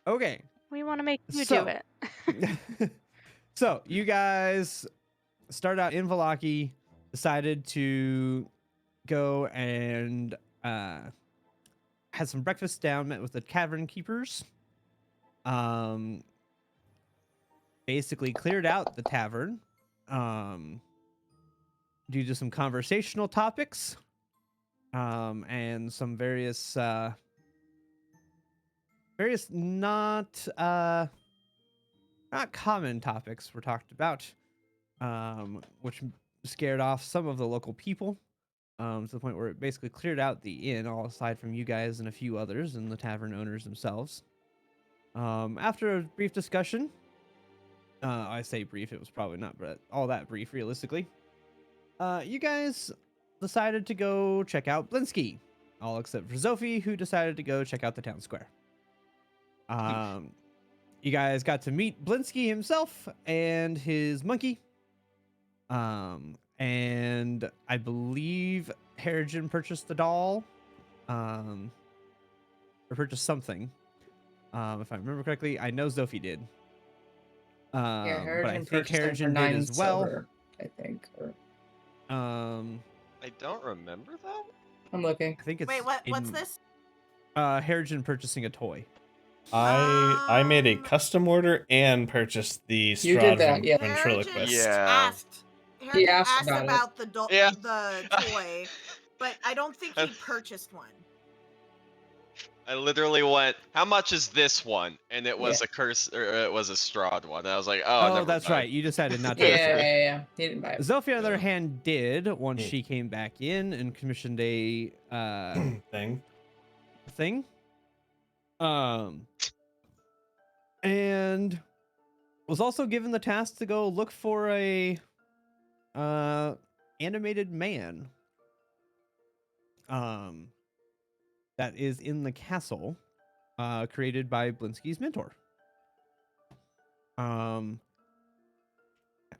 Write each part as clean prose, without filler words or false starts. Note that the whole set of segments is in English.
Okay. We want to make you So- do it. So you guys start out in Valaki, decided to go and had some breakfast down, met with the cavern keepers. Basically cleared out the tavern due to some conversational topics and some various not common topics were talked about, which scared off some of the local people, to the point where it basically cleared out the inn, all aside from you guys and a few others and the tavern owners themselves. After a brief discussion, I say brief, it was probably not all that brief realistically. You guys decided to go check out Blinsky, all except for Zophie, who decided to go check out the town square. You guys got to meet Blinsky himself and his monkey. And I believe Harrigan purchased the doll, or purchased something. If I remember correctly, I know Zophie did. But I think Harrigan did as well. Silver, I think. Or... I don't remember that. I'm looking. I think it's Wait, what's this? Harrigan purchasing a toy. I made a custom order and purchased the You did that, Strahd yeah. ventriloquist. Yeah. He Harrigan asked about the Yeah. the toy, but I don't think he purchased one. I literally went, how much is this one? And it was a curse, or it was a Strahd one. And I was like, never That's mind. right. You decided not to. Yeah. He didn't buy it. Zophie, on the other hand, did once she came back in and commissioned a thing. And was also given the task to go look for a animated man that is in the castle, created by Blinsky's mentor.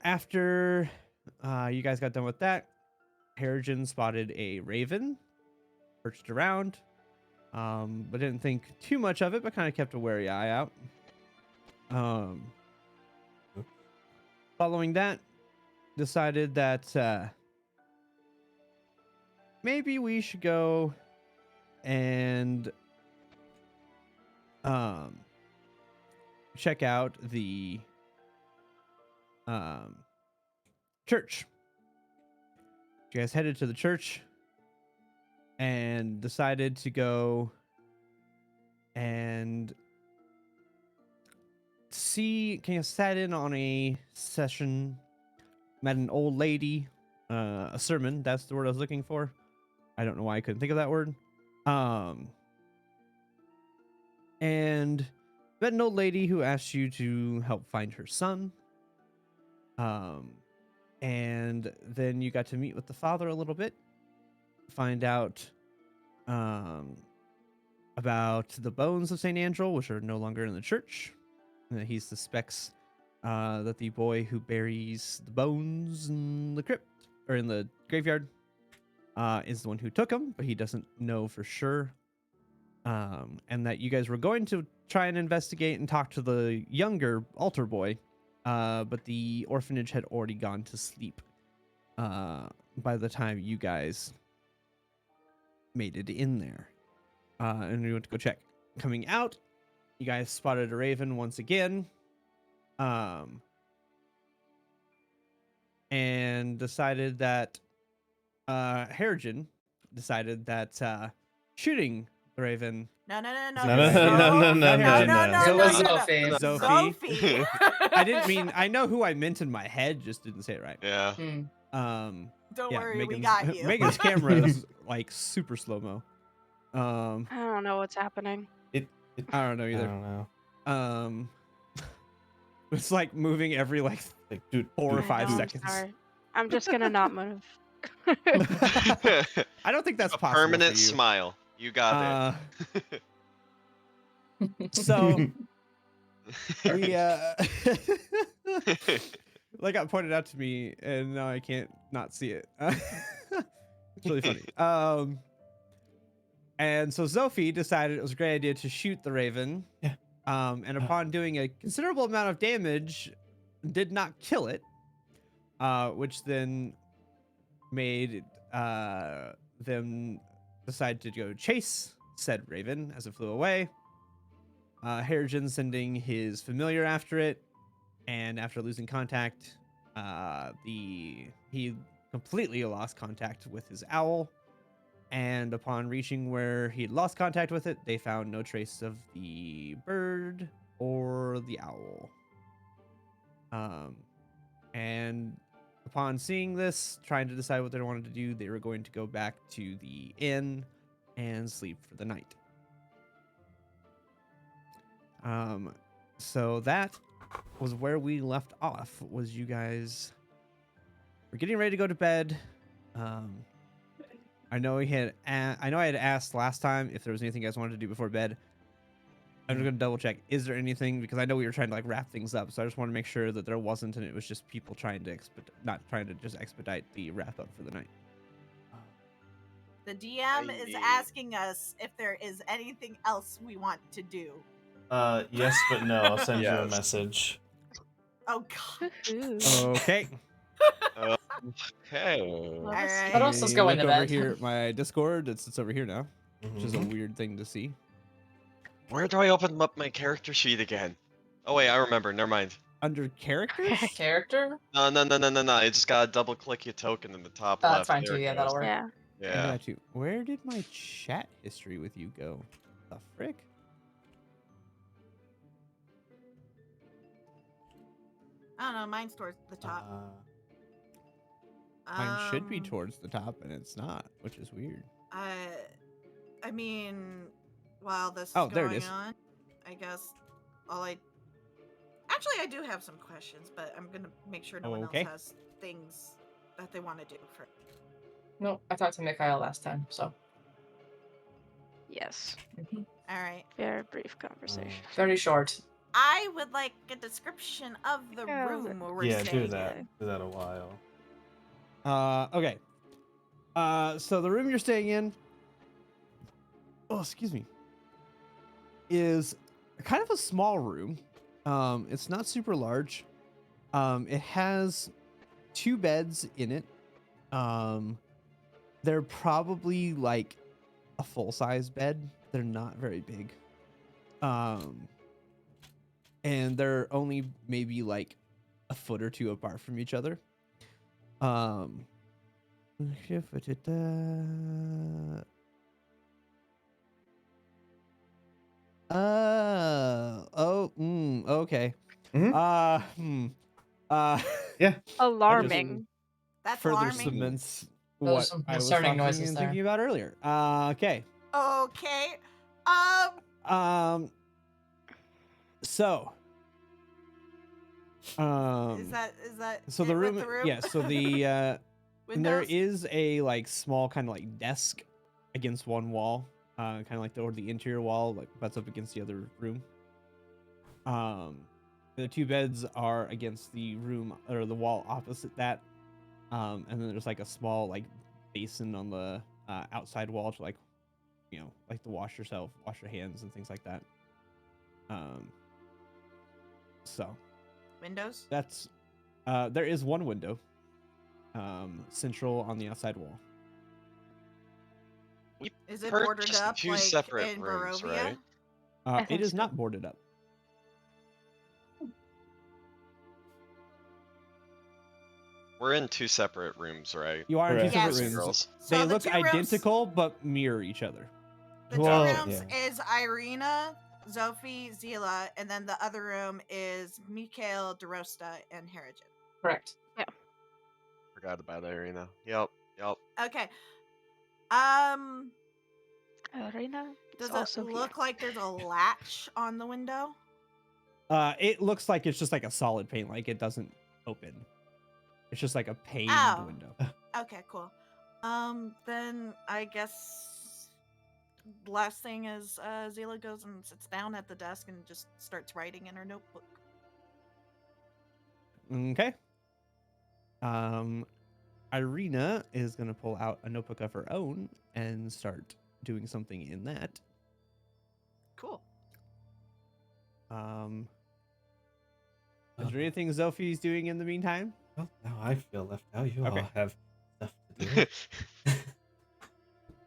After you guys got done with that, Harrigan spotted a raven perched around, but didn't think too much of it, but kind of kept a wary eye out. Following that, decided that maybe we should go and check out the church. You guys headed to the church and decided to go and sat in on a session, met an old lady, a sermon, that's the word I was looking for. I don't know why I couldn't think of that word. And met an old lady who asked you to help find her son. And then you got to meet with the father a little bit, find out about the bones of St. Angel, which are no longer in the church. And he suspects that the boy who buries the bones in the crypt, or in the graveyard, is the one who took them, but he doesn't know for sure. And that you guys were going to try and investigate and talk to the younger altar boy, but the orphanage had already gone to sleep by the time you guys made it in there. And we went to go check. Coming out, you guys spotted a raven once again. And decided that Harrigan decided that shooting the raven. No. No. It was Zophie. Zophie. I know who I meant in my head, just didn't say it right. Yeah. Don't worry, we Megan's, got you. Megan's camera is like super slow-mo. I don't know what's happening. I don't know either. It's like moving every like 4 or 5 seconds. Sorry. I'm just gonna not move. I don't think that's A possible. permanent for you. smile. You got it. So we like got pointed out to me, and now I can't not see it. It's really funny. And so Zophie decided it was a great idea to shoot the raven. Yeah. And upon doing a considerable amount of damage, did not kill it, which then made them decide to go chase said raven as it flew away. Harrigan sending his familiar after it, and after losing contact, he completely lost contact with his owl. And upon reaching where he'd lost contact with it, they found no trace of the bird or the owl. And upon seeing this, trying to decide what they wanted to do, they were going to go back to the inn and sleep for the night. So that was where we left off. Was you guys were getting ready to go to bed. I know I had asked last time if there was anything you guys wanted to do before bed. I'm just gonna double check. Is there anything? Because I know we were trying to like wrap things up, so I just want to make sure that there wasn't, and it was just people trying to not trying to just expedite the wrap up for the night. The DM is asking us if there is anything else we want to do. Yes, but no. I'll send you a Yes. message. Oh God. Ooh. Okay. Okay. All Let us see. right. But also Let me going look to over bed. here at my Discord. It's over here now, which is a Mhm. weird thing to see. Where do I open up my character sheet again? Oh wait, I remember. Never mind. Under characters. Character? No. I just gotta double click your token in the top That's left. fine There too. it Yeah, goes. that'll work. Yeah. I Yeah. got you. Where did my chat history with you go? The frick? I don't know. Mine's towards the top. Mine should be Um, towards the top, and it's not, which is weird. I mean, while this is Oh, there it going is. on, I guess actually I do have some questions, but I'm gonna make sure no one else Okay. has things that they want to do for. No, I talked to Mikhail last time, so Yes. All right. Very brief conversation. very short. I would like a description of the Yeah, room where we're Yeah, staying do that. in. Do that a while. Okay. So the room you're staying in, oh, excuse me, is kind of a small room. It's not super large. It has 2 beds in it. They're probably like a full-size bed. They're not very big. And they're only maybe like a foot or 2 apart from each other. Okay. Mhm. Yeah. Alarming. That's Further alarming. cements Those are what some I was concerning talking noises and there. thinking about earlier. Okay. Okay. So. Is that So it the with room, the room? yeah. So the and there Windows? is a like small kind of like desk against one wall, kind of like the interior wall like butts up against the other room. The 2 beds are against the room or the wall opposite that, and then there's like a small like basin on the outside wall to like, like to wash your hands and things like that. So Windows? that's there is one window central on the outside wall. Is it boarded Purchased up 2 like separate in rooms, Barovia? right? I It think is so. not boarded up. We're in 2 separate rooms, right? You are in 2 Correct. separate Yes. rooms. Girls. So They the look 2 rooms- identical but mirror each other. The 2 Well, rooms yeah. is Irina, Zophie, Zila, and then the other room is Mikhail, DeRosta, and Harrigan. Correct. Forgot about Irina. Yep. Okay. Arena is Does it also look like there's a latch on the window? It looks like it's just like a solid pane, like it doesn't open. It's just like a paned Oh. window. Okay, cool. Then I guess last thing is Zila goes and sits down at the desk and just starts writing in her notebook. Okay. Irina is gonna pull out a notebook of her own and start doing something in that. Cool. Is there anything Sophie's doing in the meantime? Well, now I feel left out. You Okay. all have stuff to do.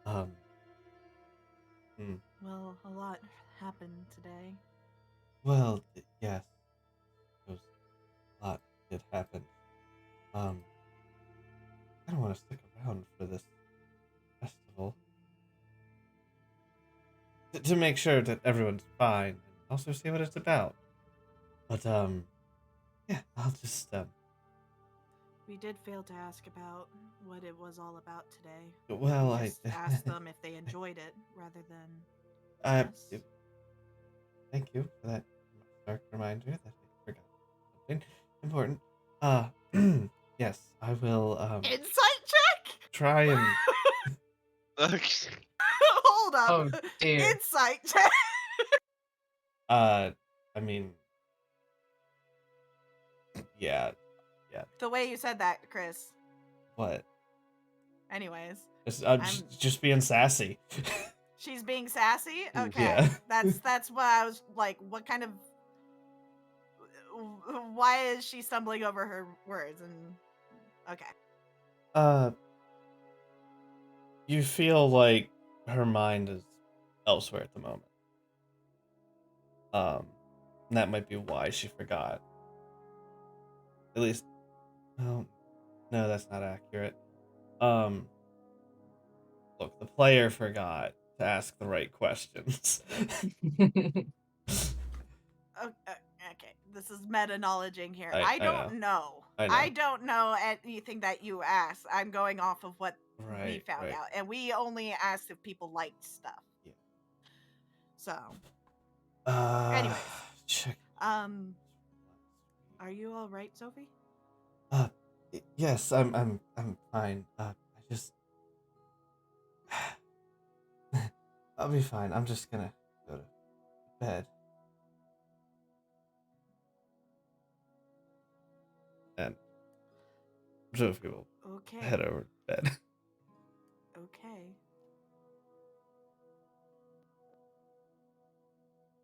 um. Well, a lot happened today. Well, yes. There was a lot did happen. I don't want to stick around for this festival. To make sure that everyone's fine and also see what it's about. But yeah, I'll just We did fail to ask about what it was all about today. well, We just asked them if they enjoyed it rather than us. Thank you for that stark reminder that I forgot something important. Yes, I will Insight check. try and Hold up. Oh, dear. Insight check. I mean, yeah, The way you said that, Chris. what? Anyways, I'm I'm- just being sassy. she's being sassy. Okay, Yeah. that's what I was like. What kind of? Why is she stumbling over her words? And okay, You feel like her mind is elsewhere at the moment. And that might be why she forgot. At least, well, no, that's not accurate. Look, the player forgot to ask the right questions. okay. This is meta knowledging here. I I don't know. I know. I don't know anything that you asked. I'm going off of what we Right, found right. out, and we only asked if people liked stuff. Yeah. So, Anyways, Anyways. check. are you all right, Sophie? Yes, I'm fine. I just I'll be fine. I'm just gonna go to bed. And Sophie will Okay. head over to bed. Okay.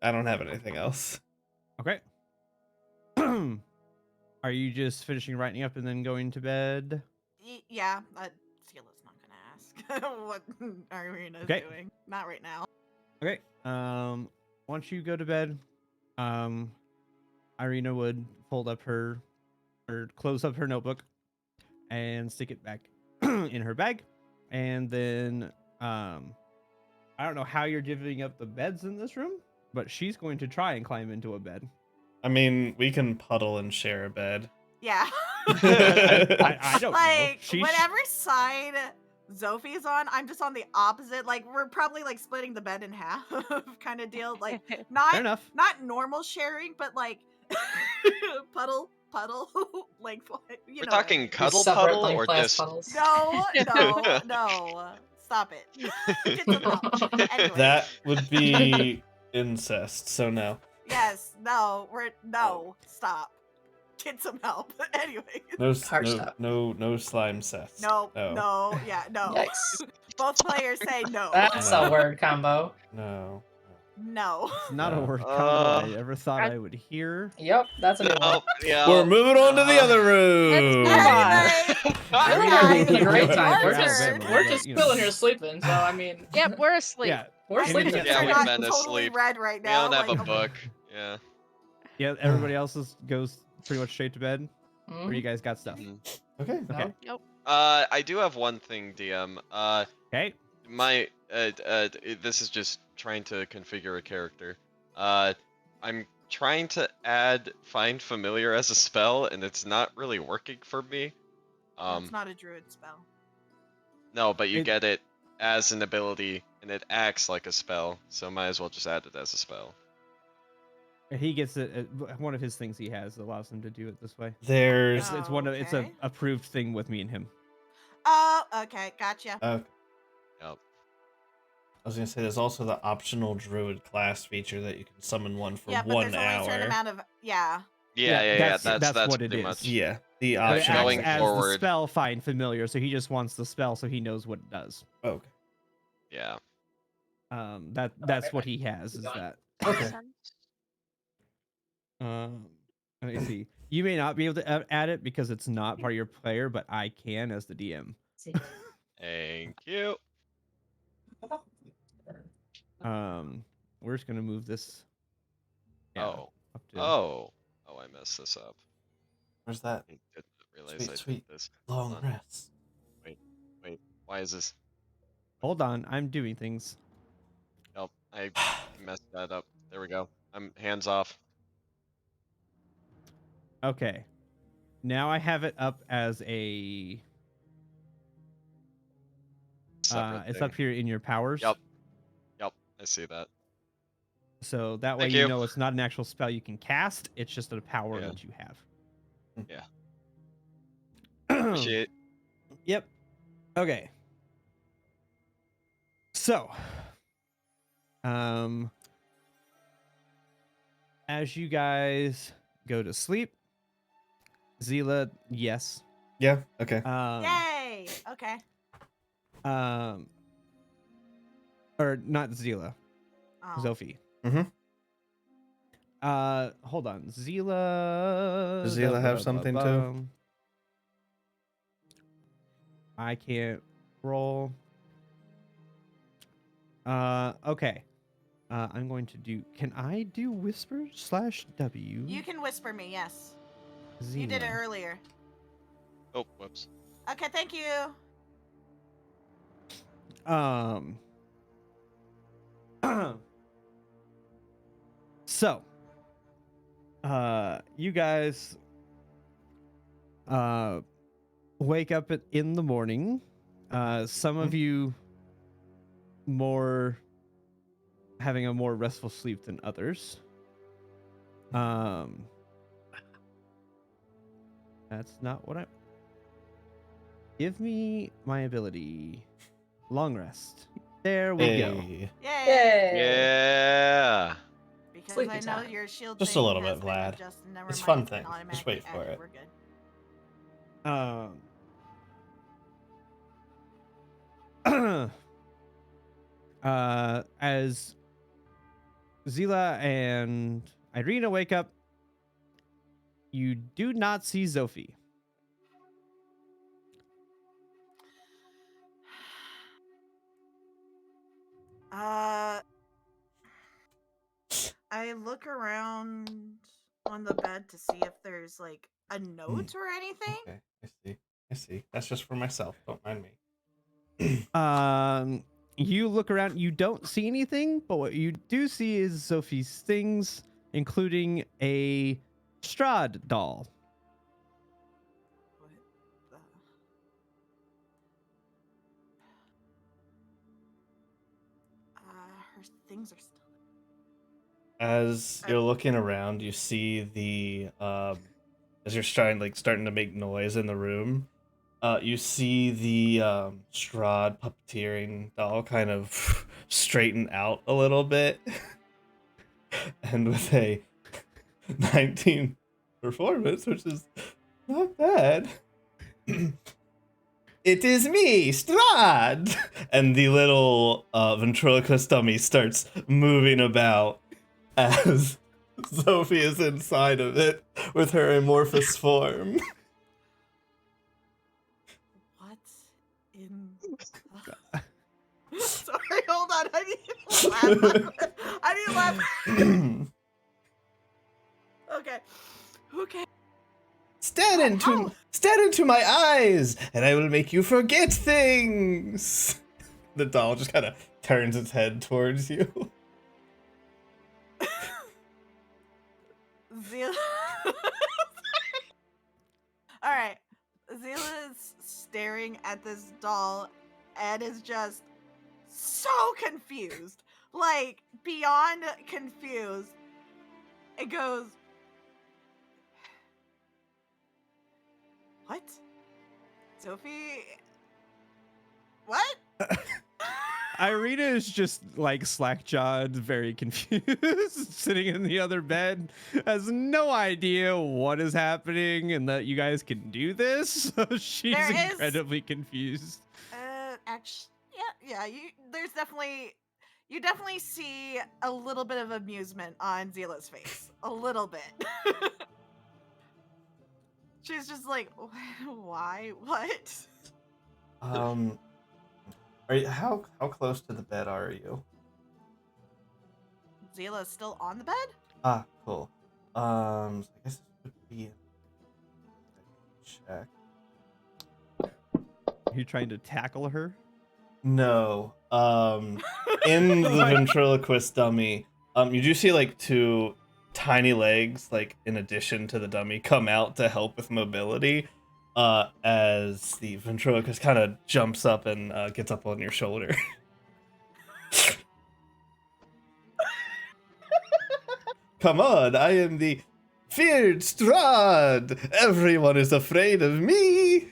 I don't have anything else. Okay. Are you just finishing writing up and then going to bed? Yeah. Scylla's not gonna ask what Arena's Okay. doing. Not right now. Okay. Once you go to bed, Irina would fold up her or close up her notebook and stick it back in her bag. And then I don't know how you're divvying up the beds in this room, but she's going to try and climb into a bed. I mean, we can puddle and share a bed. Yeah. I don't know. like She's whatever side Sophie's on, I'm just on the opposite. Like we're probably like splitting the bed in half kind of deal. Like fair not enough. not normal sharing, but like puddle lengthwise. You We're know what I talking mean. cuddle Separate puddle length or class just puddles. No. Stop it. Get some help. Anyway. That would be incest, so no. Yes. No. Stop. Get some help. Anyway. Hard stop. No slime cess. No. No. Yeah. No. Yikes. Both players say no. That's No. a word combo. No. No. It's not a No. word combo I ever thought I would hear. Yep, that's a new one. Oh, yeah. We're moving on to the other room. Anyway, We're guys, having a great it's time. your We're just turn. we're just You know. chilling here sleeping. So I mean, Yep, we're asleep. Yeah. we're I know sleeping. things Yeah, are we've not been totally asleep. red right We now. don't have a like, book. Yeah. Yeah, everybody else goes pretty much straight to bed. Mhm. Or you guys got stuff. Mhm. Okay. Okay. I do have one thing, DM. Okay. My this is just trying to configure a character. I'm trying to add find familiar as a spell, and it's not really working for me. That's not a druid spell. No, but you It- get it as an ability, and it acts like a spell, so might as well just add it as a spell. He gets it. One of his things he has allows him to do it this way. There's It's one of it's a Okay. approved thing with me and him. Oh, okay, gotcha. okay. Yep. I was gonna say there's also the optional druid class feature that you can summon one for Yeah, but 1 there's only a certain hour. amount of Yeah, that's that's what it pretty is. much. Yeah, the But it optional. acts Going as the forward. spell find familiar, so he just wants the spell so he knows what it does. Okay. Yeah. That's what he has is that. Makes Okay. sense. Um, let me see. You may not be able to add it because it's not part of your player, but I can as the DM. Thank you. We're just gonna move this. Yeah, Oh. up to. Oh. Oh, I messed this up. Where's that I didn't realize sweet, I did sweet this. long Hold on. rest? Wait. Wait. Why is this? Hold on, I'm doing things. Nope. I messed that up. There we go. I'm hands off. Okay, now I have it up as a. Separate It's thing. up here in your powers. Yep. Yep. I see that. So that way Thank you you. know it's not an actual spell you can cast. It's just a power Yeah. that you have. Yeah. Appreciate. Yep. Okay. So, as you guys go to sleep, Zila, yes. Yeah. Okay. Yay! Okay. Or not Zila, Oh. Zophie. Mm-hmm. Hold on, Zila. Does Zila have something too? I can't roll. Okay. I'm going to do. Can I do whisper /W? You can whisper me, yes. You did it Zila. earlier. Oh, whoops. Okay, thank you. So, you guys, wake up in the morning. Some of you having a more restful sleep than others. That's not what I. Give me my ability. Long rest. There we go. Hey. Yay! Yeah. Because Sleepy I know time. your shield Just a thing little has bit, been Vlad. adjusted. Never It's mind, fun it's been thing. Just automatically wait for added. it. We're good. As Zila and Irina wake up, you do not see Zophie. I look around on the bed to see if there's like a note or anything. Okay. I see. I see. That's just for myself. Don't mind me. You look around, you don't see anything, but what you do see is Zophie's things, including a Strahd doll. What the? Her things are still. As you're looking around, you see the as you're starting to make noise in the room, you see the Strahd puppeteering doll kind of straighten out a little bit, and with a 19 performance, which is not bad. It is me, Strahd! And the little ventriloquist dummy starts moving about as Sophie is inside of it with her amorphous form. What in? Sorry, hold on. I need to laugh. I need to laugh. Okay. Okay. Stare into my eyes, and I will make you forget things. The doll just kind of turns its head towards you. Zila. All right. Zila is staring at this doll and is just so confused. Like, beyond confused. It goes, what? Sophie? What? Irina is just like slack-jawed, very confused, sitting in the other bed, has no idea what is happening and that you guys can do this. So she's There is- incredibly confused. Actually, yeah. There's definitely, You definitely see a little bit of amusement on Zila's face. A little bit. She's just like, why? What? Are you, how close to the bed are you? Zila's still on the bed? Ah, cool. So I guess this would be check. Are you trying to tackle her? No. In the ventriloquist dummy, you do see like two tiny legs, like in addition to the dummy, come out to help with mobility. As the ventriloquist kind of jumps up and gets up on your shoulder. Come on, I am the feared Strahd. Everyone is afraid of me.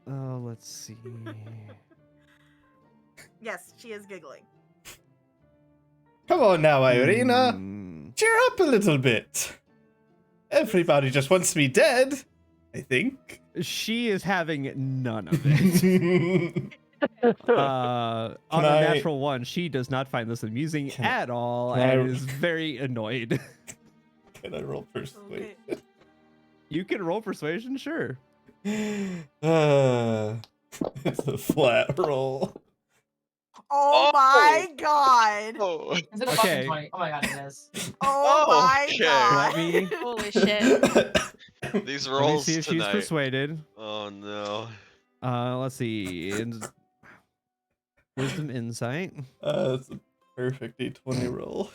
Oh, let's see. Yes, she is giggling. Come on now, Irina. Hmm. Cheer up a little bit. Everybody just wants me dead, I think. She is having none of it. On a I- natural one, she does not find this amusing Can- at all can I- and is very annoyed. Can I roll persuasion? You can roll persuasion, sure. It's a flat roll. Oh my god! Oh. Is it a Okay. fucking 20? Oh my god, it is. Oh my Okay. god! Let me Holy shit. These let me rolls see if she's tonight. persuaded. Oh no. Let's see. Wisdom insight. It's a perfect D20 roll.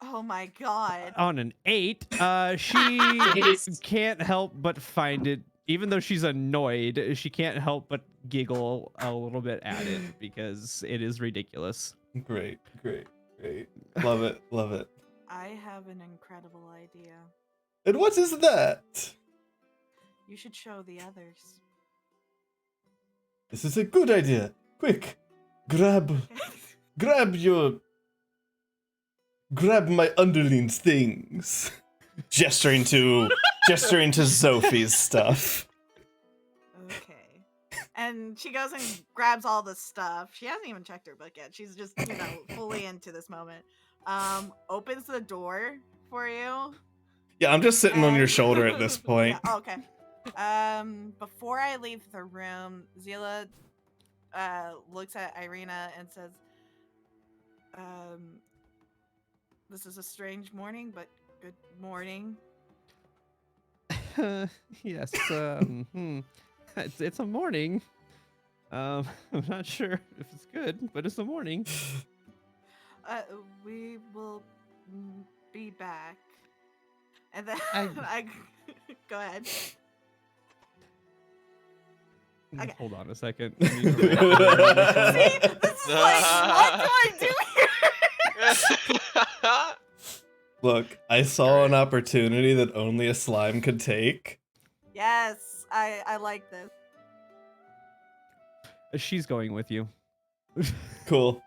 Oh my god. On an 8, she Jeez. can't help but find it, even though she's annoyed, she can't help but giggle a little bit at it because it is ridiculous. Great. Love it, love it. I have an incredible idea. And what is that? You should show the others. This is a good idea. Quick, grab my underlings things. Gesturing to Sophie's stuff. Okay. And she goes and grabs all the stuff. She hasn't even checked her book yet. She's just, fully into this moment. Opens the door for you. Yeah, I'm just sitting on your and- shoulder at this point. Yeah, okay. Before I leave the room, Zila looks at Irina and says, this is a strange morning, but good morning. Yes, it's a morning. I'm not sure if it's good, but it's a morning. We will be back. And then I- go ahead. Okay. Hold on a second. I need to roll. See, this is like, what do I do here? Look, I saw an opportunity that only a slime could take. Yes, I like this. She's going with you. Cool.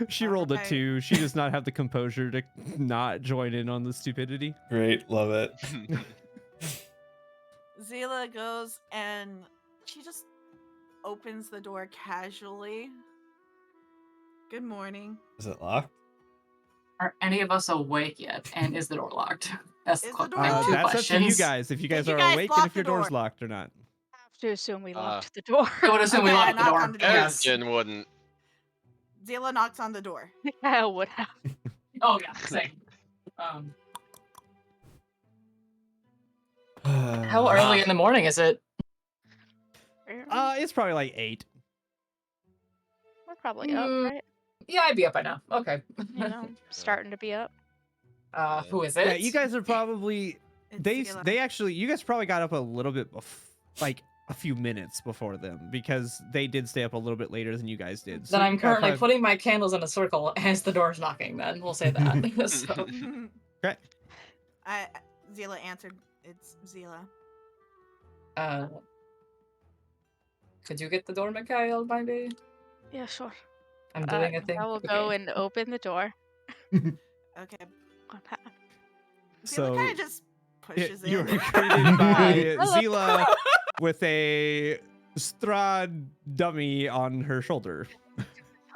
She rolled a Okay. 2. She does not have the composure to not join in on the stupidity. Great, love it. Zila goes and she just opens the door casually. Good morning. Is it locked? Are any of us awake yet? And is the door locked? That's the Is the question. door I have two locked? That's up to you questions. guys. If you guys you are guys awake lock and if the your door's door? locked or not. Have to assume we Uh, locked the door. I would assume we Okay, I locked the knock door. on the door. Yes. Jen wouldn't. Zila knocks on the door. I would have. Oh yeah, same. How early in the morning is it? It's probably like 8. We're probably up, Mm, right? Yeah, I'd be up by now. Okay. You know, starting to be up. Who is it? Yeah, you guys are probably It's Zila. they actually you guys probably got up a little bit like a few minutes before them because they did stay up a little bit later than you guys did. Then I'm you got currently probably- putting my candles in a circle as the door's knocking. Then we'll say that. So, Okay. Zila answered. It's Zila. could you get the door, Mikhail, maybe? Yeah, sure. I'm doing a thing. I will go and open the door. Okay. On that. Zila So kind of just pushes you're in. greeted by Hello. Zila with a Strahd dummy on her shoulder.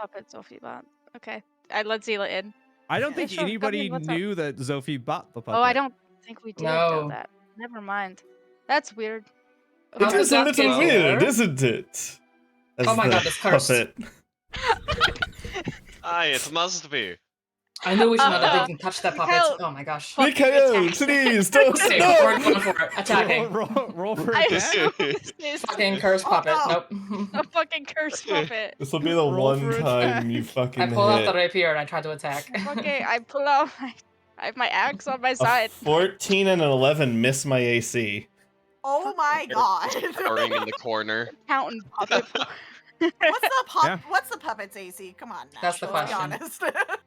puppet Sophie bought. Okay. I let Zila in. I don't Yeah, think sure, come in, anybody what's up? knew that Zophie bought the puppet. Oh, I don't think we did know No. that. Never mind. That's weird. How It does is a that little get weird, here? isn't it? As Oh my the god, this curse. puppet. Aye, it must be. I knew we should not have Uh, even touched that puppet. Mikhail- Oh my gosh. Fuck you, Mikhail, attacks. please don't. Okay, No! we're going for it. Attacking. Roll for I attack. this is Fucking curse puppet. no. Nope. a fucking curse puppet. This will be the Roll one for time you attack. fucking I pull out the hit. rapier and I try to attack. Okay, I pull out I have my axe on my A side. 14 and an 11 miss my AC. Oh my god. Cowering in the corner. Counting puppet. Yeah. What's the puppet's AC? Come on now. That's the let's question. be honest.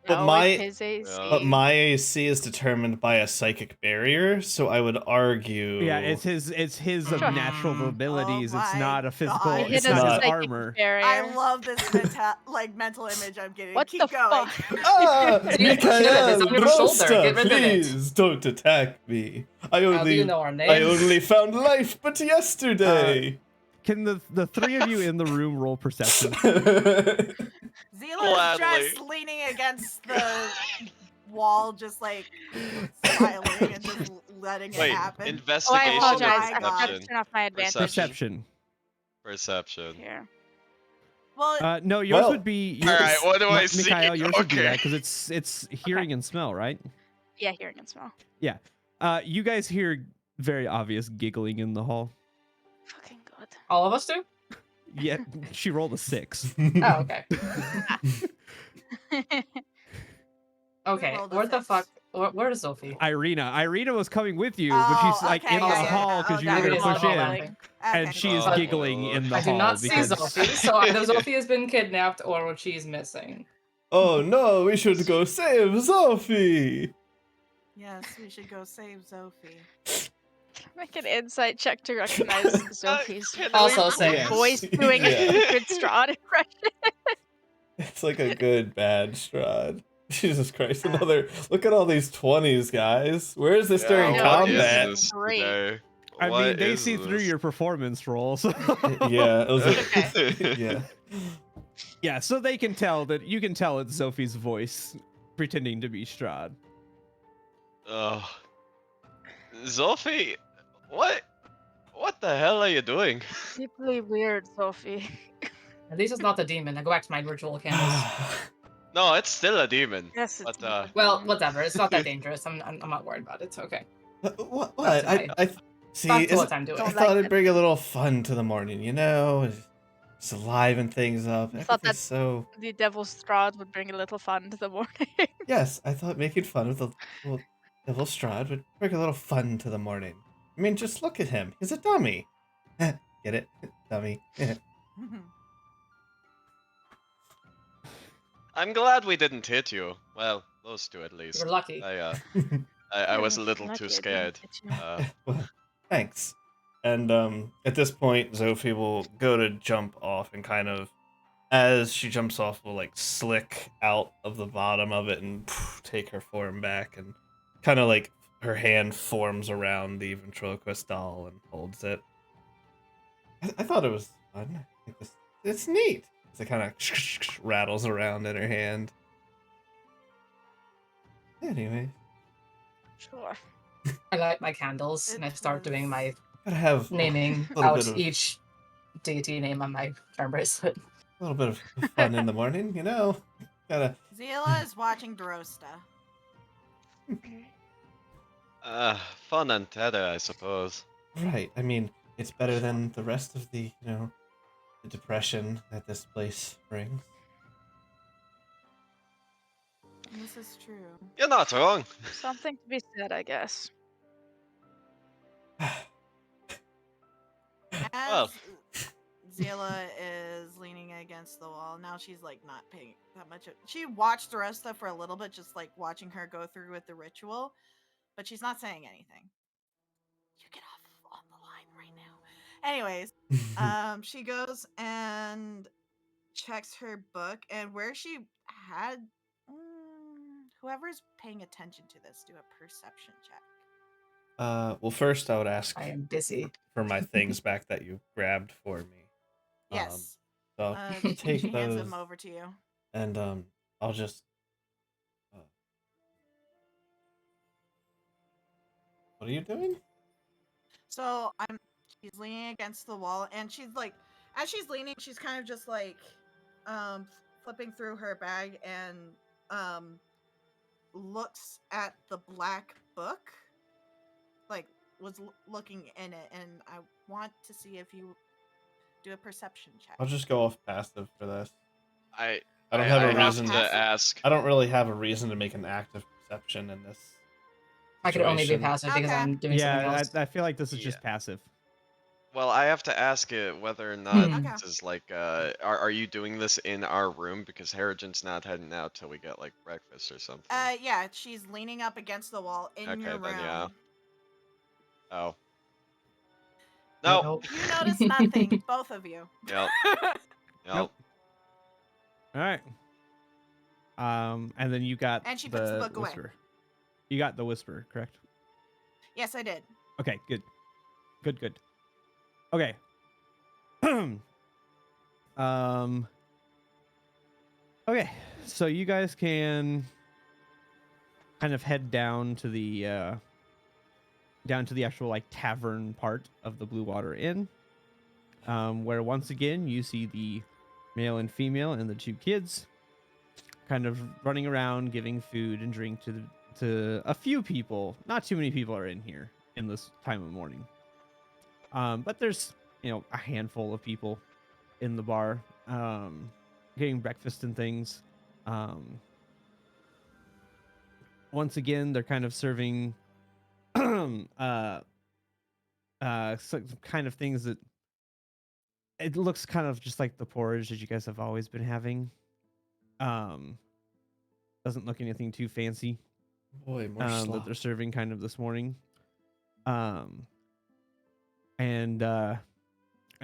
But No, my- it's his AC. Yeah. But my AC is determined by a psychic barrier, so I would argue. Yeah, it's his Sure. natural Mm. abilities. Oh it's my not a physical. God. I It's hit It's a not his not. psychic armor. barrier. I love this mental image I'm getting. What Keep the going. fuck? Ah, It's Mikhail, on your shoulder. Rosta, Get rid of it. please don't attack me. I How do only, you know our I names? only found life but yesterday. Can the three of you in the room roll perception? Zila is Gladly. just leaning against the wall, just like smiling and just letting it Wait, happen. Oh, I investigation or apologize. I God. forgot to perception? turn off my advantage. Perception. Perception. Here. Well, No, yours Well, would be. All right, what do I see? Mikhail, yours would be that Okay. because it's hearing and smell, right? Yeah, hearing and smell. You guys hear very obvious giggling in the hall. Fucking good. All of us do? Yeah, she rolled a 6. Oh, okay. Okay, rolled a where the 6. fuck? Where is Sophie? Irina was coming with you, but she's Oh, like okay, in the yeah, yeah, hall yeah. because Oh, you were got gonna it. push Oh, in, okay. and okay. she is Oh, giggling in the I do hall not see because Sophie, so either Sophie has been kidnapped or she's missing. Oh no, we should go save Sophie. Yes, we should go save Sophie. Make an insight check to recognize Sophie's can Also we- say Yes. voice doing Yeah. a good Strahd impression. It's like a good bad Strahd. Jesus Christ, Yeah. another look at all these 20s, guys. Where is this Yeah, during I know, what combat? is this Great. today? I mean What they is see through this? your performance rolls. Yeah, it was Okay. yeah. Yeah, so they can tell that you can tell it's Sophie's voice pretending to be Strahd. Oh, Sophie, what the hell are you doing? Deeply weird, Sophie. At least it's not the demon. I go back to my ritual candles. No, it's still a demon. Yes, it's But Well, whatever. It's not that dangerous. I'm not worried about it. It's okay. What? That's I see. Back to it's- what I'm doing. I Don't thought like it'd it. bring a little fun to the morning, you know? Just liven things up. I thought Everything's so. the Devil's Strahd would bring a little fun to the morning. Yes, I thought making fun of the little devil Strahd would bring a little fun to the morning. I mean, just look at him. He's a dummy. Get it? Dummy. I'm glad we didn't hit you. Well, those two at least. You're lucky. I was a little Lucky I too didn't scared. hit you. Well, thanks. And at this point, Zophie will go to jump off and kind of, as she jumps off, will like slick out of the bottom of it and take her form back and kind of like her hand forms around the ventriloquist doll and holds it. I thought it was fun. I think it's neat. As it kind of rattles around in her hand. Anyway, Sure. I light my candles and I It start doing was- my gotta have naming little out bit of- each deity name on my charm bracelet. a little bit of fun in the morning, you know? Gotta. Zila is watching Drosta. Fun and tether, I suppose. Right. I mean, it's better than the rest of the, the depression that this place brings. This is true. You're not wrong. Something to be said, I guess. As Well. Zila is leaning against the wall, now she's like not paying that much. She watched Drosta for a little bit, just like watching her go through with the ritual, but she's not saying anything. You get off on the line right now. Anyways, she goes and checks her book, and where she had whoever's paying attention to this, do a perception check. Well, first I would ask I am busy. for my things back that you grabbed for me. Yes. So She take hands those. them over to you. and I'll just. What are you doing? So she's leaning against the wall, and she's like, as she's leaning, she's kind of just like, flipping through her bag and looks at the black book, like was looking in it, and I want to see if you do a perception check. I'll just go off passive for this. I don't have a have reason to ask. I don't really have a reason to make an active perception in this. I could only be situation. passive because Okay. I'm doing something Yeah, else. I feel like this is Yeah. just passive. Well, I have to ask it whether or not Hmm. Okay. this is like, are you doing this in our room? Because Harrigan's not heading out till we get like breakfast or something. Yeah, she's leaning up against the wall in Okay, your room. then yeah. Oh. Nope. No. You notice nothing, both of you. Yep. Yep. Nope. All right. And then you got And she puts the book away. whisper. You got the whisper, correct? Yes, I did. Okay, good. Good. Okay. Okay, so you guys can kind of head down to the actual like tavern part of the Blue Water Inn, where once again you see the male and female and the two kids kind of running around giving food and drink to a few people. Not too many people are in here in this time of morning. But there's, a handful of people in the bar, getting breakfast and things. Once again, they're kind of serving, some kind of things that it looks kind of just like the porridge that you guys have always been having. Doesn't look anything too fancy. Boy, more That slop. they're serving kind of this morning. And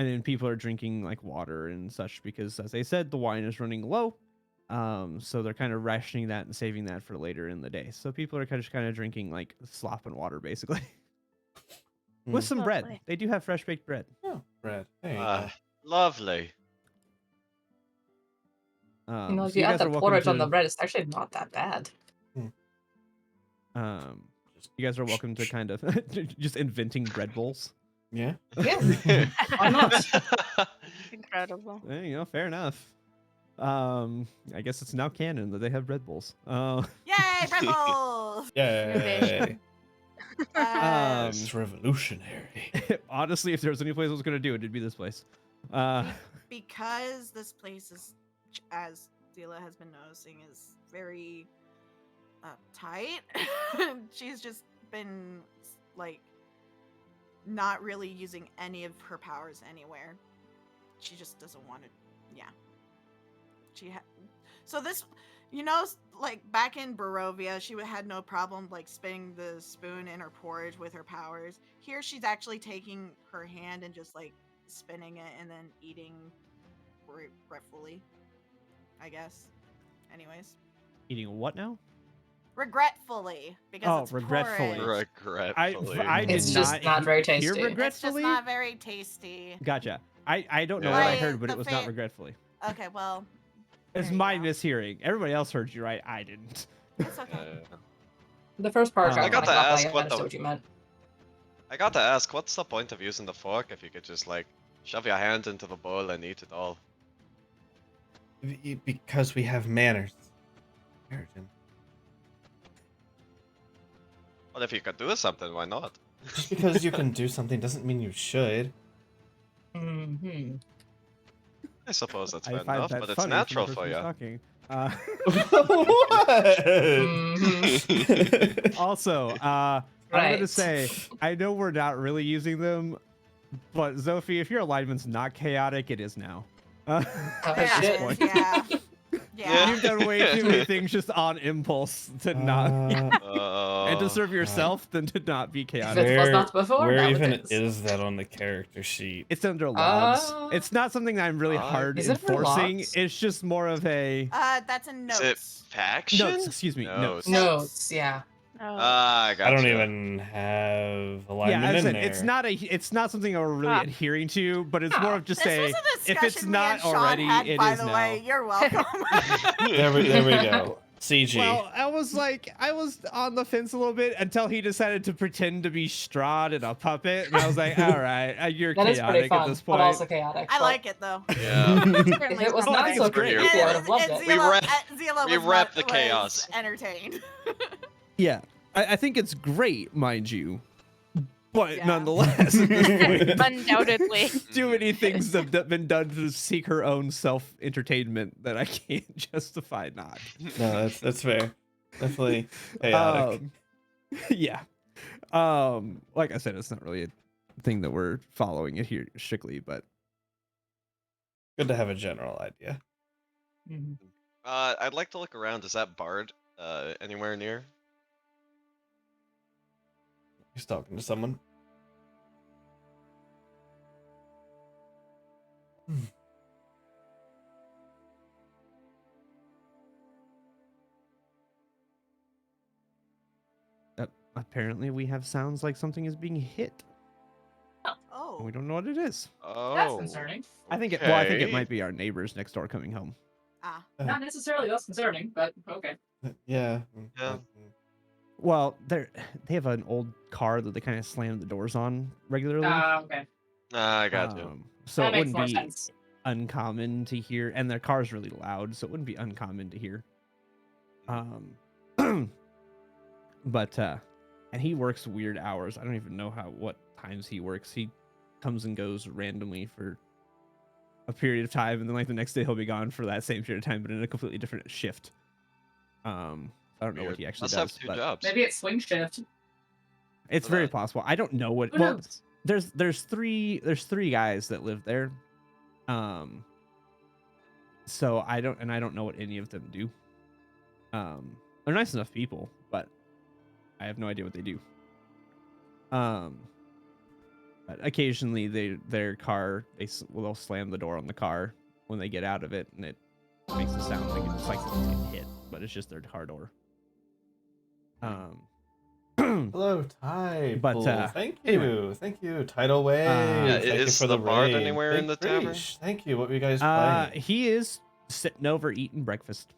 then people are drinking like water and such because, as I said, the wine is running low. So they're kind of rationing that and saving that for later in the day. So people are kind of drinking like slop and water basically. With some bread. Lovely. They do have fresh baked bread. Oh, bread. There you go. Lovely. If So you add guys the are welcome porridge on to- the bread, it's actually not that bad. You guys are welcome to kind of just inventing bread bowls. Yeah. Yeah. Why not? Incredible. Fair enough. I guess it's now canon that they have bread bowls. Yay, Rebels! Yay. Um, It's revolutionary. Honestly, if there was any place I was gonna do it, it'd be this place. Because this place is, as Zila has been noticing, is very tight. She's just been like not really using any of her powers anywhere. She just doesn't want to. Yeah. So this, like back in Barovia, she had no problem like spinning the spoon in her porridge with her powers. Here, she's actually taking her hand and just like spinning it and then eating regretfully, I guess. Anyways, Eating what now? regretfully because it's regretfully. porridge. Regretfully. I did It's just not very hear tasty. It's just regretfully. not very tasty. Gotcha. I don't know what I Yeah. heard, but The it was not fa- regretfully. Okay, well, It's there you my go. mishearing. Everybody else heard you right. I didn't. It's okay. The first part I got got to kind of ask I what understood the- what you meant. I got to ask, what's the point of using the fork if you could just like shove your hand into the bowl and eat it all? Because we have manners. Harrigan. Well, if you could do something, why not? Just because you can do something doesn't mean you should. Mm-hmm. I suppose that's I fair find enough, that but it's funny from the natural person for who's you. talking. What? Mm-hmm. Also, I'm gonna Right. say I know we're not really using them, but Zophie, if your alignment's not chaotic, it is now. Oh, Yeah, shit. it is, yeah. Yeah. You've done way too many things just on impulse to not and to serve yourself than to not be If chaotic. it was not before, where now it even is. is that on the character sheet? It's under logs. Uh, It's not something that I'm really hard is it for enforcing. logs? It's just more of a That's in Is notes. it faction? notes. Excuse me, notes. Notes, yeah. Oh. I gotcha. I don't even have Yeah, alignment as I in said, there. it's not something that we're really Ah. adhering to, but it's more of just This say was a discussion if it's me not and Sean already, had, it by is the now. way. You're welcome. There we go. CG. Well, I was on the fence a little bit until he decided to pretend to be Strahd and a puppet, and I was like, all right, you're That is pretty chaotic at fun, this but point. also chaotic. I but like it though. Yeah. If Certainly it was Oh, I not think so it's great. creepy, I would have loved it. We wrap- Zila we was wrap not- the chaos. was entertained. Yeah, I think it's great, mind you, but Yeah. nonetheless, at this point, Undoubtedly. too many things have been done to seek her own self-entertainment that I can't justify not. No, that's fair. Definitely chaotic. Yeah. Like I said, it's not really a thing that we're following it here strictly, but Good to have a general idea. Mhm. I'd like to look around. Is that bard anywhere near? He's talking to someone. apparently we have sounds like something is being hit. And Oh. we don't know what it is. Oh. That's concerning. I think I think it okay. might be our neighbors next door coming home. Ah. Not necessarily less concerning, but okay. Yeah. Yeah. Well, they have an old car that they kind of slam the doors on regularly. Okay. I got you. So That it makes wouldn't more be sense. uncommon to hear, and their car's really loud, so it wouldn't be uncommon to hear. But and he works weird hours. I don't even know what times he works. He comes and goes randomly for a period of time, and then like the next day he'll be gone for that same period of time, but in a completely different shift. I don't know what Weird. he actually Must does, have two but jobs. Maybe it's swing shift. it's for very that. possible. I don't know what. Who Well, knows? there's three guys that live there. So I don't know what any of them do. They're nice enough people, but I have no idea what they do. But occasionally their car they'll slam the door on the car when they get out of it, and it makes a sound like it's like someone's getting hit, but it's just their car door. Hello, Ty. But, thank anyway. you. Thank you. Tidal Wave. Yeah, Thank you is for the bard raid. anywhere in Big the tavern? British, thank you. What were you guys playing? He is sitting over eating breakfast.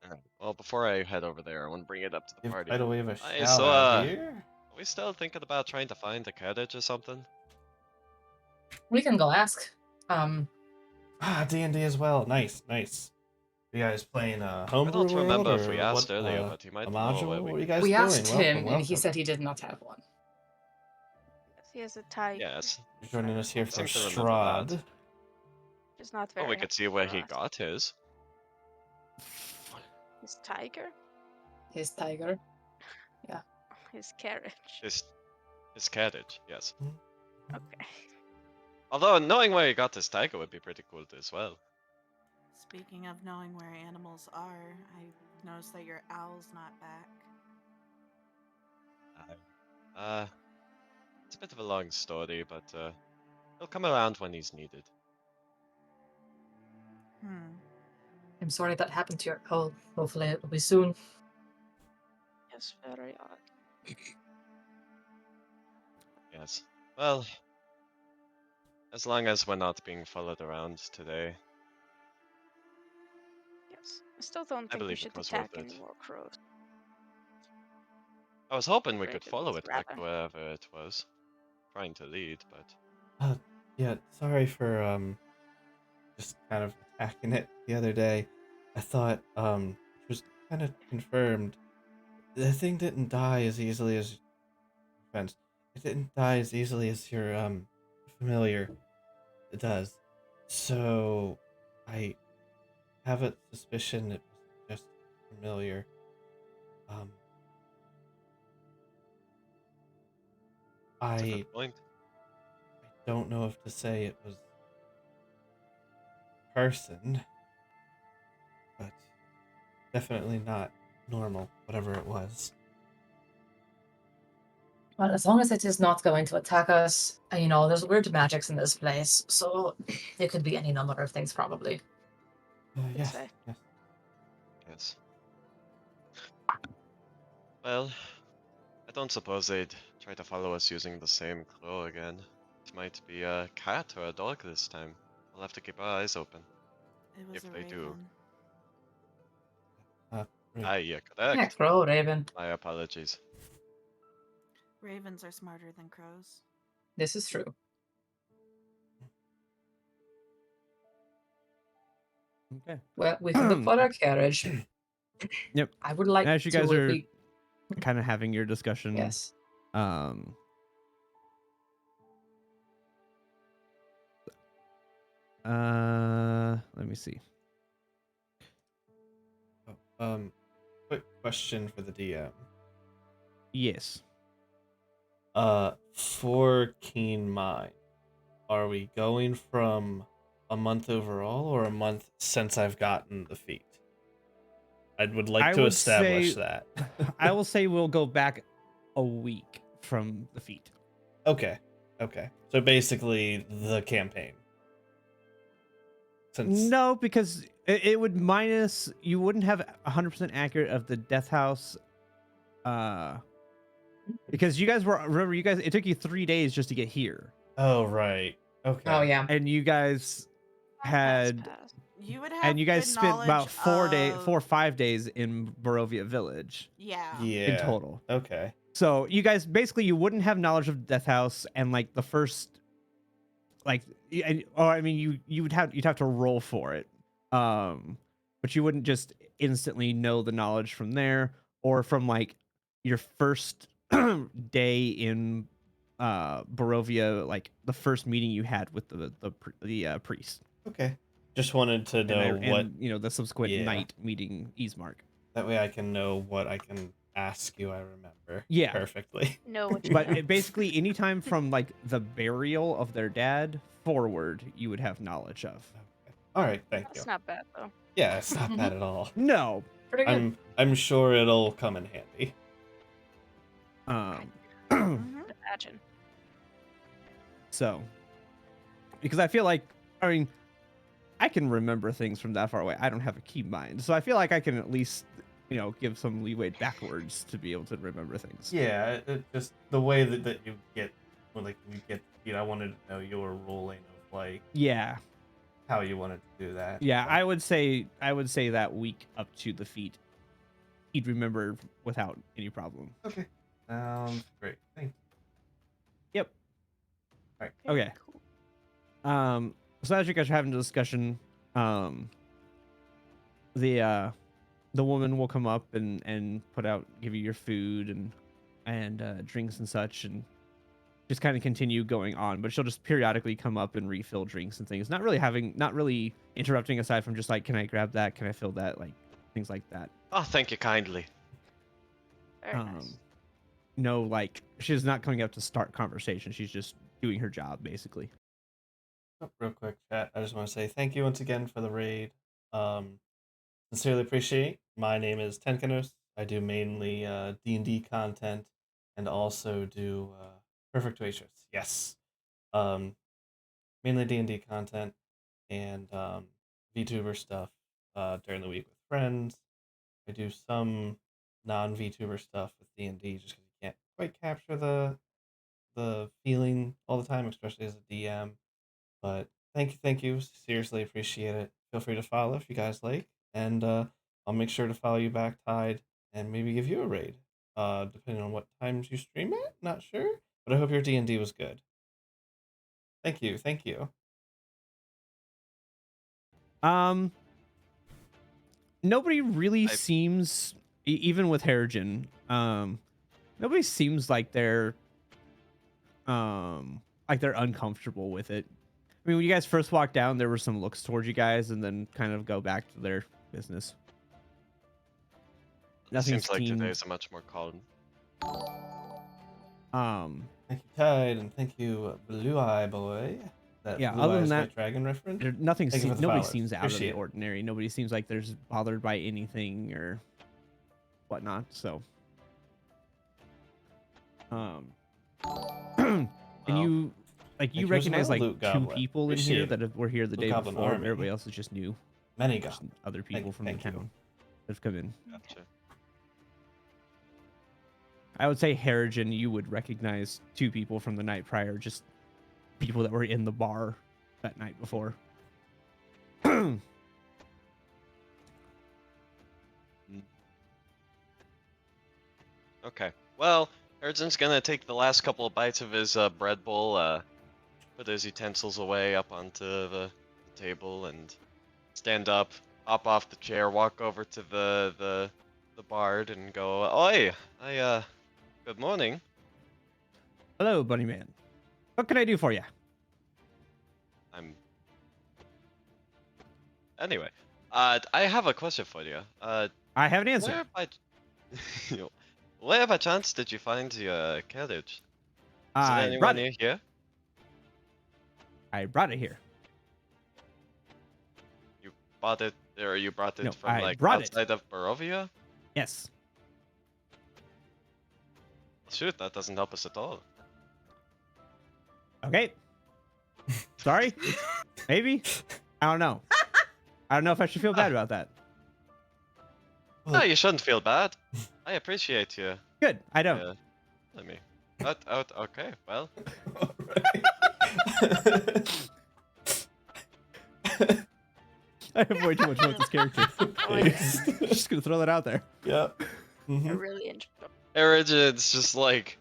Alright, well, before I head over there, I want to bring it up to the Give party. Tidal Wave a Hey, shout so, out here. Are we still thinking about trying to find a cottage or something? We can go ask. D&D as well. Nice. You guys playing Homebrew I don't remember World, if we or asked what, earlier, but he might a know module? where What we are you can guys We doing? asked him, Welcome. and he said he did not have one. He has a tie. Yes. You're joining us here for Seem to remember that. Strahd. It's not Oh, very. we could see where he happy for us. got his. His tiger. His tiger. His carriage. His cottage, yes. Okay. Although knowing where he got his tiger would be pretty cool as well. Speaking of knowing where animals are, I noticed that your owl's not back. It's a bit of a long story, but he'll come around when he's needed. I'm sorry that happened to your owl. Hopefully it will be soon. Yes, very odd. Yes. Well, as long as we're not being followed around today. Yes. I still don't I think we believe it should was worth attack any it. more crows. I was hoping we Afraid could it follow was it back rather- wherever it was. Trying to lead, but Yeah, sorry for just kind of attacking it the other day. I thought it was kind of confirmed. The thing didn't die as easily as friends. It didn't die as easily as your familiar does. So I have a suspicion it was just familiar. that's a I good point. don't know if to say it was person, but definitely not normal, whatever it was. Well, as long as it is not going to attack us, and, there's weird magics in this place, so it could be any number of things probably. Yes, say. yes. Yes. Well, I don't suppose they'd try to follow us using the same clue again. It might be a cat or a dog this time. We'll have to keep our eyes open. It was If a they do. raven. Right. Ah, yeah, Yeah, correct. crow, raven. My apologies. Ravens are smarter than crows. This is true. Okay. Well, we can look for our carriage. Yep. I would like As you to guys if are we... kind of having your discussion, Yes. um, let me see. Quick question for the DM. Yes. For Keen Mind, are we going from a month overall or a month since I've gotten the feat? I would like I to would establish say- that. I will say we'll go back a week from the feat. Okay. So basically the campaign. Since No, because it would minus. You wouldn't have 100% accurate of the death house. Because you guys were, remember, you guys, it took you 3 days just to get here, Oh right. Okay. Oh, yeah. and you guys had, Pass. You would have and you guys good spent about knowledge 4 or 5 days in Barovia Village Yeah. Yeah. in total. Okay. So you guys basically you wouldn't have knowledge of death house and like the first, like, or I mean you'd have to roll for it, but you wouldn't just instantly know the knowledge from there or from like your first day in Barovia, like the first meeting you had with the priest. Okay. Just wanted to know what. You know, the subsequent Yeah. night meeting Ismark. That way I can know what I can ask you. I remember. Yeah. Perfectly. Know what you But know. basically, anytime from like the burial of their dad forward, you would have knowledge of. Okay. All right. Thank you. That's not bad though. Yeah, it's not bad at all. No. Pretty good. I'm sure it'll come in handy. Mhm. Imagine. So, because I feel like, I mean, I can remember things from that far away. I don't have a keen mind, so I feel like I can at least, you know, give some leeway backwards to be able to remember things. Yeah, it just the way that you get when like you get I wanted to know your ruling of like Yeah. how you wanted to do that. Yeah, So, I would say that week up to the feat, he'd remember without any problem. okay. Sounds great. Thank you. Yep. Right. Okay. Cool. So as you guys are having the discussion, the woman will come up and give you your food and drinks and such, and just kind of continue going on. But she'll just periodically come up and refill drinks and things, not really interrupting, aside from just like, can I grab that? Can I fill that? Like things like that. Oh, thank you kindly. Very nice. No, like she's not coming up to start conversation. She's just doing her job basically. Oh, real quick, chat. I just want to say thank you once again for the raid. Sincerely appreciate. My name is Tenkanos. I do mainly D&D content and also do Perfect Waitress. Yes. Mainly D&D content and VTuber stuff during the week with friends. I do some non-VTuber stuff with D&D just because you can't quite capture the feeling all the time, especially as a DM. But thank you. Seriously appreciate it. Feel free to follow if you guys like, and I'll make sure to follow you back, Tide, and maybe give you a raid. Depending on what times you stream it, not sure, but I hope your D&D was good. Thank you. Nobody really I've- seems, even with Harrigan, nobody seems like they're uncomfortable with it. I mean, when you guys first walked down, there were some looks towards you guys, and then kind of go back to their business. Nothing Seems like seemed, today's a much more calm. Thank you, Tide, and thank you, Blue Eye Boy. That Yeah, Blue other than Eyes that, White Dragon reference. nothing. Thank you for the Nobody flowers. seems out of Appreciate the it. ordinary. Nobody seems like there's bothered by anything or whatnot. So, and Well, you Thank you you as recognize well, like Luke 2 Goblin. people in Appreciate here it. that were here the Luke day Goblin before. Army. Everybody else is just new. Many Just goblins. other people from the thank you. town that have come in. Gotcha. I would say Harrigan, you would recognize 2 people from the night prior, just people that were in the bar that night before. Okay. Well, Harrigan's gonna take the last couple of bites of his bread bowl, put his utensils away up onto the table, and stand up, hop off the chair, walk over to the bard, and go, "Oi, good morning." Hello, Bunny Man. What can I do for you? Anyway, I have a question for you. I have an answer. Where by, where by chance did you find your carriage? Is it I anywhere brought near it. here? I brought it here. You bought it, or you brought it No, from I like brought it. outside of Barovia? Yes. Shoot, that doesn't help us at all. Okay. Sorry. Maybe. I don't know. I don't know if I should feel bad about that. No, you shouldn't feel bad. I appreciate you. Good. I don't. Yeah. Let me. Out. Okay. Well. I have way too much fun with this character. Just gonna throw that out there. Yeah. I Mhm. really enjoy. Origin's just like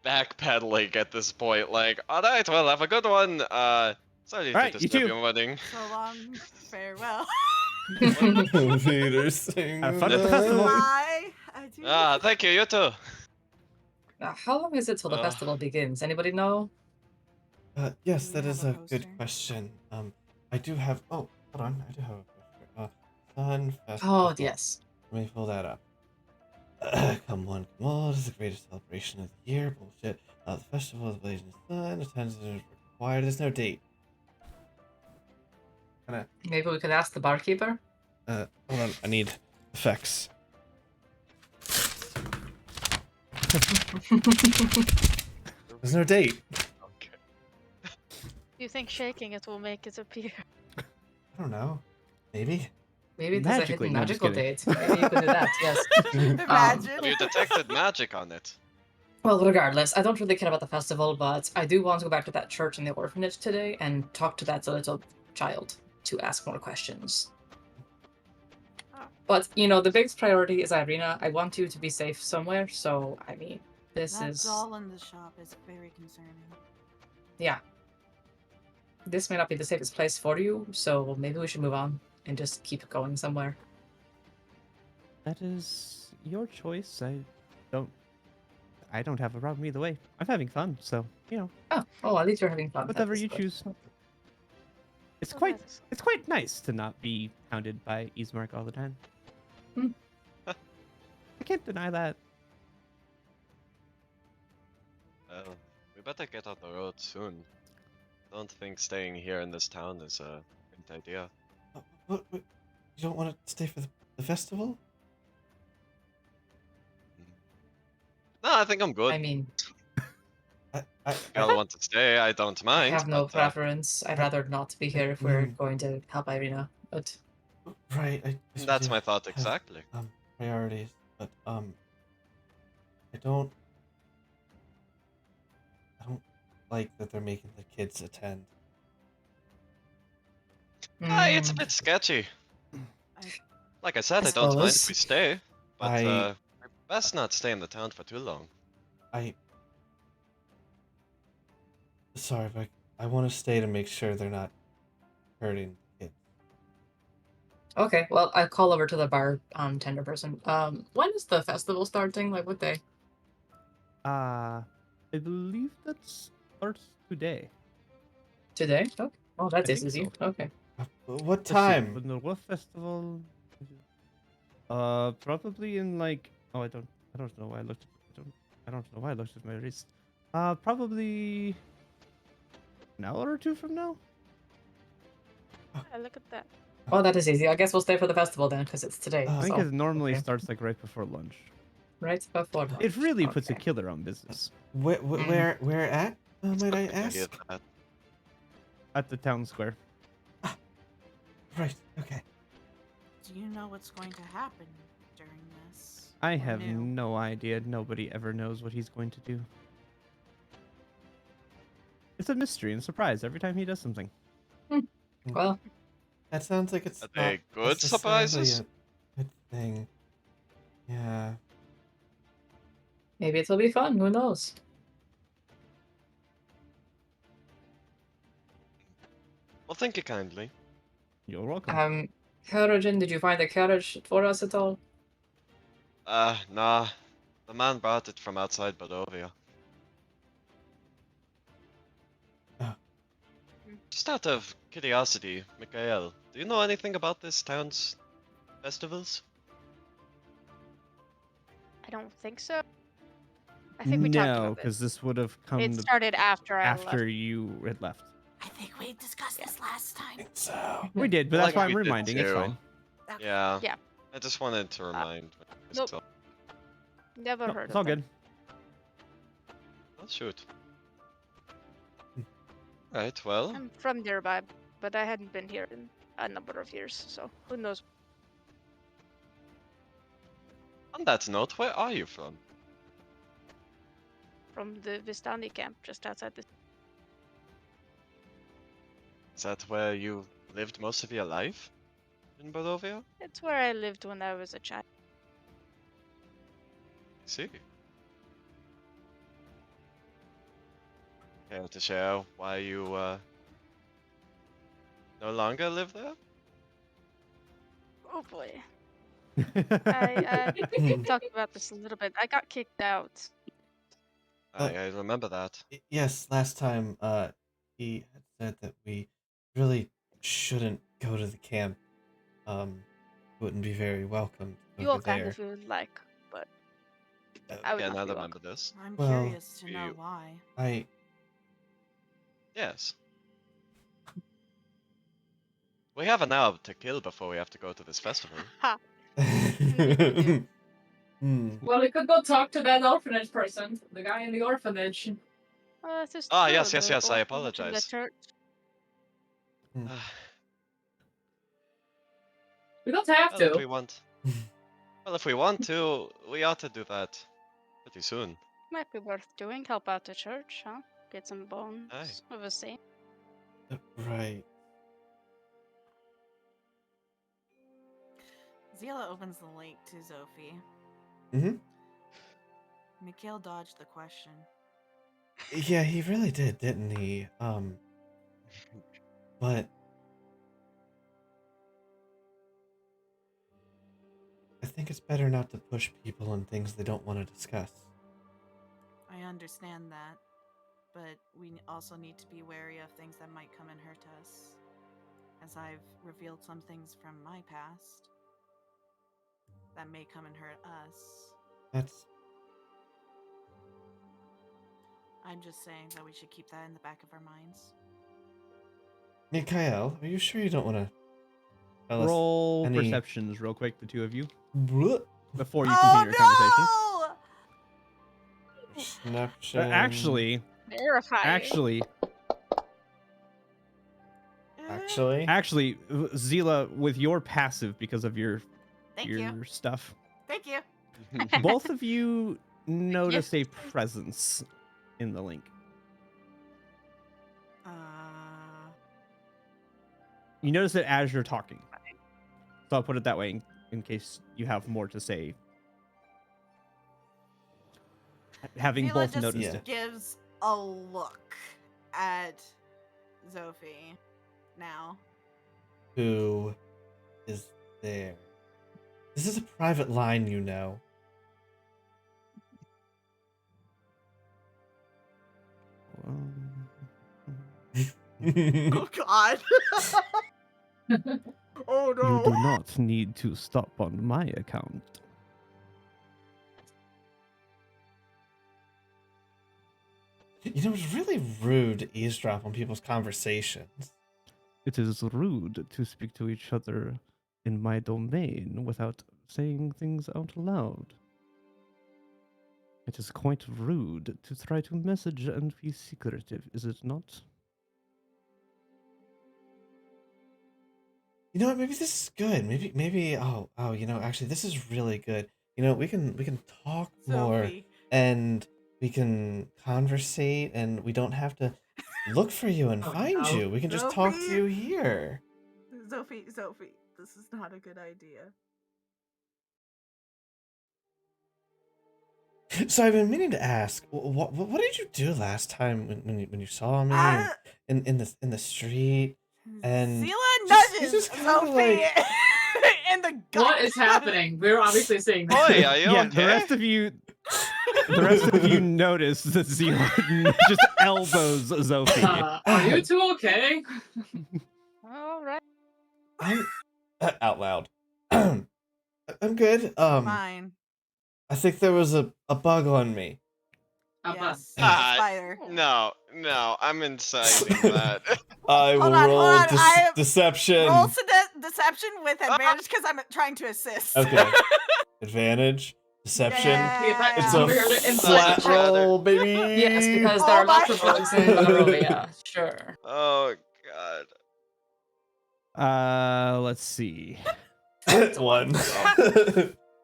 backpedaling at this point. Like, all right, well, have a good one. Sorry All right, to you disturb too. your morning. So long, farewell. Peter sings Have fun at the festival. Bye. Adieu. Thank you. You too. Now, how long is it till the Ugh. festival begins? Anybody know? Yes, Do we that is have a a good poster? question. I do have. Oh, hold on. I do have a poster. Sun Festival. Oh, yes. Let me pull that up. Come on. This is the greatest celebration of the year. Bullshit. The festival of the blazing sun. Attendance is required. There's no date. Maybe we could ask the barkeeper. Hold on. I need effects. There's no date. Okay. Do you think shaking it will make it appear? I don't know. Maybe. Maybe there's a Magically, hidden no, I'm just magical kidding. date. Maybe you could do that, yes. Imagine. Have you detected magic on it? Well, regardless, I don't really care about the festival, but I do want to go back to that church in the orphanage today and talk to that little child to ask more questions. Oh. But, you know, the biggest priority is Irina. I want you to be safe somewhere, so, I mean, this That's is... all in the shop is very concerning. Yeah. This may not be the safest place for you, so maybe we should move on and just keep going somewhere. That is your choice. I don't have a problem either way. I'm having fun, so Oh, at least you're having fun. whatever That is you good. choose. It's Oh, quite that is- it's quite nice to not be hounded by Ismark all the time. Hmm. I can't deny that. Well, we better get on the road soon. Don't think staying here in this town is a good idea. What? You don't want to stay for the festival? No, I think I'm good. I mean, If y'all want to stay, I don't I mind. have no but, preference. I'd rather not be here if we're Mm. going to help Irina. But Right. I guess we That's do my thought have, exactly. Priorities, but I don't like that they're making the kids attend. It's a mm, bit sketchy. I- Like I said, I I don't mind if suppose. we stay, but I- we're best not stay in the town for too long. Sorry, but I want to stay to make sure they're not hurting kids. okay, well, I'll call over to the bar tender person. When is the festival starting? Like, what day? I believe that starts today. Today? Okay. Oh, that I is think easy. so. Okay. What Let's see, time? when the Wolf Festival. Probably in like. Oh, I don't know why I looked. I don't know why I looked at my wrist. Probably an hour or two from now. Yeah, look at that. Oh, that is easy. I guess we'll stay for the festival then, because it's today. I I think so, it normally okay. starts like right before lunch. Right before lunch. It really puts a Okay. killer on business Where at? Might I I hear ask? that. at the town square. Right. Okay. Do you know what's going to happen during this? I Or have new. no idea. Nobody ever knows what he's going to do. It's a mystery and a surprise every time he does something. Well, That sounds like it's Are not they good necessarily surprises? a good thing. Yeah. maybe it'll be fun. Who knows? Well, thank you kindly. You're welcome. Hurricane, did you find the carriage for us at all? Nah. The man brought it from outside Badovia. Oh. Just out of curiosity, Mikhail, do you know anything about this town's festivals? I don't think so. I think we talked No, about this. because this would have come It started after I after left. you had left. I think we discussed this last I time. think so. We did, but Feel that's like why I'm we did reminding. It's too. fine. Okay. Yeah. Yeah. I just wanted to remind nope. myself. Never No, heard it's of all them. good. Oh, shoot. Right, well, I'm from nearby, but I hadn't been here in a number of years, so who knows? on that note, where are you from? From the Vistani camp just outside the. Is that where you lived most of your life? In Badovia? It's where I lived when I was a child. I see. Care to share why you, no longer live there? Oh boy. I talked about this a little bit. I got kicked out. I remember that. Yes, last time he had said that we really shouldn't go to the camp. Wouldn't be very welcome You all over can there. if you would like, but Uh, I would Again, not I be remember welcome. this. I'm Well, curious to know you- why. I Yes. We have an hour to kill before we have to go to this festival. Ha! Hmm. Well, we could go talk to that orphanage person, the guy in the orphanage. This is Ah, true, yes, the yes, yes, I orphanage and the apologize. church. We don't have Well, if to. we want... Well, if we want to, we ought to do that pretty soon. Might be worth doing. Help out the church, huh? Get some bones Aye. of a saint. Right. Zila opens the link to Zophie. Mm-hmm. Mikhail dodged the question. Yeah, he really did, didn't he? But I think it's better not to push people on things they don't want to discuss. I understand that, but we also need to be wary of things that might come and hurt us. As I've revealed some things from my past that may come and hurt us. That's I'm just saying that we should keep that in the back of our minds. Mikhail, are you sure you don't want to tell Roll us any... perceptions real quick, the two of you, What? before you continue your conversation. Perception. Terrifying. Actually, Zila, with your passive because of your Thank you. stuff, Thank you. both of you notice a presence in the link. You notice it as you're talking. So I'll put it that way in case you have more to say. Having Zila both just noticed it. gives a look at Zophie now. Who is there? This is a private line, you know. Oh God. Oh no. You do not need to stop on my account. You know, it's really rude to eavesdrop on people's conversations. It is rude to speak to each other in my domain without saying things out loud. It is quite rude to try to message and be secretive, is it not? You know what? Maybe this is good. Maybe. Oh, you know, actually, this is really good. we can talk more, Sophie. and we can conversate, and we don't have to look for you and Oh, find no. you. We can just talk to Sophie. you here. Sophie, this is not a good idea. So I've been meaning to ask, what did you do last time when you saw me Uh, in the street? And Sela just- nudges just kinda Sophie like- in the gut. What is happening? We're obviously seeing this. Boy, are you Yeah, okay? the rest of you notice that Zealot just elbows Zophie. Are you two okay? All right. I'm out loud. I'm good. Fine. I think there was a bug on me. Yes. Ah, Spider. No, I'm inciting that. I will Hold on, roll hold on, I have- deception. Roll deception with advantage because I'm trying to assist. Okay. Advantage, deception. Yeah. It's Yeah. a We're in flat such a shadow. roll, baby. Yes, because Oh there are lots my of bugs in Monrovia. Sure. Oh god. Let's see. One.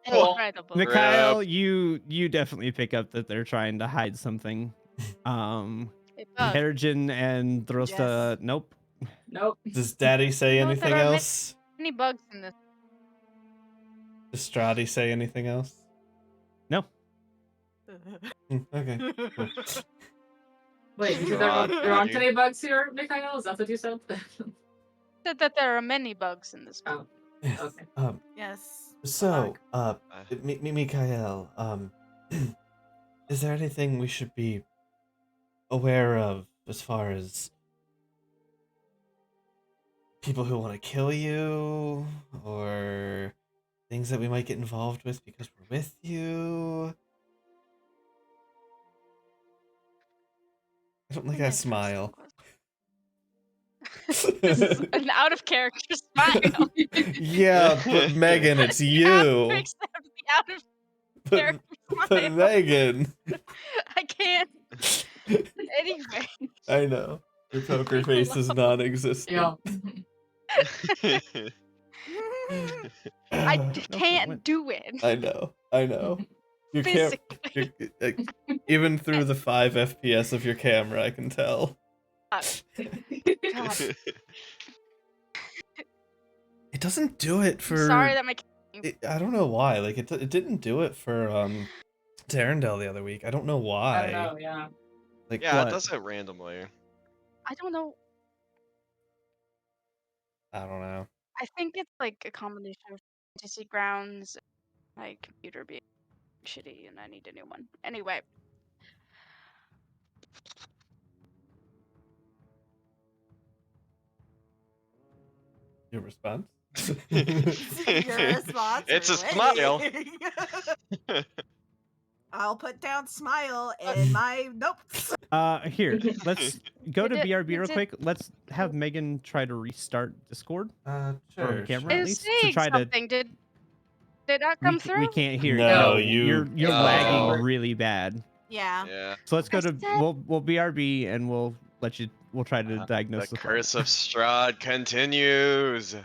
Cool. Incredible. Mikhail, you definitely pick up that they're trying to hide something. Hey, bug. Hergen and Drosta, Yes. nope. Nope. Does Daddy say You know that anything I met- else? Any bugs in this? Does Strahd say anything else? No. Okay. Cool. Wait, you said God, there aren't Daddy. any bugs here, Mikhail? Is that what you said? Said that there are many bugs in this. Oh, okay. Yes. So, bug. Mikhail, is there anything we should be aware of as far as people who want to kill you, or things that we might get involved with because we're with you? I don't like An that interesting smile. question. This is an out of character smile. Yeah, but Megan, it's You have to you. accept the out of But, character but smile. Megan. I can't. Anyway. I know. Your poker face is non-existent. Yeah. I No, can't do it. I know. You can't. Physically. Even through the 5 FPS of your camera, I can tell. God. It doesn't do it I'm for. sorry that my I don't know why. Like it didn't do it for Tarendelle the other week. I don't know why. I don't know, yeah. Like Yeah, What? it does it randomly. I don't know. I don't know. I think it's like a combination of fantasy grounds, my computer being shitty, and I need a new one. Anyway, Your response? Your response. It's a We're smile. waiting. I'll put down smile in my notes. Here, let's go to Did it- BRB real is it- quick. Let's have Megan try to restart Discord or Sure. camera at it's least to saying try to. something. Did that come through? We can't hear No, you. you- You're No. lagging really bad. Yeah. Yeah. So let's go I to said- we'll BRB and we'll let you. We'll try to diagnose The the problem. curse of Strahd continues.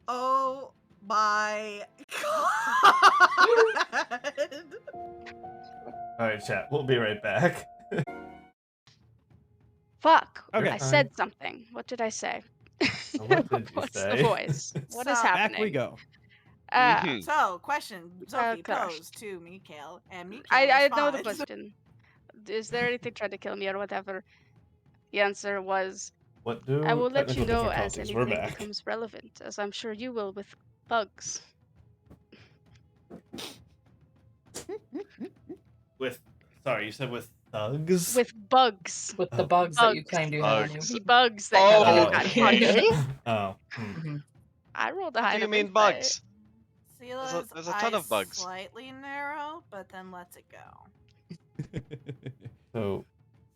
Oh my god. All right, chat. We'll be right back. Fuck. Okay. I said something. What did I say? What did you What's say? the voice? What is So- happening? Back we go. Mhm. So, question Sophie gosh. posed to Mikhail, and Mikhail I know the responds. question. Is there anything trying to kill me or whatever? The answer was, What do I will let you technical know as difficulties? We're anything back. becomes relevant, as I'm sure you will with bugs. With sorry, you said with thugs? With bugs. With the Oh. bugs that you Bugs. claimed you had on you. Bugs. The bugs that Oh, kind Oh, of got okay. punched. Oh. Mhm. I rolled a What high do you enough mean insight. bugs? Sela's there's a ton eyes of bugs. Slightly narrow, but then lets it go. So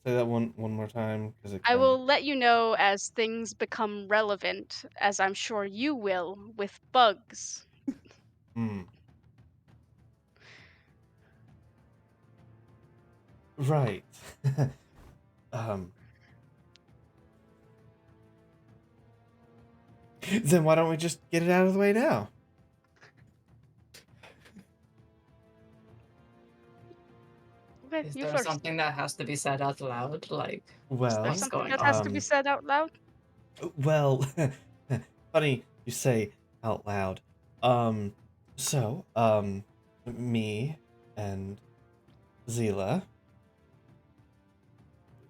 say that one more time because it I kinda- will let you know as things become relevant, as I'm sure you will with bugs. Hmm. Right. Then why don't we just get it out of the way now? Okay, Is you there first. something that has to be said out loud? Like, There's Well, What's something going that has to be um, said out loud. well, funny you say out loud. So, me and Zila,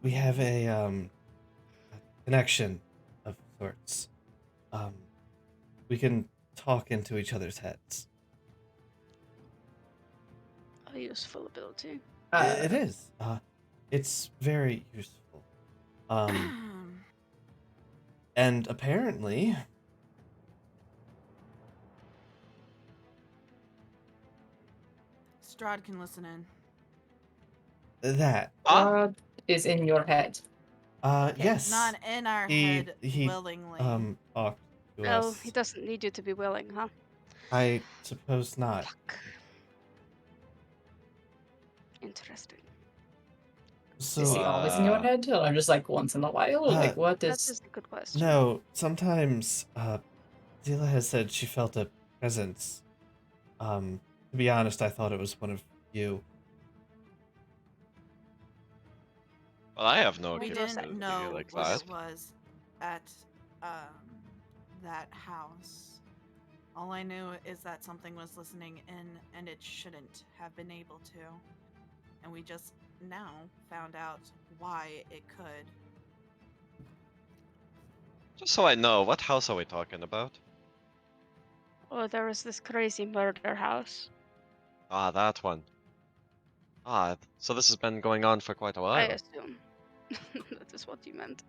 we have a connection of sorts. Um, we can talk into each other's heads. A useful ability. It is. It's very useful. And apparently, Strahd can listen in. that. what is in your head? Yes. Not in our he head willingly. talked to Well, us. he doesn't need you to be willing, huh? I suppose not. Fuck. Interesting. So Is he always in your Uh, head, or just like once in a while? Like, what That is? is a good question. no, sometimes Zila has said she felt a presence. To be honest, I thought it was one of you. well, I have no We capability didn't know like what that. it was at that house. All I knew is that something was listening in and it shouldn't have been able to. And we just now found out why it could. Just so I know, what house are we talking about? Oh, there was this crazy murder house. Ah, that one. Ah, so this has been going on for quite a I while. assume. That is what you meant.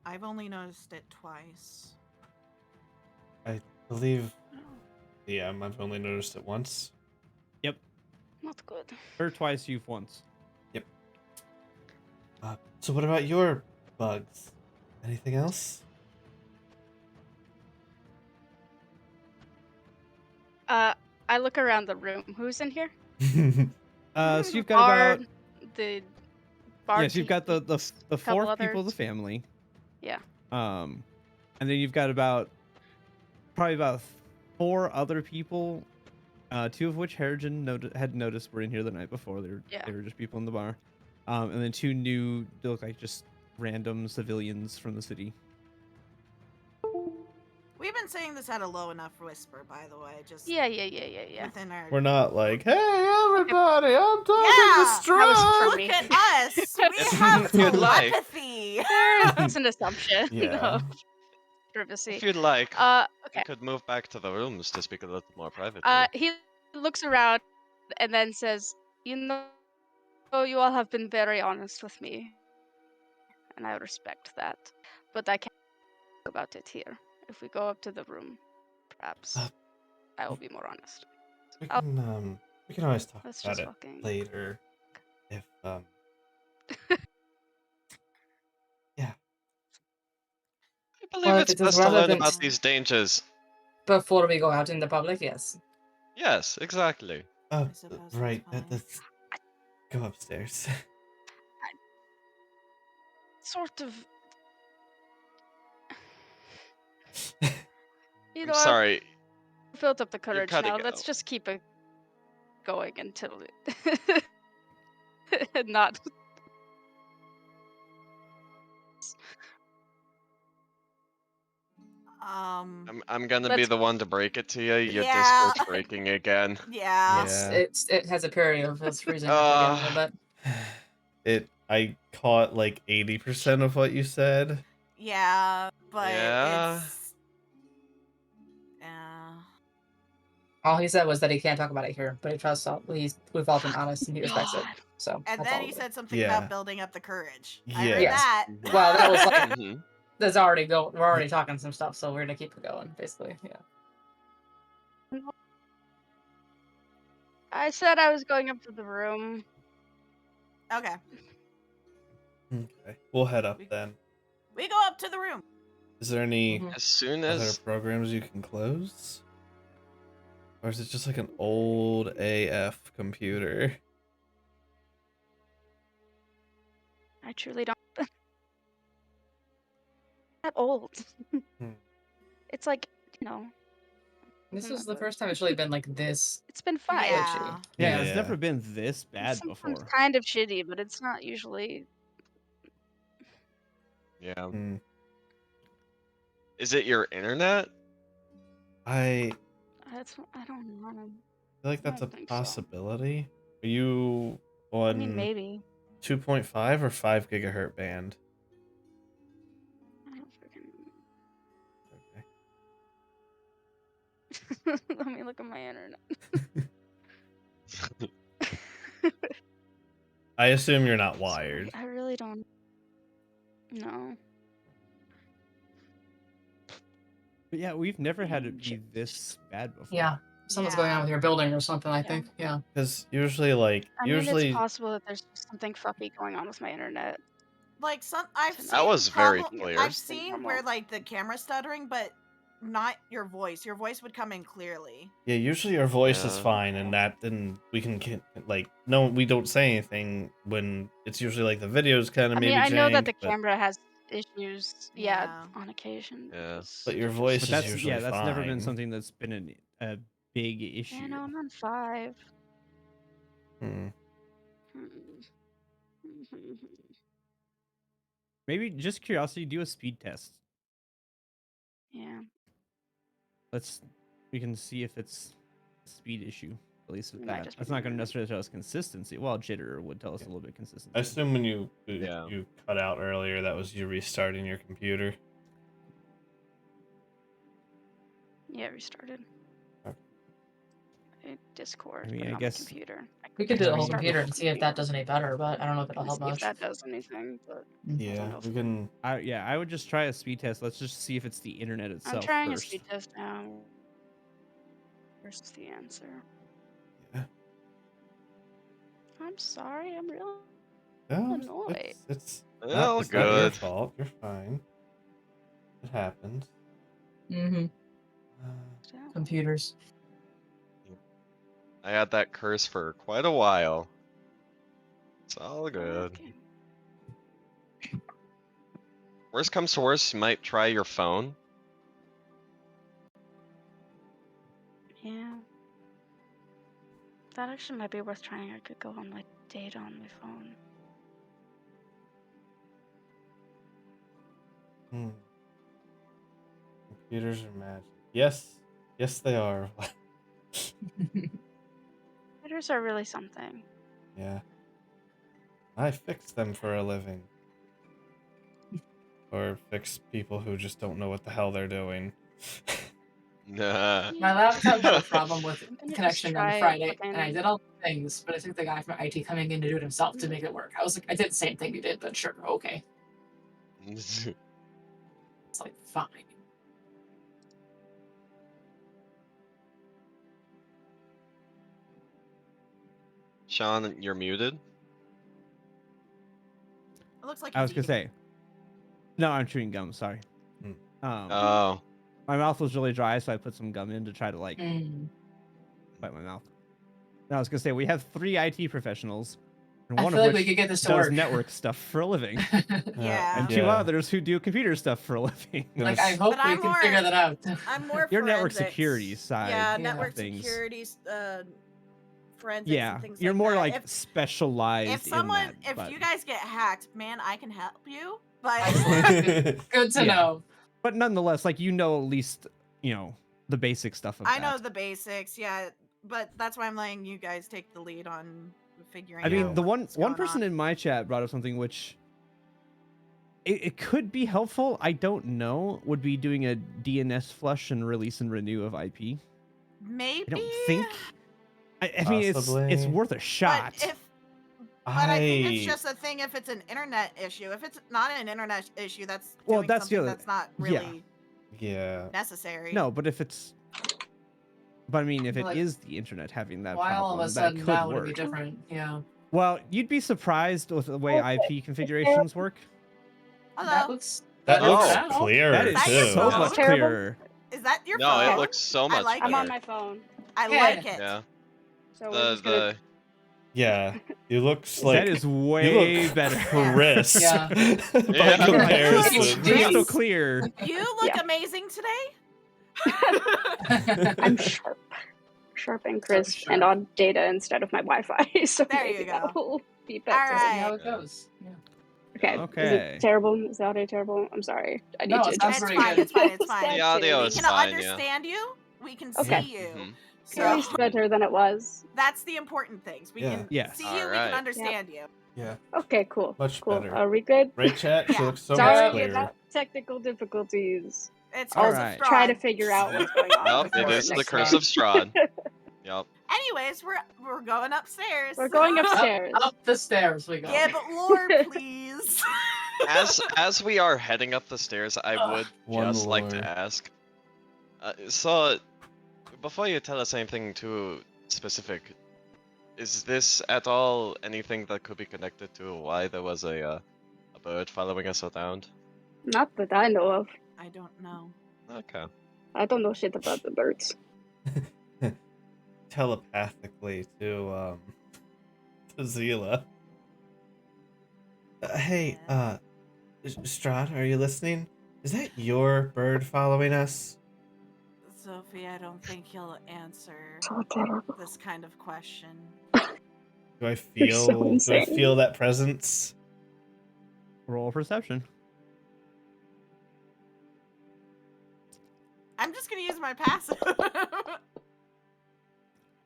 I've only noticed it twice. I believe. Yeah, I've only noticed it once. Yep. Not good. Her twice, you've once. Yep. So what about your bugs? Anything else? I look around the room. Who's in here? So you've got about Bard, the Bard. yes, you've got the couple four people of the others. family. Yeah. And then you've got probably about 4 other people, 2 of which Harrigan had noticed were in here the night before. They were just people in the bar. And then 2 new, they look like just random civilians from the city. We've been saying this at a low enough whisper, by the way. Just Yeah. within our. We're not like, hey everybody, I'm talking Yeah, to Strahd. was Look at us. We have If you'd like. telepathy. That's an assumption Yeah. of privacy. If you'd like, we Okay. could move back to the rooms to speak a little more privately. He looks around and then says, "You know, you all have been very honest with me, and I respect that. But I can't talk about it here. If we go up to the room, perhaps I will be more honest." We can always talk Let's about just it fucking. later. If yeah. I believe Well, if it's it is best to learn relevant- about these dangers. Before we go out in the public, yes. Yes, exactly. Oh, suppose that's right. fine. Let's go upstairs. Sort of. You I'm know, sorry. I've built up the courage cutting now. Let's out. just keep it going until not. I'm gonna be Let's- the one to break it to you. Your Yeah. Discord's breaking again. Yeah. Yeah. It has a period of us freezing up again a little bit. I caught like 80% of what you said. Yeah, but Yeah. it's. Yeah. All he said was that he can't talk about it here, but he trusts all. We've all been honest, and he respects it. God. So And that's then all he of it. said something Yeah. about building up the courage. I Yeah. heard Yes. that. Well, that was like Mhm. there's already go. We're already talking some stuff, so we're gonna keep it going, basically. Yeah. I said I was going up to the room. Okay. Okay. We'll head up then. We go up to the room. Is there any Mhm. As soon other as programs you can close? Or is it just like an old AF computer? I truly don't. That old. Hmm. It's like, you know, This Yeah, is the but first time it's really been like this it's been fine. Yeah. Yeah, Yeah. it's never been this It's bad sometimes before. kind of shitty, but it's not usually. Yeah. Hmm. Is it your internet? I I don't know. feel like I that's a don't think so. possibility. Are you I mean, on maybe. 2.5 or 5 gigahertz band? I don't freaking. Okay. Let me look at my internet. I assume you're not wired. Sorry, I really don't. No. But yeah, we've never had it be Shit. this bad before. Yeah. Something's going on with your building or something, I think. Yeah. Because usually, like, I mean, it's possible that there's just something fucky going on with my internet. Like I've That seen was very problem- clear. I've Worse than seen normal. where like the camera's stuttering, but not your voice. Your voice would come in clearly. yeah, usually your voice is Yeah. fine, and that then we can like no, we don't say anything when it's usually like the videos kind of I maybe mean, I know that jank, the but, camera has issues, Yeah. on occasion. Yeah. but your just- voice But is that's usually that's never been fine. something that's been a big issue. Yeah, no, I'm on 5. Hmm. Maybe just curiosity, do a speed test. Yeah. We can see if it's a speed issue. At least with It might that. just be That's not going to internet. necessarily tell us consistency. Well, jitter would tell us a little bit consistency. I assume when you Yeah. you cut out earlier, that was you restarting your computer. Yeah, restarted. Okay. Discord, I mean, but I not guess- my computer. We could do the whole Restart computer my and see if that does any better, but I don't know if it'll and help see if much. that does anything, but Yeah, know if we it- can. I would just try a speed test. Let's just see if it's the internet itself I'm trying first. a speed test now. Where's the answer? Yeah. I'm sorry, I'm real No, annoyed. it's Oh, not, it's not your good. fault. You're fine. It happens. Mm-hmm. Computers. I had that curse for quite a while. It's all good. Okay. Worst comes to worst, you might try your phone. Yeah. That actually might be worth trying. I could go on my data on my phone. Hmm. Computers are magic. Yes, yes, they are. Computers are really something. Yeah. I fix them for a living. Or fix people who just don't know what the hell they're doing. Nah. My laptop had a problem with I'm gonna just connection on try Friday, and I fucking- did all the things, but I took the guy from IT coming in to do it himself to make it work. I was like, I did the same thing you did, but sure, okay. It's like, fine. Sean, you're muted. It looks like I was he's gonna eating. say. No, I'm chewing gum. Sorry. Hmm. Oh. My mouth was really dry, so I put some gum in to try to like Mm. bite my mouth. And I was gonna say we have 3 IT professionals, and I one feel of like we which could get this to does work. network stuff for a living, Yeah. and 2 Yeah. others who do computer stuff for a living. Like, I hope But we I'm can more- figure that out. I'm more Your network forensics. security side Yeah, of network things. security, forensics. Yeah, and things you're like more that. like specialized. If someone, in that, if but, you guys get hacked, man, I can help you. But Good to Yeah. know. but nonetheless, like at least the basic stuff of I that. know the basics, yeah. But that's why I'm letting you guys take the lead on figuring I mean, out the what's one going person on. in my chat brought up something which it could be helpful. I don't know. Would be doing a DNS flush and release and renew of IP. Maybe. I don't think. I mean, it's Possibly. worth a shot. But I think it's just a thing if it's an internet issue. If it's not an internet issue, that's Well, doing that's the something other- that's not yeah. really Yeah. necessary. No, but if it's. But I mean, if it Like, is the internet having that Why all of problem, a that sudden could now would it work. be different? Yeah. Well, you'd be surprised with the way IP configurations work. Hello. That looks That better looks now. clear That is that your too. so phone? much Terrible. clearer. Is that your No, phone? it looks so I much like I'm better. on my phone, I Yeah. like it. Yeah. so we're just gonna. The Yeah, it looks like That is you way look better. crisp Yeah. by Yeah. comparison. Crystal clear. You look Yeah. amazing today. I'm sharp. Sharp and crisp sharp. and on data instead of my Wi-Fi. So There maybe you that go. will be All better. See right. how it goes. Yeah. Okay. Is Okay. it terrible? Is the audio terrible? I'm sorry. I need No, to it sounds adjust. It's pretty fine. good. It's fine. It's fine. Sad The audio We is can fine, yeah. understand you. We can Okay. see you. Mhm. So At least better than it was. that's the important things. We Yeah. can Yes. see you. We Alright. can understand you. Yeah, Okay, cool. much Cool. better. Are we good? Right, chat? She Yeah. looks so Sorry much clearer. about technical difficulties. It's I'll Curse of Alright. try to Strahd. figure out what's going on. Yep, it before is the next curse time. of Strahd. Yep. Anyways, we're going upstairs. We're going upstairs. Up the stairs we go. Yeah, but lore, please. As we are heading up the stairs, I would One just like to lore. ask. So, before you tell us anything too specific, is this at all anything that could be connected to why there was a bird following us around? Not that I know of. I don't know. Okay. I don't know shit about the birds. Telepathically to Zila. Hey, Strahd, are you listening? Is that your bird following us? Sophie, I don't think he'll answer So terrible. this kind of question. Do I You're so feel? Do I insane. feel that presence? Roll perception. I'm just gonna use my passive.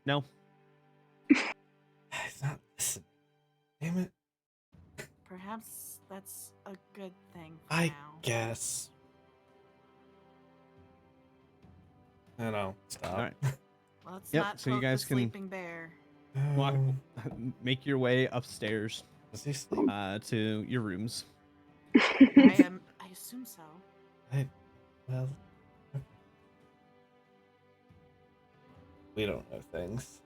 No. It's not listening. Damn it. Perhaps that's a good thing for I now. guess. I know. Stop. All right. Let's Yep, not so you poke guys the can- sleeping bear. Walk, make your way upstairs Does he sleep? to your rooms. I assume so. Well. We don't know things.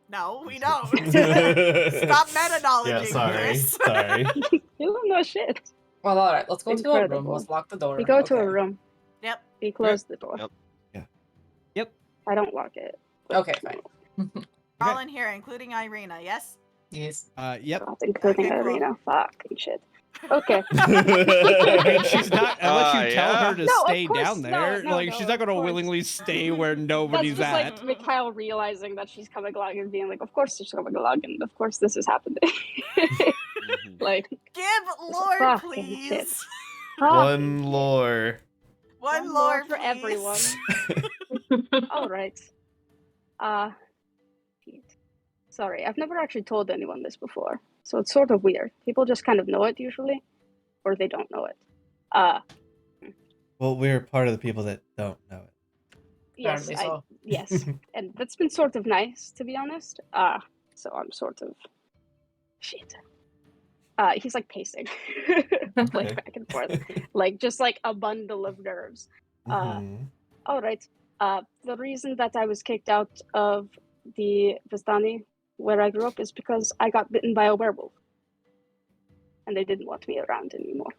No, we don't. Stop meta-knowledging, Yeah, sorry. Chris. Sorry. You don't know shit. Well, all right. Let's go to a room. Incredible. Let's lock the door. We go to Okay. a room. Yep. We close the door. Yep. Yep. I don't lock it. Okay, fine. All Okay. in here, including Irina, yes? Yes. Yep. Not including Okay, cool. Arena. Fucking shit. Okay. I mean, she's not unless you tell yeah. her to No, of stay course, down no, there. no, Like no, she's not of gonna course. willingly stay where That's nobody's just at. like Mikhail realizing that she's coming along and being like, of course she's coming along and of course this is happening. Mhm. Like, Give lore, fucking please. shit. One lore. One lore for please. everyone. All right. Pete. Sorry, I've never actually told anyone this before, so it's sort of weird. People just kind of know it usually, or they don't know it. Well, we're part of the people that don't know it. Yes, Apparently so. yes, and that's been sort of nice, to be honest. So I'm sort of shit. He's like pacing, like Okay. back and forth, like just like a bundle of nerves. Mhm. All right. The reason that I was kicked out of the Vistani where I grew up is because I got bitten by a werewolf, and they didn't want me around anymore.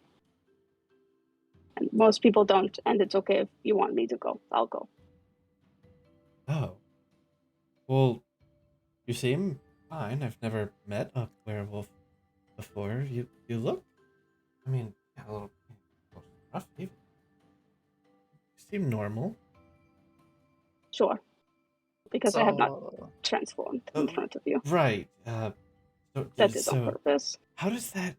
And most people don't, and it's okay if you want me to go. I'll go. Oh. Well, you seem fine. I've never met a werewolf before. You look. I mean, yeah, a little rough. You seem normal. Sure. Because I have not So, transformed in Oh. front of you. Right. That is on purpose. How does that?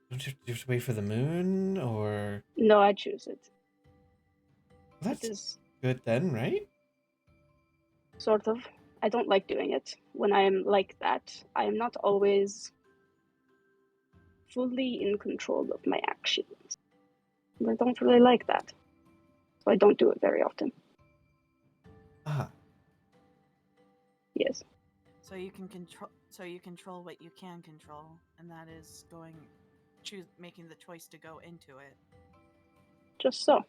Don't you have to wait for the moon, or No, I choose it. that's It is good then, right? sort of. I don't like doing it when I am like that. I am not always fully in control of my actions. And I don't really like that. So I don't do it very often. Ah, Yes. So you can control what you can control, and that is making the choice to go into it. Just so.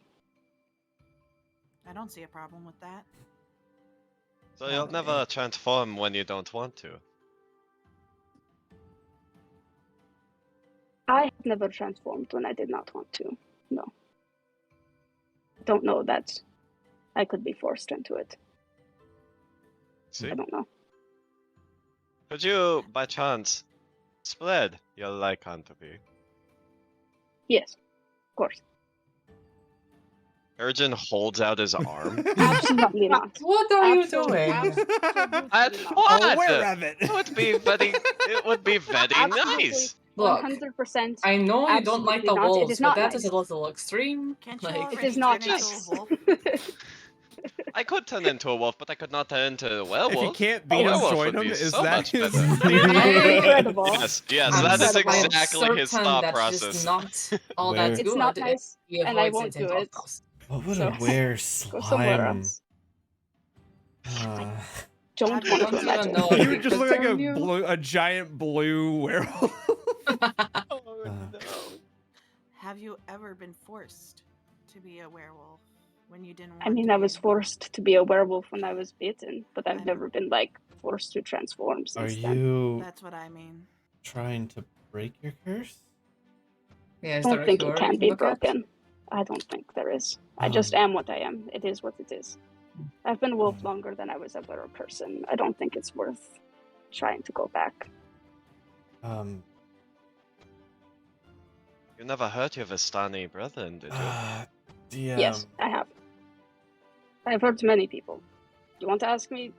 I don't see a problem with that. So you'll never transform when you don't want to. I have never transformed when I did not want to. No. Don't know that I could be forced into it. See? I don't know. Could you, by chance, spread your lycanthropy? Yes, of course. Urgent holds out his arm. Absolutely not. What are you Absolutely, doing? absolutely That's not. what? Aware of it. It would be very Absolutely. nice. Look, 100%. I know you don't like Absolutely the not. It wolves, is but not that is nice. a little extreme. Can't you Like, It already is not turn into nice. a wolf? I could turn into a wolf, but I could not turn into a If werewolf. you can't A beat him, werewolf join would him. be Is so that much his? better. Incredible. Yes, yes, I'm that is Incredible. exactly his certain thought that's process. just not all Where- that It's good. not if nice, he and I avoids won't it at do all it. costs. What would So, a wear Go somewhere slime? else. Uh, Don't I want don't to even imagine. know You if would he just could look like turn you. a giant blue werewolf. Oh no. Have you ever been forced to be a werewolf when you didn't want I mean, to I be? was forced to be a werewolf when I was bitten, but I've I'm- never been like forced to transform Are since then. you That's what I mean. trying to break your curse? Yeah, I is there don't a think cure it you can can be look at? broken. I don't think there is. I just Um, am what I am. It is what it is. I've been wolf Hmm. longer than I was ever a person. I don't think it's worth trying to go back. Um, You never hurt your Vistani brethren, did you? DM. Yes, I have. I've hurt many people. You want to ask me?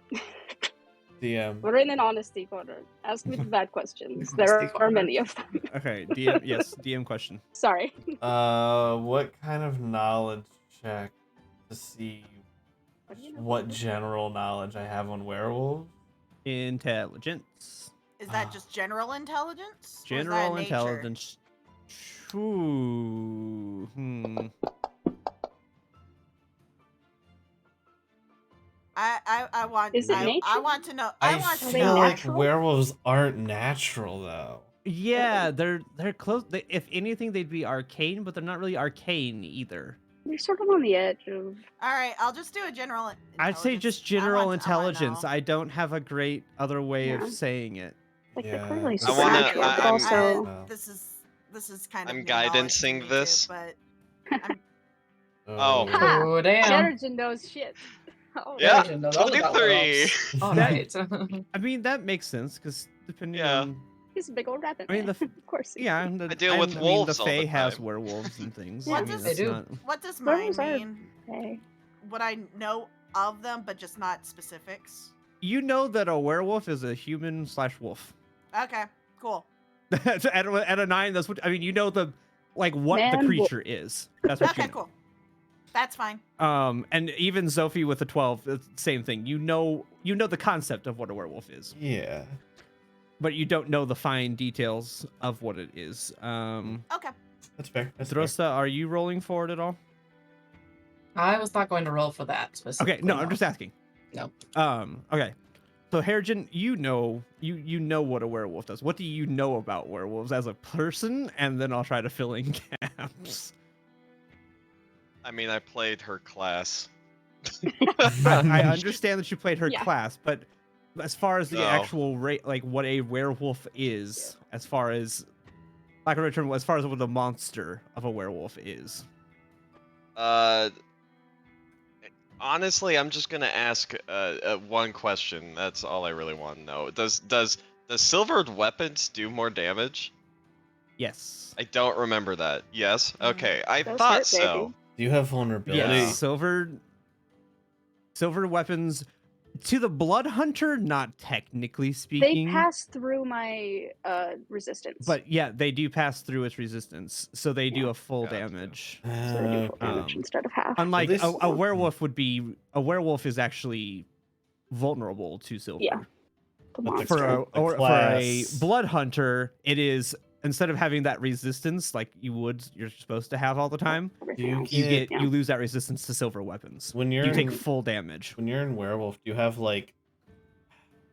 DM. We're in an honesty corner. Ask me the bad questions. Honesty There are corner. many of them. Okay, DM. Yes, DM question. Sorry. What kind of knowledge check to see What do you know? what general knowledge I have on werewolves? Intelligence. Is that just general intelligence? Or is that General nature? intelligence. Ooh. I want. Is it I nature? want to know. I want to Are they feel know. like natural? werewolves aren't natural though. Yeah, they're close. If anything, they'd be arcane, but they're not really arcane either. They're sort of on the edge of. All right, I'll just do a general. I'd say just intelligence. general I wanna intelligence. know. I don't have a great other way Yeah. of saying it. Like, Yeah, they're clearly that's- supernatural, but I'm- also. Well. This is kind of I'm new knowledge to guidancing me this. too, but Oh. Ha! Oh, damn. Sheridan knows shit. Oh, Yeah, Sheridan knows all about 23. werewolves. All That- right. I mean, that makes sense because depending Yeah. on. he's a big old rabbit. I mean, man. Of course. Yeah, I deal with wolves the all the Fae has time. werewolves and things. Yeah, I mean, they that's do. not. what does mine Werewolves are- mean? Hey. What I know of them, but just not specifics. You know that a werewolf is a human/wolf. Okay, cool. at a 9, that's what I mean. You know what Man, the wolf. creature is. That's what Okay, you know. cool. That's fine. And even Sophie with a 12, it's the same thing. You know the concept of what a werewolf is, Yeah. but you don't know the fine details of what it is. Okay. That's fair. That's fair. Drosta, are you rolling for it at all? I was not going to roll for that Okay, specifically. no, I'm just asking. No. Okay. So Harrigan, you know what a werewolf does. What do you know about werewolves as a person? And then I'll try to fill in gaps. I mean, I played her class. I understand that you played her Yeah. class, but as far as the Oh. actual rate, like what a werewolf is, as far as lack of a term, as far as what the monster of a werewolf is. Honestly, I'm just gonna ask one question. That's all I really want to know. Does silvered weapons do more damage? Yes. I don't remember that. Yes. Okay. I Those thought hurt, so. baby. Do you have vulnerability? Yeah. Yeah. Silver weapons to the blood hunter, not technically They speaking. pass through my resistance. But yeah, they do pass through its resistance, so they do Yeah. a full Gotcha. damage. so they do full damage Um, instead of half. Unlike this- a werewolf would be, a werewolf is actually vulnerable to silver. Yeah. The But monster. For a The for a class- blood hunter, it is instead of having that resistance like you're supposed to have all the time, Everything you else. get- Yeah. you lose that resistance to silver weapons. When you're You take in, full damage. when you're in werewolf, do you have like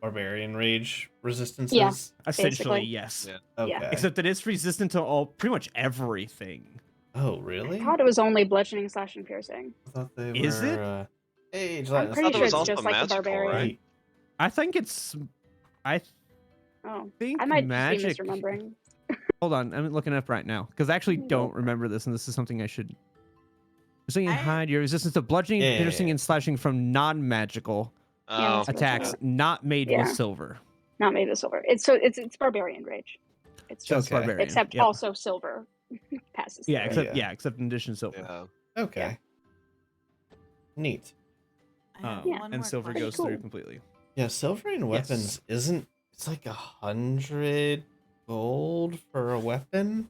barbarian rage resistances? Yeah. Essentially, basically. yes. Yeah. Okay. Yeah. Except that it's resistant to pretty much everything. Oh, really? I thought it was only bludgeoning, slashing, piercing. I thought they Is were, it? Hey, I'm Gelatinous, pretty it sure was it's also just like the magical, barbarian. right? I think it's. I Oh, think I might magic. just be misremembering. Hold on, I'm looking up right now because I actually Let me don't look. remember this, and this is something I should. Resisting and I- hide your resistance to bludgeoning, Yeah. piercing, and slashing from non-magical Yeah, Oh. that's what I attacks thought. not made with Yeah. silver. Not made of silver. It's barbarian rage. It's Just Okay. barbarian. except Yep. also silver passes. Yeah, through it. except Yeah. except in addition to silver. Yeah. Okay. Neat. I have Yeah. one And more silver question. goes Pretty through cool. completely. Yeah, silvering weapons isn't. It's like 100 gold for a weapon.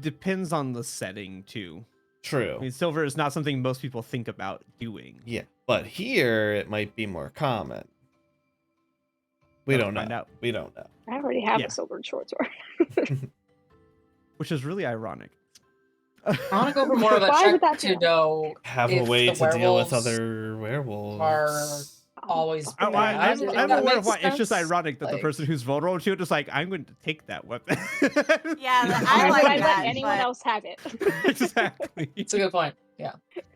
Depends on the setting too. True. I mean, silver is not something most people think about doing. Yeah, but here it might be more common. We Gotta don't find know. out. We don't know. I already have Yeah. a silver short sword. Which is really ironic. I want to go for more of a Why would check that to help? know Have if a way the to deal with werewolves other werewolves. always Oh, bad. I'm if I'm that aware of makes why. It's just sense. ironic that the Like, person who's vulnerable to it is like, I'm going to take that weapon. Yeah, Why I would like I that. let anyone but- else have it? Exactly. it's a good point. Yeah.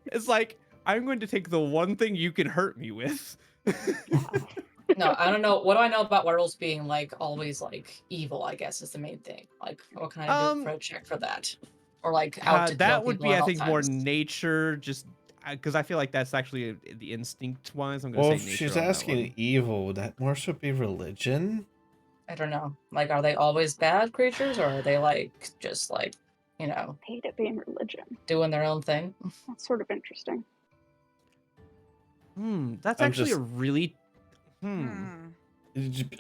It's like, I'm going to take the one thing you can hurt me with. No, I don't know. What do I know about werewolves being like always like evil? I guess is the main thing. Like, what can I do for a check for that? Or like out to kill that would people be, at I all think, more times? nature. Just because I feel like that's actually the instinct wise. I'm going Well, to if say nature. she's on that asking one. evil, would that more should be religion? I don't know. Like, are they always bad creatures, or are they like just like, you know, I hate it being religion. doing their own thing? That's sort of interesting. That's I'm actually just- a really.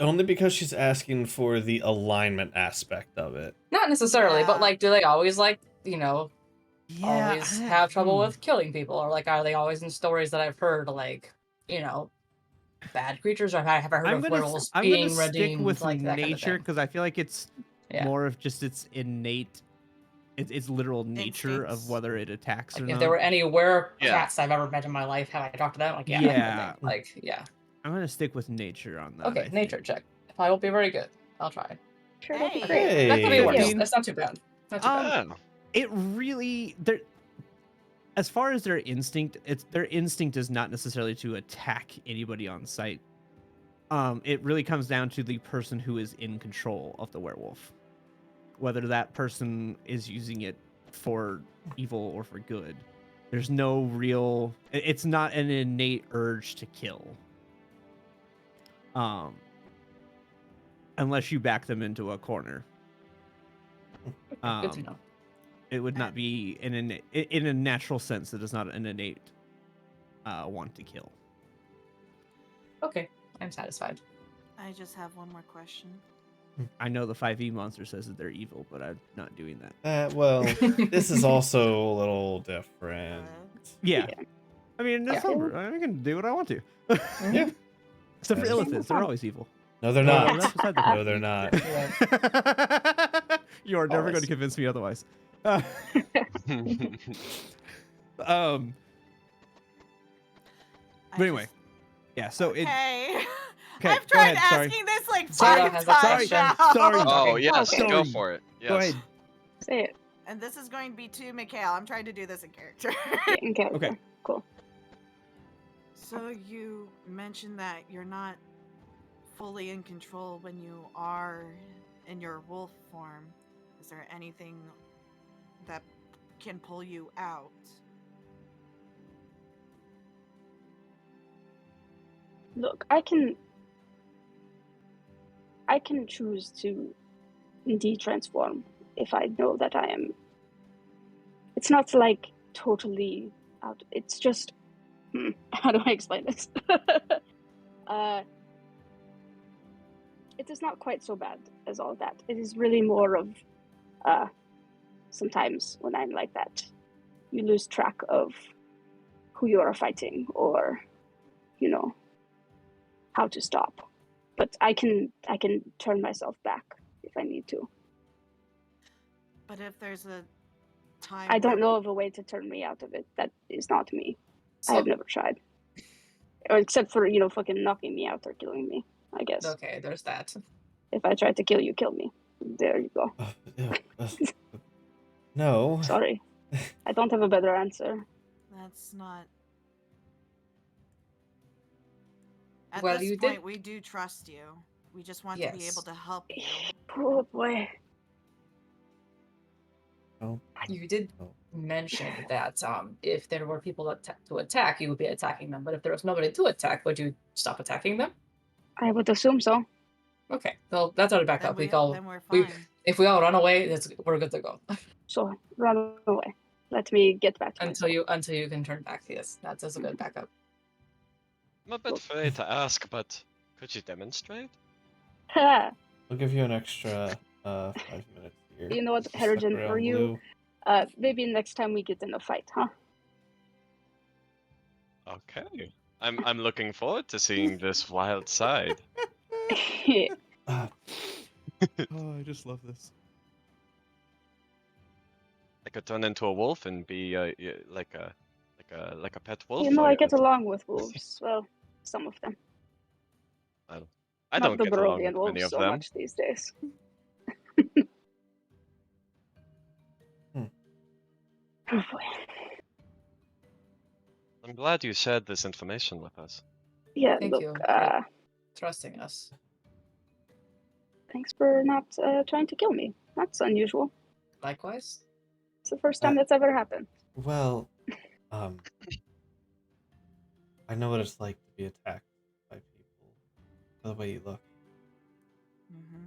Only because she's asking for the alignment aspect of it. Not necessarily, but Yeah. like, do they always like, you know, Yeah, always have trouble with killing people, or like, are they always in stories that I've heard like, you know, bad creatures, or have I heard I'm of gonna werewolves I'm being gonna stick redeemed, with like that kind of nature thing? because I feel like it's Yeah. more of just its innate, its literal nature of Instincts. whether it attacks Like, or if not. there were any Yeah. cats I've ever met in my life, have I talked to them? Like, yeah, that kind of Yeah. thing. Like, yeah. I'm gonna stick with nature on that. Okay, I nature think. check. I won't be very good. I'll try. Sure, that'd be Hey. great. That could be Hey. worse. 15. That's not too bad. Not too bad. Oh. It really there. As far as their instinct, their instinct is not necessarily to attack anybody on sight. It really comes down to the person who is in control of the werewolf, whether that person is using it for evil or for good. There's no real. It's not an innate urge to kill. Unless you back them into a corner. Good to know. It would not be in a natural sense. It is not an innate want to kill. Okay, I'm satisfied. I just have one more question. I know the 5e monster says that they're evil, but I'm not doing that. Well, this is also a little different. Yeah. I mean, it's Yeah. silver. I can do what I want to. Yeah. Except for That's- illithids. They're always evil. No, they're Well, not. that's beside the No, they're not. You are never going Always. to convince me otherwise. But anyway, yeah. So it. Okay. Okay, I've go tried ahead, sorry. asking this like Sarah 5 has a times question. now. Sorry. Oh Okay. yes, Okay. go for it. Yes. Go ahead. Say it. And this is going to be to Mikhail. I'm trying to do this in character. In character. Okay. Cool. So you mentioned that you're not fully in control when you are in your wolf form. Is there anything that can pull you out? Look, I can choose to indeed transform if I know that I am. It's not like totally out. It's just how do I explain this? It is not quite so bad as all that. It is really more of sometimes when I'm like that, you lose track of who you are fighting or, you know, how to stop. But I can turn myself back if I need to. But if there's a time I don't where- know of a way to turn me out of it. That is not me. I So, have never tried. Or except for, you know, fucking knocking me out or killing me, I guess. okay, there's that. If I try to kill you, kill me. There you go. No. Sorry. I don't have a better answer. That's not. At Well, this you point, did- we do trust you. We just want to be Yes. able to help you. Oh boy. Oh. You did Oh. mention that if there were people to attack, you would be attacking them. But if there was nobody to attack, would you stop attacking them? I would assume so. Okay, well that's already back Then, up. then we're we- fine. If we all run away, we're good to go. So run away. Let me get back to until you can turn back. Yes, that's a good backup. I'm a bit afraid to ask, but could you demonstrate? myself. I'll give you an extra 5 minutes here. You know what, Just to stuck Harrigan, around for you, Blue. maybe next time we get in a fight, huh? Okay. I'm looking forward to seeing this wild side. Uh, Oh, I just love this. I could turn into a wolf and be like a pet wolf You know, for I you. get along with wolves. Well, some of them. I Not don't the get along Barovian with many wolves of so them. much these days. Hmm. Oh boy. I'm glad you shared this information with us. Yeah, Thank look, you for trusting us. thanks for not trying to kill me. That's unusual. Likewise. It's the first time that's ever happened. well, I know what it's like to be attacked by people. By the way you look. Mm-hmm.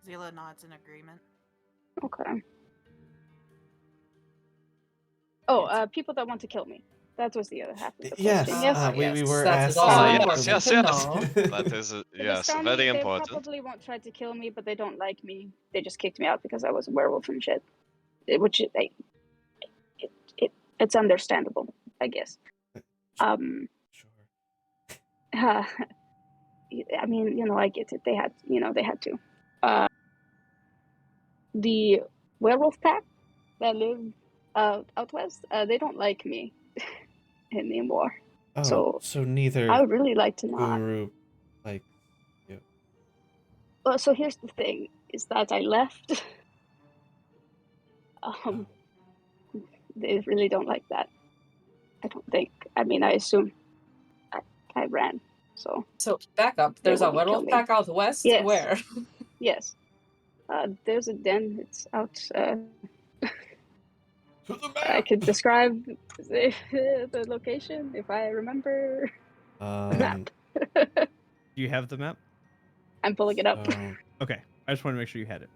Zila nods in agreement. Okay. Oh, people that want to kill me. That was the other half of the Yes, question. Yes. we were that is asking. also Ah, important yes, to yes. know. That is, To yes, discount very me, they important. probably won't try to kill me, but they don't like me. They just kicked me out because I was a werewolf and shit. Which it's understandable, I guess. Sure. I mean, you know, I get it. They had to. The werewolf pack that live out west, they don't like me anymore. Oh, so neither I would really like to not. guru like you. Well, so here's the thing: is that I left. They really don't like that. I don't think. I mean, I assume I ran. So back up. They There's a wouldn't kill werewolf me. pack out west. Yes. Where? yes, there's a den. It's out. To the I map. could describe the location if I remember. Map. Do you have the map? I'm pulling it up. Okay, I just want to make sure you had it.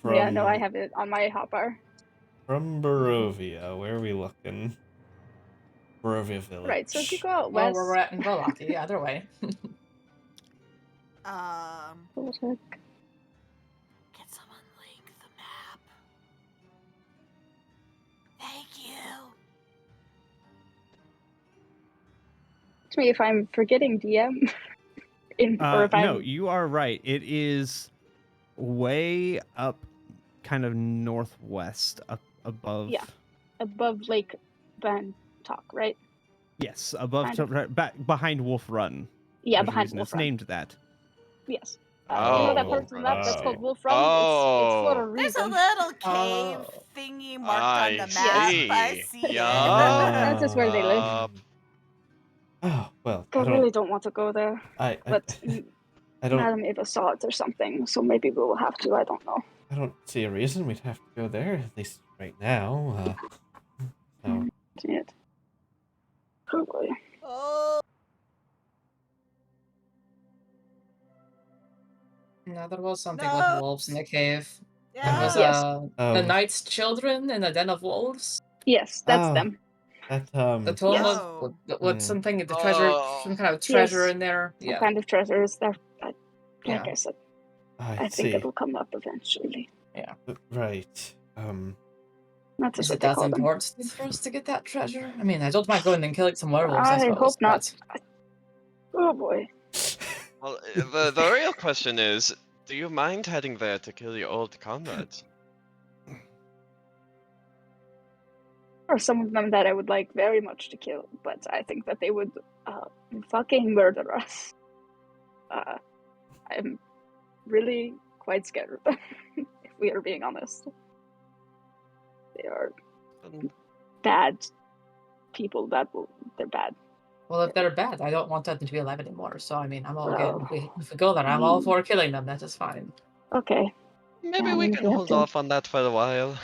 Yeah, no, I have it on my hotbar. From Barovia, where are we looking? Barovia Village. Right, so if you go out Well, west, we're at in Volaki, either way. What was it? Can someone link the map? Thank you. To me if I'm forgetting DM, or if I'm No, you are right. It is way up, kind of northwest, up above. Yeah. above Lake Van Talk, right? Yes, above, Kind of. right, back behind Wolf Run. Yeah, There's a behind reason Wolf it's Run. named that. Yes. Oh, You know that Wolf part of the Run, map I that's called see. Wolf Run? It's for a Oh, There's a reason. little cave Oh. thingy marked on the I map. see. I see That is where they live. Yup. Oh well, I really don't want to go there, I but I don't. Madam Ava saw it or something, so maybe we will have to. I don't know. I don't see a reason we'd have to go there, at least right now. So. It. Oh boy. Oh. No, there was something No. with wolves in the cave. Yeah. It was Yes. the knight's children in a den of wolves. Yes, that's them. That The totem Yes. of what something the treasure, some kind of Yes. treasure in there. Some Yeah. kind of treasure is there. Like Yeah. I said, I think see. it'll come up eventually. Yeah. Right. That's Is what it they as call them. important for us to get that treasure? I mean, I don't mind going and killing some werewolves, I I suppose. hope not. But... Oh boy. Well, the real question is, do you mind heading there to kill your old comrades? There are some of them that I would like very much to kill, but I think that they would fucking murder us. I'm really quite scared of them, if we are being honest. They are bad people. They're bad. Well, if they're bad, I don't want them to be alive anymore. So, I mean, I'm all Well, good. If we go there, I'm all for killing them. That is fine. Okay. Maybe Yeah, we if can you have hold to. off on that for a while.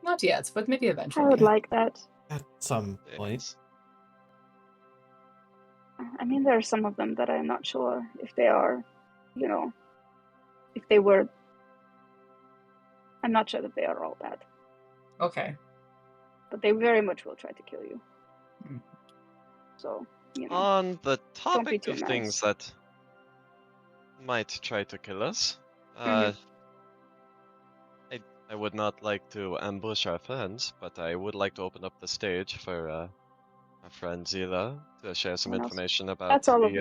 Not yet, but maybe eventually. I would like that. At some point. I mean, there are some of them that I'm not sure if they are, if they were I'm not sure that they are all bad, Okay. but they very much will try to kill you. Hmm. So, you know, On the don't be topic too of nice. things that might try to kill us, Mhm. I would not like to ambush our friends, but I would like to open up the stage for our friend Zila to share some Someone else. information about That's all of the.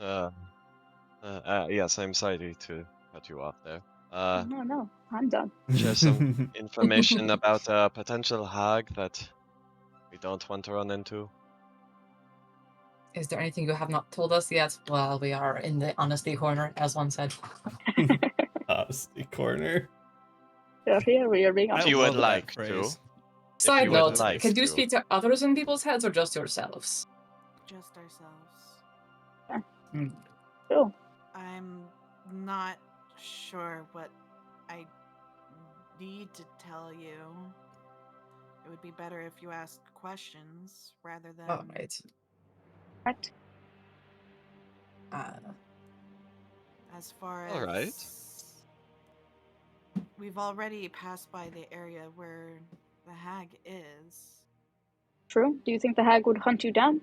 mine. Yes, I'm sorry to cut you off there. No, I'm done. Share some information about a potential hag that we don't want to run into. Is there anything you have not told us yet? Well, we are in the honesty corner, as one said. Honesty corner. Yeah, here we are being I If honest. you would love that like to. phrase. Side you would note, like can you to. speak to others in people's heads or just yourselves? Just ourselves. Cool. I'm not sure what I need to tell you. It would be better if you asked questions rather than. All right. Right. As far as. All right. We've already passed by the area where the hag is. True. Do you think the hag would hunt you down?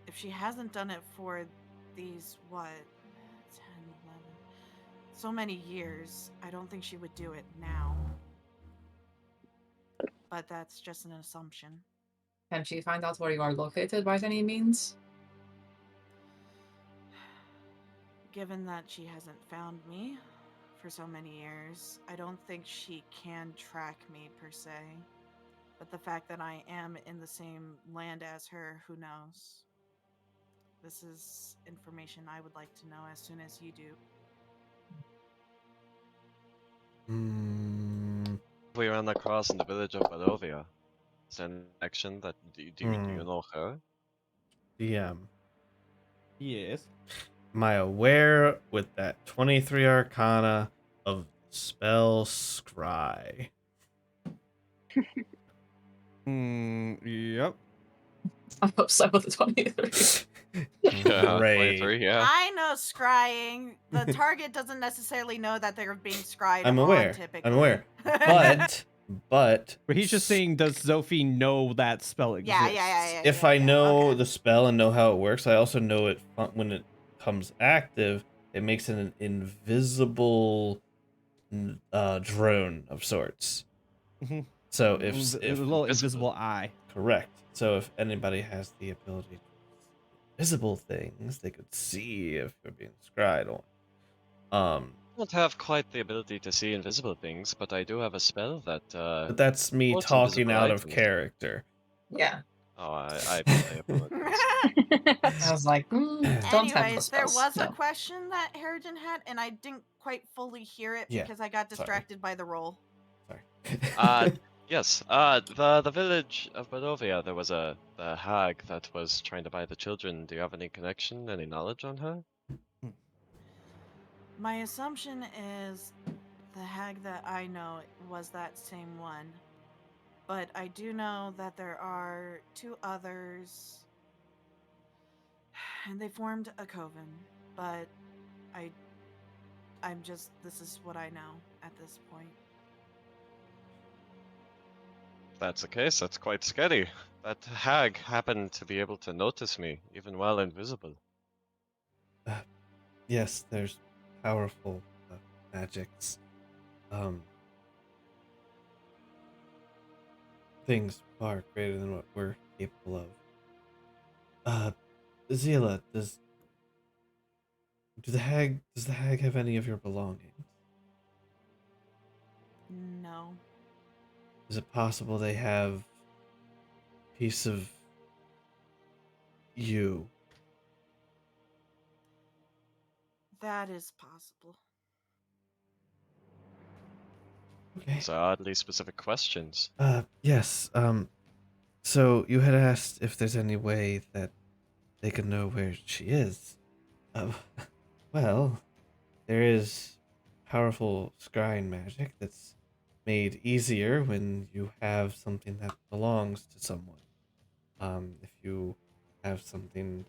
If she hasn't done it for these, 10, 11, so many years, I don't think she would do it now. But that's just an assumption. Can she find out where you are located by any means? Given that she hasn't found me for so many years, I don't think she can track me per se. But the fact that I am in the same land as her, who knows? This is information I would like to know as soon as you do. We ran across in the village of Barovia. Is there an action that do you know her? DM. Yes. Am I aware with that 23 Arcana of spell scry? Yep. I'm upset with the 23. Yeah, Great. 23, yeah. I know scrying. The target doesn't necessarily know that they're being scryed I'm on, aware. typically. I'm aware. But But he's just saying, does Zophie know that spell exists? Yeah. if I know okay. the spell and know how it works, I also know it when it comes active, it makes it an invisible drone of sorts. Mhm. So a little invisible eye. correct. So if anybody has the ability to visible things, they could see if they're being scryed on. I don't have quite the ability to see invisible things, but I do have a spell that But that's me supports talking invisible out of items. character. Yeah. Oh, I apologize. I was like, don't have those Anyways, there spells. was a question that Harrigan had, and I didn't quite fully hear it Yeah, because I got sorry. distracted by the roll. Sorry. Yes. The village of Barovia, there was the hag that was trying to buy the children. Do you have any connection, any knowledge on her? My assumption is the hag that I know was that same one. But I do know that there are two others, and they formed a coven. But this is what I know at this point. If that's the case, that's quite scary. That hag happened to be able to notice me, even while invisible. Yes, there's powerful magics. Things far greater than what we're capable of. Zila, does the hag have any of your belongings? No. Is it possible they have a piece of you? That is possible. Okay. These are oddly specific questions. Yes. So you had asked if there's any way that they could know where she is. Well, there is powerful scrying magic that's made easier when you have something that belongs to someone. If you have something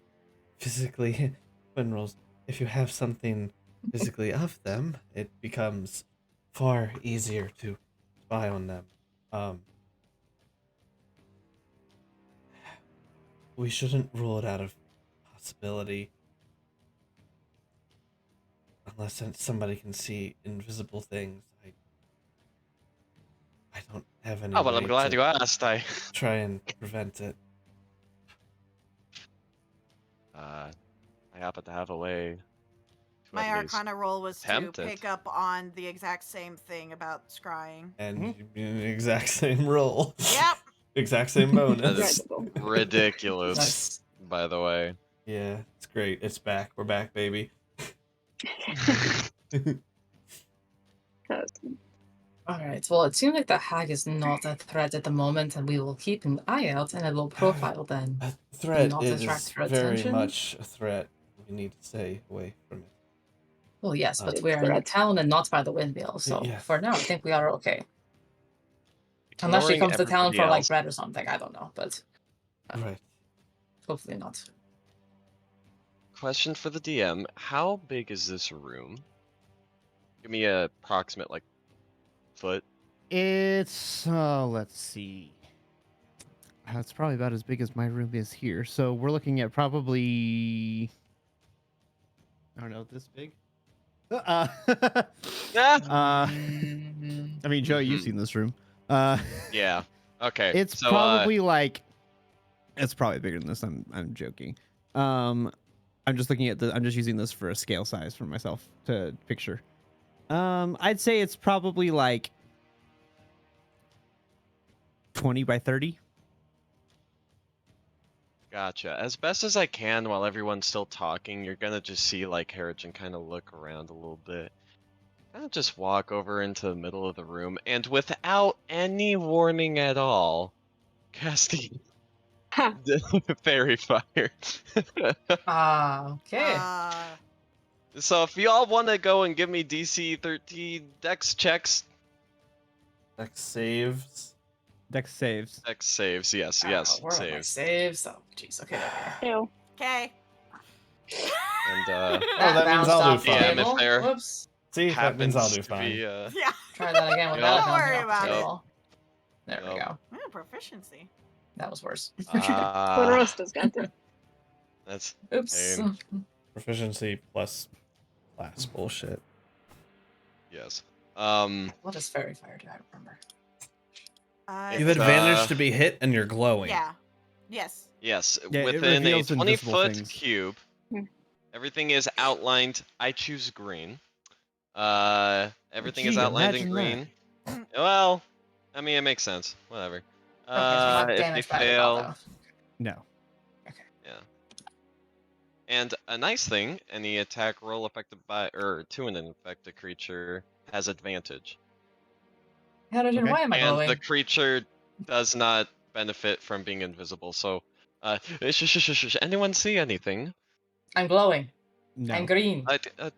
physically, when rolls, if you have something physically of them, it becomes far easier to spy on them. We shouldn't rule it out of possibility unless somebody can see invisible things. I don't have any Oh, well, I'm way glad to you asked. try and prevent it. I happen to have a way to My at least Arcana roll was to attempt it. pick up on the exact same thing about scrying. And you mean the exact same roll. Yep. Exact same That bonus. is Incredible. ridiculous, Nice. by the way. Yeah, it's great. It's back. We're back, baby. Alright, well, it seems like the hag is not a threat at the moment, and we will keep an eye out and a low profile then. A threat Not is attract her very attention? much a threat. We need to stay away from it. Well, yes, but Big we're in the threat. town and not by the windmill, so Yeah. for now, I think we are okay. Unless she Ignoring comes to town everybody for, like, else. bread or something, I don't know, but Right. hopefully not. Question for the DM: how big is this room? Give me a approximate like foot. It's let's see. It's probably about as big as my room is here. So we're looking at probably, I don't know, this big. Ah! I mean, Joey, you've Mhm. seen this room. Yeah. Okay. It's so, probably like, it's probably bigger than this. I'm joking. I'm just looking at I'm just using this for a scale size for myself to picture. I'd say it's probably like 20 by 30. Gotcha. As best as I can while everyone's still talking, you're gonna just see like Harrigan kind of look around a little bit. Kind of just walk over into the middle of the room and without any warning at all, casting Ha. fairy fire. Okay. So if y'all want to go and give me DC 13 dex checks, Dex saves. Dex saves. dex saves, yes, yes, Where are my saves. saves? Oh, jeez. Okay, there we go. Ew. Okay. And Oh, that means bounced I'll do off the fine. DM, if table. there Whoops. See, that means happens I'll do to fine. be Yeah. Try that again with Yep. that. Don't worry bouncing off the about it. table. There we Yep. go. Ooh, proficiency. That was worse. Rosta's got it. That's Oops. pain. Proficiency plus class bullshit. Yes. What does fairy fire do? I don't remember. You have It's, advantage to be hit and you're glowing. Yeah. Yes. Yes, Yeah, it within a reveals invisible 20-foot things. cube, Hmm. everything is outlined. I choose green. Everything is Gee, outlined in imagine that. green. Well, I mean, it makes sense. Whatever. Okay, so not If they damaged by it at all, fail, though. No. yeah. And a nice thing, any attack roll affected by or to an infected creature has advantage. Harrigan, Okay. why am I And glowing? the creature does not benefit from being invisible. So, anyone see anything? I'm glowing. No. I'm green. This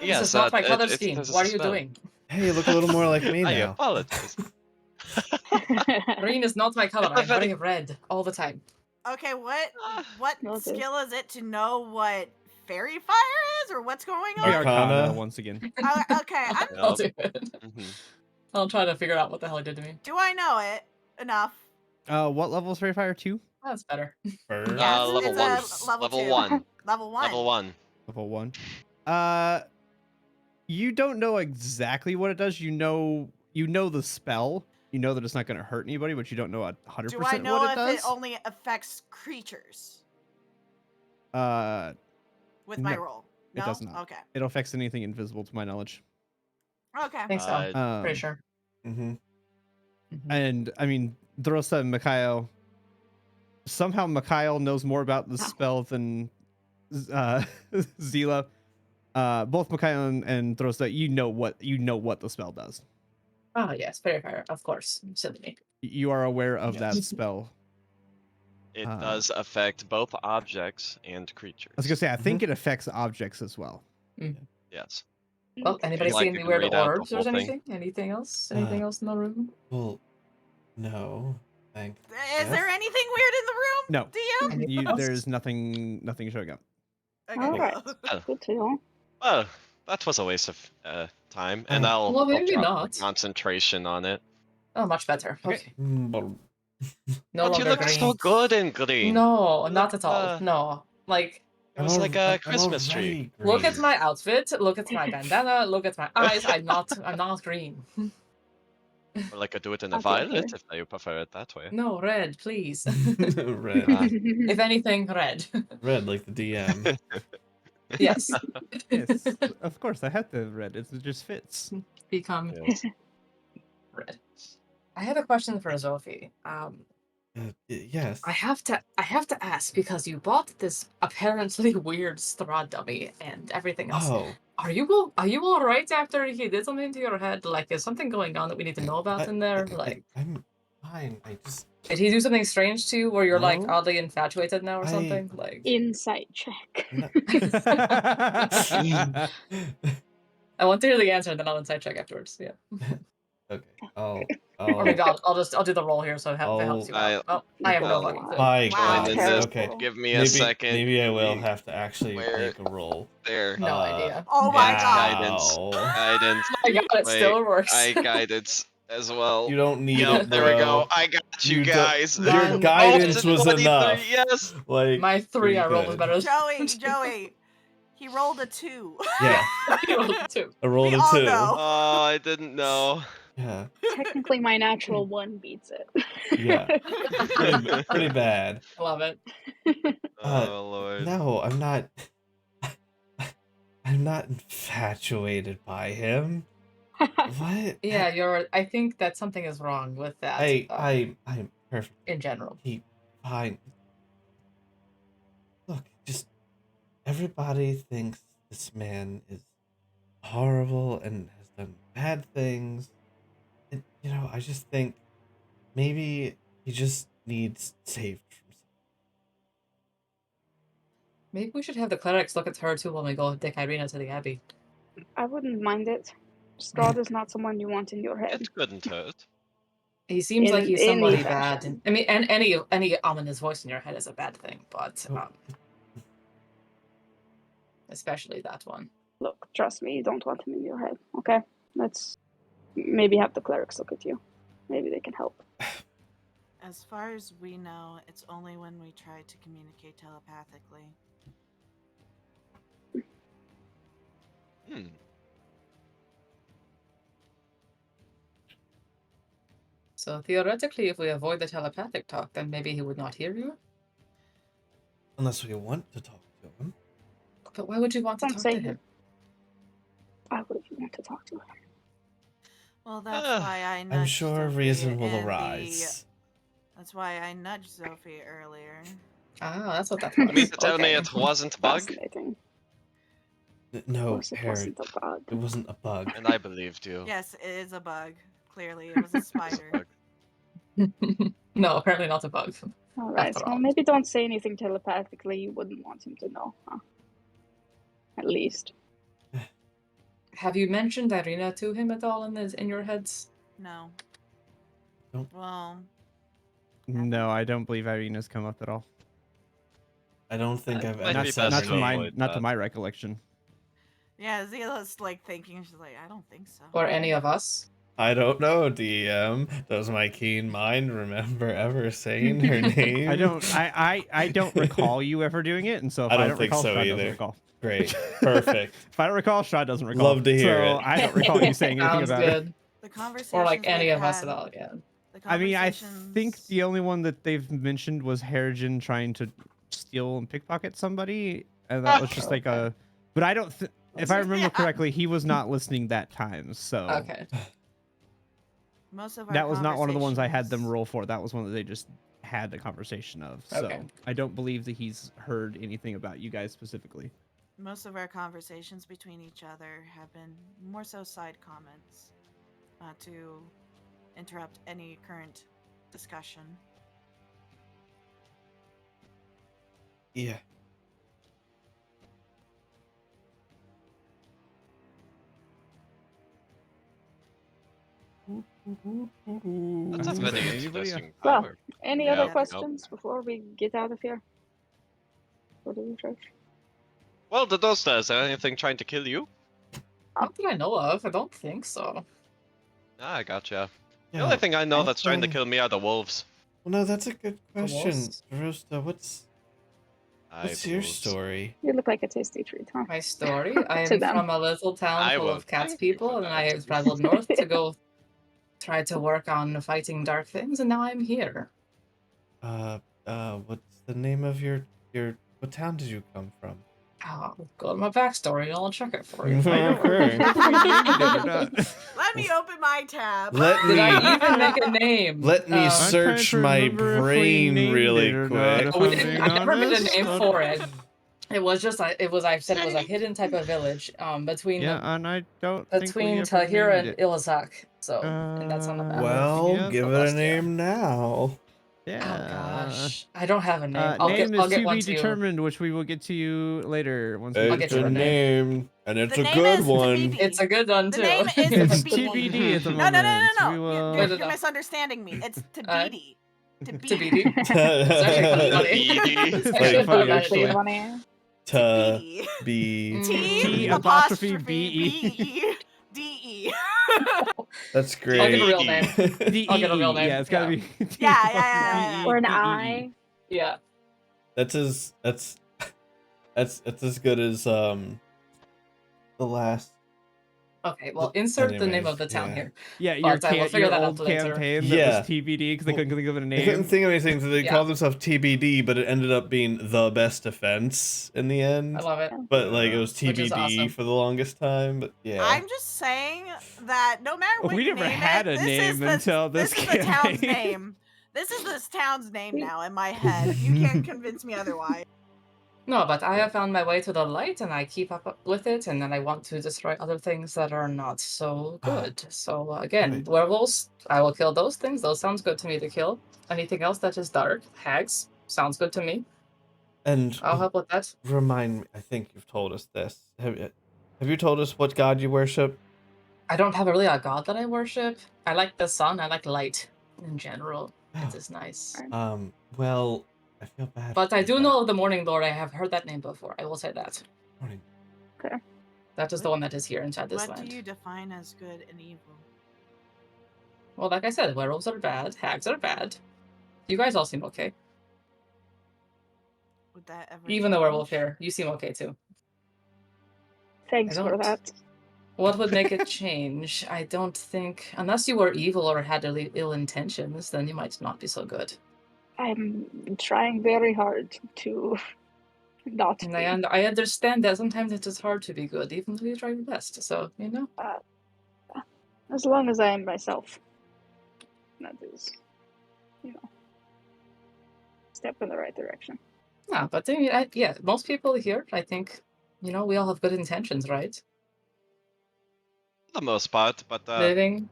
This is not my color scheme. This is What a are you spell. doing? Hey, you look a little more like me I now. apologize. Green is not my color. It's a I'm very- wearing red all the time. Okay, what Noted. skill is it to know what fairy fire is or what's going The on? Arcana. once again. Okay, I'll do Nope. it. Mhm. I'll try to figure out what the hell it did to me. do I know it enough? What level is Fairy Fire 2? That's better. First. Yeah, Level it's one. a level Level 2. 1. Level 1. Level 1. Level 1. You don't know exactly what it does. You know the spell. You know that it's not going to hurt anybody, but you don't know 100% Do I know what it if does. it only affects creatures with my No, roll? it No? does not. Okay. It affects anything invisible to my knowledge. Okay. I think so. Pretty Um, sure. Mm-hmm. And I mean, Drosta and Mikhail. Somehow Mikhail knows more about the spell than Zila. Both Mikhail and Drosta, you know what the spell does. Oh, yes. Fairy fire. Of course. Silly me. You are aware of that Yes. spell. It does affect both objects and creatures. I was gonna say, I think it affects objects as well. Yes. Well, anybody like, see I any can weird read out the orbs or whole thing. anything? Anything else? Anything else in the room? Well, no. Thank Is there anything weird in the room? No, DM? Anything else? there's nothing showing up. Okay. All right. Oh. Good to know. Well, that was a waste of time, and I'll, Well, I'll maybe drop not. the concentration on it. Oh, much better. Okay. Okay. But No But you longer look green. so good in green. No, You not look, at all. No. Like, it was like a Christmas tree. already look at green. my outfit, look at my bandana, look at my eyes. I'm not green. Or like I do it in a Okay, violet, okay. if you prefer it that way. No, red, please. Red. Ah. If anything, red. Red like the DM. Yes. Yes, of course I had the red. It just fits. Become Yes. red. I have a question for Zophie. Yes. I have to ask because you bought this apparently weird Strahd dummy and everything else. Oh, Are you all right after he did something to your head? Like, is something going on that we need to know about in there? Like, I'm fine. I just did he do something strange to you, where you're like No. oddly infatuated now or I- something? Like, Insight check. no. I want to hear the answer, and then I'll insight check afterwards. Yeah. Okay. I'll Or maybe I'll do the roll here, so if it helps you I'll- out. Oh, I have no I'll- fucking clue. My Wow. Join in gosh. this. Okay. Give me a Maybe second. maybe I will We- have to actually where- make a roll. There. No Uh, idea. Oh my god. Guidance. Wow. Guidance. Oh my god, it Wait, still works. I guidance as well. You don't need Yep, it, there we go. bro. I got you, You don't- guys. Your Your guidance Oh, was 23, enough. Yes. Like My 3 I rolled was good. better. Joey, he rolled a 2. Yeah, He rolled a 2. I rolled We a all 2. know. Oh, I didn't know. Yeah, Technically, my natural 1 beats it. yeah. Pretty bad. I love it. Oh lord. No, I'm not. I'm not infatuated by him. What? Yeah, I think that something is wrong with that. I'm perfect. in general. He fine. Look, just everybody thinks this man is horrible and has done bad things. And, I just think maybe he just needs saved from something. Maybe we should have the clerics look at her too when we go take Irina to the abbey. I wouldn't mind it. Strahd is not someone you want in your head. It couldn't hurt. He seems like In he's any somebody fashion. bad. I mean, and any ominous voice in your head is a bad thing, but Oh. especially that one. Look, trust me, you don't want him in your head, okay? Let's maybe have the clerics look at you. Maybe they can help. As far as we know, it's only when we try to communicate telepathically. Hmm. So theoretically, if we avoid the telepathic talk, then maybe he would not hear you. Unless we want to talk to him. But why would you want to Don't talk say to him? Why would you want to talk to him? Well, that's Ah, why I I'm nudged sure a Sophie reason will and arise. That's why I nudged Sophie earlier. Ah, that's what that You was. mean to tell me Okay. it wasn't a bug? Fascinating. Of No, course it Harry, wasn't a bug. it wasn't a bug. And I believed you. Yes, it is a bug. Clearly, it was a It was a spider. bug. No, apparently not a bug. Alright, After well all. maybe don't say anything telepathically you wouldn't want him to know, huh? At least. Have you mentioned Irina to him at all in your heads? No. Nope. Well, No, I don't believe Irina's come up at all. I don't think I've might ever be said best her to name. avoid not to that. my recollection. yeah, Zila's like thinking. She's like, I don't think so. Or any of us? I don't know, DM. Does my keen mind remember ever saying her name? I don't recall you ever doing it, and so if I I don't don't think recall, so Strahd doesn't either. recall. Great. Perfect. If I don't recall, Strahd doesn't recall. Love to hear so it. I don't recall you saying anything Sounds about it. good. The conversation. Or like any of us at all, yeah. I mean, I think the only one that they've mentioned was Harrigan trying to steal and pickpocket somebody, and that was just like a. But I don't. If I remember correctly, he was not listening that time. So Okay. Most of our that was not one of the ones I had them conversations- roll for. That was one that they just had a conversation of. So Okay. I don't believe that he's heard anything about you guys specifically. Most of our conversations between each other have been more so side comments to interrupt any current discussion. Yeah. That's a very Anybody? interesting Well, power. Any Yeah, other nope. questions before we get out of here? Go to the church. Well, the Dosta, is there anything trying to kill you? Not that I know of. I don't think so. Ah, I gotcha. The Yeah. only thing I know that's trying to Also- kill me are the wolves. Well, no, that's a good question. wolves? Rosta, what's I your wolves. story? You look like a tasty treat, huh? My story? I To am them. from a little town I full will of cats thank you for people, and that. I have traveled north to go try to work on fighting dark things, and now I'm here. What's the name of your what town did you come from? Oh, go to my backstory, and I'll check it for you. I don't remember if we named it or not. Let me open my tab. Let Did I me- even make a name? Let me I'm trying search to my remember if we brain named really it or quick. not, if We I'm didn't, being I never made a honest. name for it. It was just I said it was a hidden type of village between Yeah, the and I don't think we between ever Tahira named and it. Ilazak. So and that's on the map. Well, Yep. give it a Lost, yeah. name now. Yeah. Oh gosh, I don't have a name. I'll Name get is to one be to you. determined, which we will get to you later once we I'll It's get you a a name, and it's The a name good is one. TBD. It's a good one The too. name is It's TBD. TBD at the No, moment. no, no, no, We no. will... No, no, You're no. misunderstanding me. It's Alright. TBD. To TBD. BD. It's actually kind of funny. BD. It's It's kind actually of funny, not a bad actually. idea. Funny. To TBD. be. Mm. T apostrophe apostrophe B-E. B-E-D-E. That's I'll get a great. real name. I'll get a real name. Yeah, it's gotta be. Yeah. Or an D-E-E. eye. Yeah. that's as good as the last. Okay, well, insert the name Anyways, of the town yeah. here. Yeah, your, But I will figure your that out old later. campaign that Yeah. was TBD because they couldn't think of a They couldn't name. think of anything, so they Yeah. called themselves TBD, but it ended up being the best defense in the end. I love it. But like it was Which is TBD awesome. for the longest time. But yeah, I'm just saying that no matter what We you never name had it, a this name is the, until this is the town's campaign. name. This is this town's name now in my head. You can't convince me otherwise. No, but I have found my way to the light, and I keep up with it, and then I want to destroy other things that are not so good. So again, Right. werewolves, I will kill those things. Those sounds good to me to kill. Anything else that is dark, hags, sounds good to me. and I'll help with that. remind me. I think you've told us this. Have you told us what god you worship? I don't have really a god that I worship. I like the sun. I like light in general. It is nice. Well, I feel bad. But for I you, do know of the Morning Lord. I have heard that name before. I will say that. Morning. Okay. That is the one that is here inside this What do land. you define as good and evil? Well, like I said, werewolves are bad. Hags are bad. You guys all seem okay. Would that ever Even the werewolf change? here, you seem okay too. Thanks I for don't. that. What would make it change? I don't think, unless you were evil or had ill intentions, then you might not be so good. I'm trying very hard to not And be. I understand that sometimes it is hard to be good, even though you try your best. So you know. As long as I am myself. That is, step in the right direction. Yeah, but I mean, yeah, most people here, I think, we all have good intentions, right? For the most part, but Living,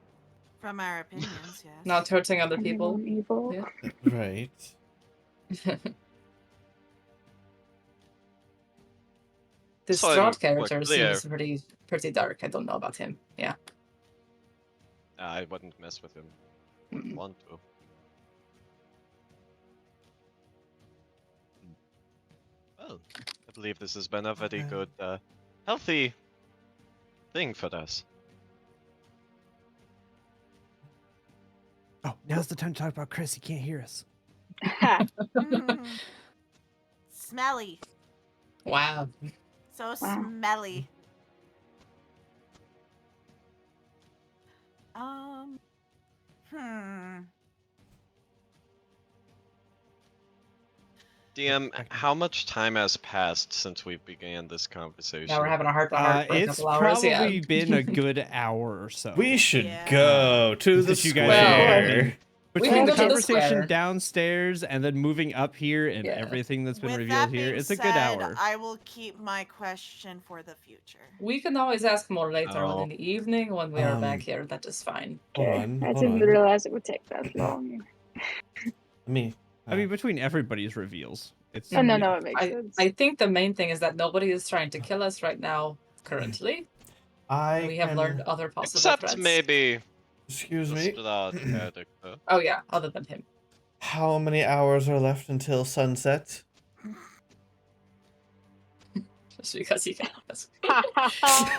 From our opinions, yes. not hurting other Depending people. on evil. Yeah. Right. This So Strahd we're character clear. seems pretty dark. I don't know about him. Yeah. I wouldn't mess with him. Wouldn't want to. Well, I believe this has been a very good, healthy thing for us. Oh, now's the time to talk about Chris. He can't hear us. Smelly. Wow. So Wow. smelly. DM, how much time has passed since we began this conversation? Now we're having a heart-to-heart for a It's couple hours. Yeah. probably been a good hour or so. We should Yeah. go to the Since you guys have been square. having- We Between can the go to the conversation square. downstairs and then moving up here and Yeah. everything that's been With revealed that here, being it's a good said, hour. I will keep my question for the future. We can always ask more later Oh. in the evening when we are back here. That is fine. Hold Okay. on, I hold didn't on. realize it would take that long. Me. I mean, between everybody's reveals, it's Oh, no, yeah. no, it makes I sense. think the main thing is that nobody is trying to kill us right now, currently. I We have can- learned other possible Except threats. maybe Excuse the me. Strahd character. Oh yeah, other than him. How many hours are left until sunset? just because you can.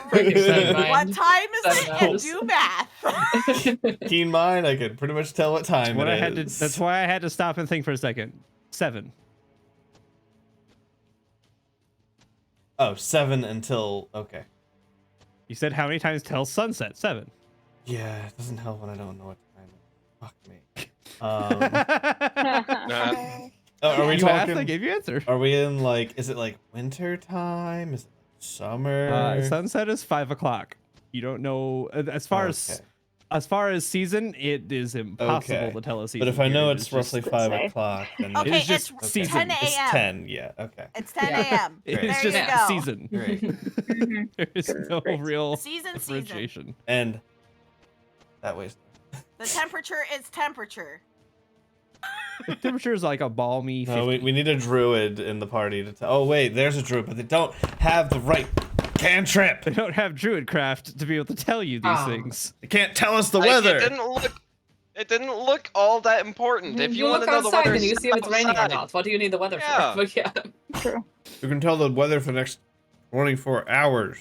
Freaking What time is 7 it? And hours. do math. Keen mind, I could pretty much tell what time What it I had to. is. That's why I had to stop and think for a second. 7. Oh, 7 until okay. You said how many times till sunset? 7. Yeah, it doesn't help when I don't know what time it is. Fuck me. Are we You asked, I talking? gave you answer. Are we in like? Is it like winter time? Is it like summer? Sunset is 5 o'clock. You don't know as far as season. It is impossible Okay. to tell a season. But if I know here. it's It's roughly just, 5 say. o'clock, then Okay, It's just it's season. 10 it's a.m. 10. Yeah. Okay. It's 10 Yeah. a.m. it's There just you go. season. Great. Mhm. There is no Great. real Season. differentiation. And that way. The temperature is temperature. The temperature is like a balmy 50. No, we need a druid in the party to tell. Oh wait, there's a druid, but they don't have the right cantrip. They don't have druidcraft to be able to tell you these Oh. things. They can't tell us the Like, weather. It didn't look all that important. If you want look to know the outside weather, and you see if it's raining or outside. not. What do you need the weather Yeah. for? But yeah. True. You can tell the weather for the next 24 hours.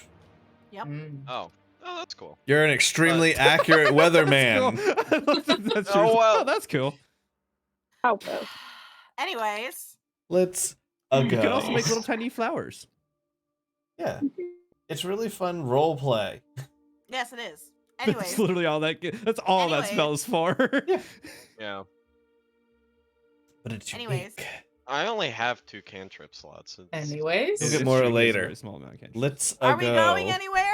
Yep. Oh, that's cool. You're an extremely accurate weatherman. That's Oh, true. well. Oh, that's cool. How well. Anyways, Let's You go. can also make little tiny flowers. Yeah, it's really fun role play. yes, it is. That's Anyways, literally all that. That's all that Anyway. spells for. Yeah. But it's Anyways. unique. I only have 2 cantrip slots. Anyways. We'll get It's more true, he has a later. very small amount of cantrips. Let's are we go. going anywhere?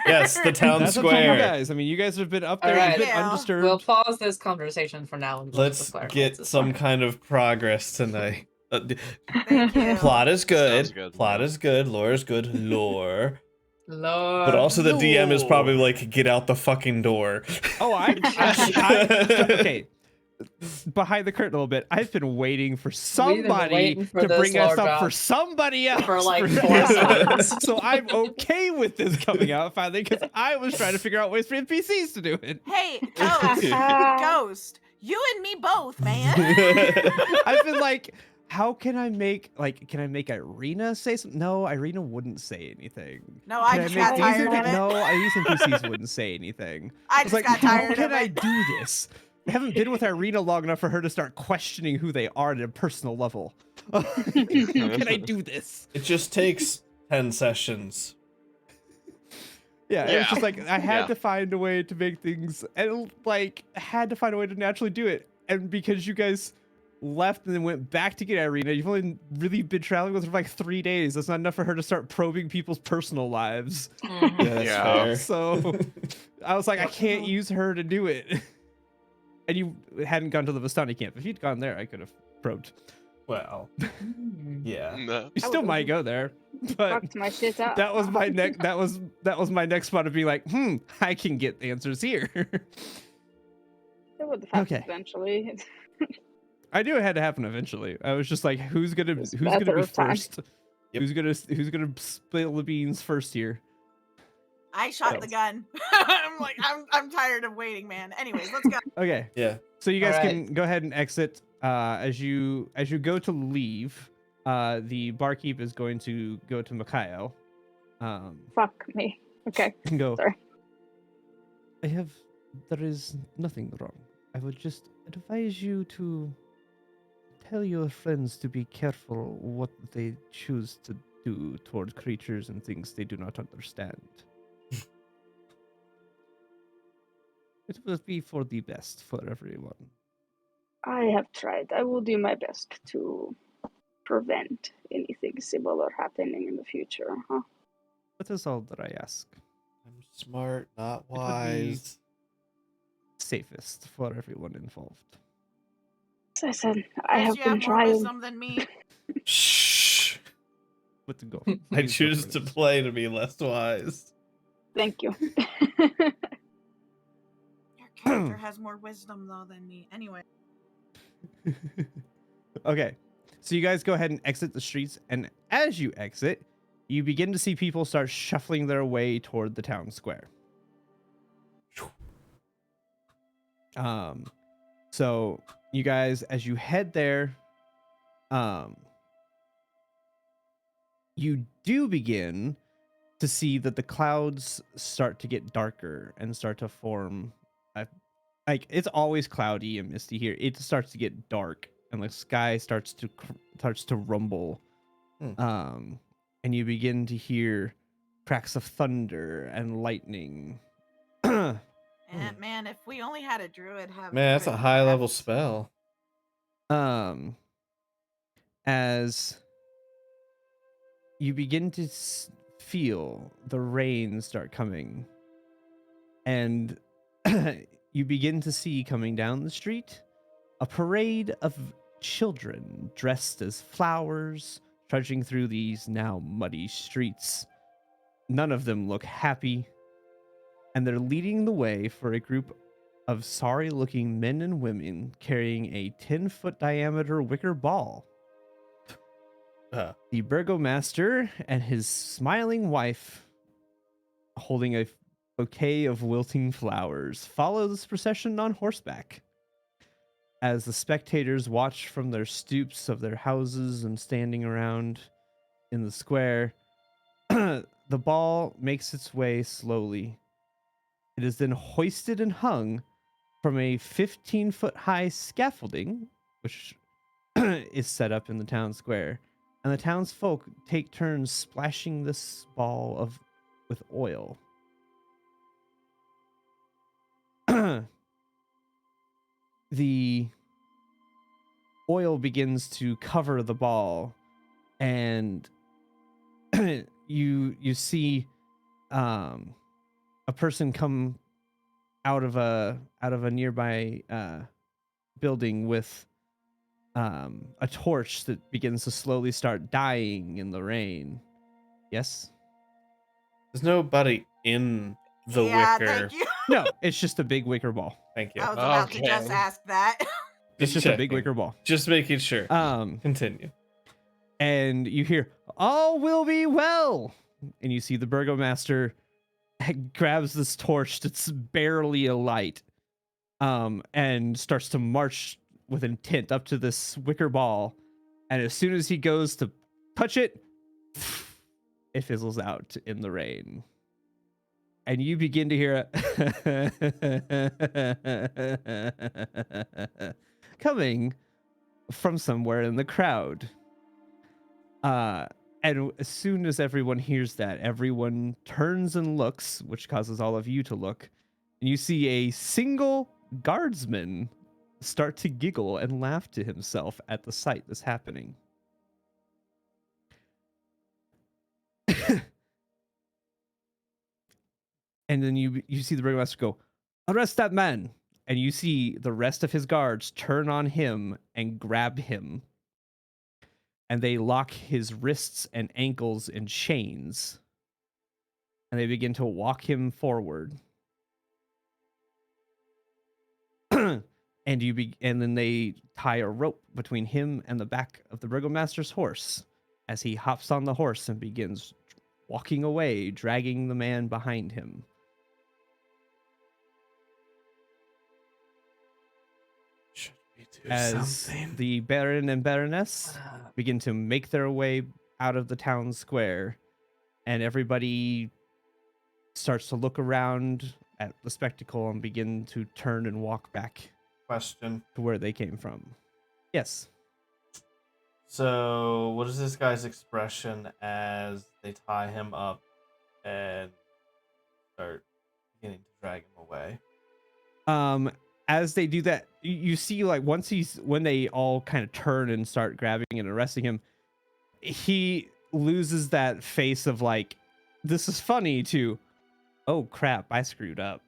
Yes, the town That's up to you square. guys. I mean, you guys have been up there. Alright. You've been Yeah. undisturbed. We'll pause this conversation for now and go to Let's the square. get It's some fine. kind of progress tonight. Thank you. Plot is good. Sounds good. Plot is good. Lore is good. Lore. Lord. But also the DM is No. probably like, get out the fucking door. Oh, okay. Behind the curtain a little bit. I've been waiting for somebody waiting for to this, bring us Lord up God. for somebody else For, like, for 4 this. seconds. So I'm okay with this coming out finally because I was trying to figure out ways for NPCs to do it. Hey, Ghost, you and me both, man. I've been like, how can I make Irina say something? No, Irina wouldn't say anything. No, I Can just make got these tired of NPCs? it. No, these NPCs wouldn't say anything. I was just like, got how tired can of I it. do this? I haven't been with Irina long enough for her to start questioning who they are at a personal level. How can I do this? It just takes 10 sessions. Yeah, it was Yeah. just like I had Yeah. to find a way to make things, and like had to find a way to naturally do it. And because you guys left and then went back to get Irina, you've only really been traveling with her for like 3 days. That's not enough for her to start probing people's personal lives. Mhm. Yeah, that's Yeah. fair. So I was like, I can't use her to do it. And you hadn't gone to the Vistani camp. If you'd gone there, I could have probed. Well, Mm. yeah. No. You still might go there, but Fucked my shit up. that was my next. That was my next spot of being like, I can get answers here. It would happen Okay. eventually. I knew it had to happen eventually. I was just like, who's gonna It's be matter of time. first? Yep. Who's gonna spill the beans first here? I shot the gun. I'm tired of waiting, man. Anyways, let's go. Okay, Yeah. so you guys Alright. can go ahead and exit. As you go to leave, the barkeep is going to go to Makayo. Fuck me. Okay. And go. Sorry. There is nothing wrong. I would just advise you to tell your friends to be careful what they choose to do toward creatures and things they do not understand. It will be for the best for everyone. I have tried. I will do my best to prevent anything similar happening in the future. Huh? That is all that I ask. I'm smart, not would be- wise. Safest for everyone involved. As I said, I Yes, have you been have more trying. wisdom than me. Shh. But to go. I Please go choose to first. play to be less wise. Thank you. Your character has more wisdom though than me. Anyway. Okay, so you guys go ahead and exit the streets, and as you exit, you begin to see people start shuffling their way toward the town square. So you guys, as you head there, you do begin to see that the clouds start to get darker and start to form. Like it's always cloudy and misty here. It starts to get dark and the sky starts to rumble. And you begin to hear cracks of thunder and lightning. And man, if we only had a druid have Man, that's a druid high level crafts. spell. As you begin to feel the rain start coming, and you begin to see coming down the street a parade of children dressed as flowers trudging through these now muddy streets. None of them look happy, and they're leading the way for a group of sorry-looking men and women carrying a 10-foot diameter wicker ball. The burgomaster and his smiling wife, holding a bouquet of wilting flowers, follow this procession on horseback. As the spectators watch from their stoops of their houses and standing around in the square, the ball makes its way slowly. It is then hoisted and hung from a 15-foot high scaffolding, which is set up in the town square, and the townsfolk take turns splashing this ball with oil. The oil begins to cover the ball, and you see a person come out of a nearby building with a torch that begins to slowly start dying in the rain. Yes? There's nobody in the Yeah, wicker. thank you. No, it's just a big wicker ball. Thank you. I was about to just ask that. It's just a big wicker ball. Just making sure. Continue. And you hear, "All will be well." And you see the burgomaster grabs this torch that's barely alight, and starts to march with intent up to this wicker ball. And as soon as he goes to touch it, it fizzles out in the rain. And you begin to hear it coming from somewhere in the crowd. And as soon as everyone hears that, everyone turns and looks, which causes all of you to look. And you see a single guardsman start to giggle and laugh to himself at the sight that's happening. And then you see the burgomaster go, "Arrest that man!" And you see the rest of his guards turn on him and grab him. And they lock his wrists and ankles in chains. And they begin to walk him forward. And then they tie a rope between him and the back of the burgomaster's horse as he hops on the horse and begins walking away, dragging the man behind him. Should we do As something? the Baron and Baroness begin to make their way out of the town square, and everybody starts to look around at the spectacle and begin to turn and walk back Question. to where they came from. Yes. So, what is this guy's expression as they tie him up and start beginning to drag him away? As they do that, you see, like, when they all kind of turn and start grabbing and arresting him, he loses that face of like, "This is funny," to, "Oh crap, I screwed up."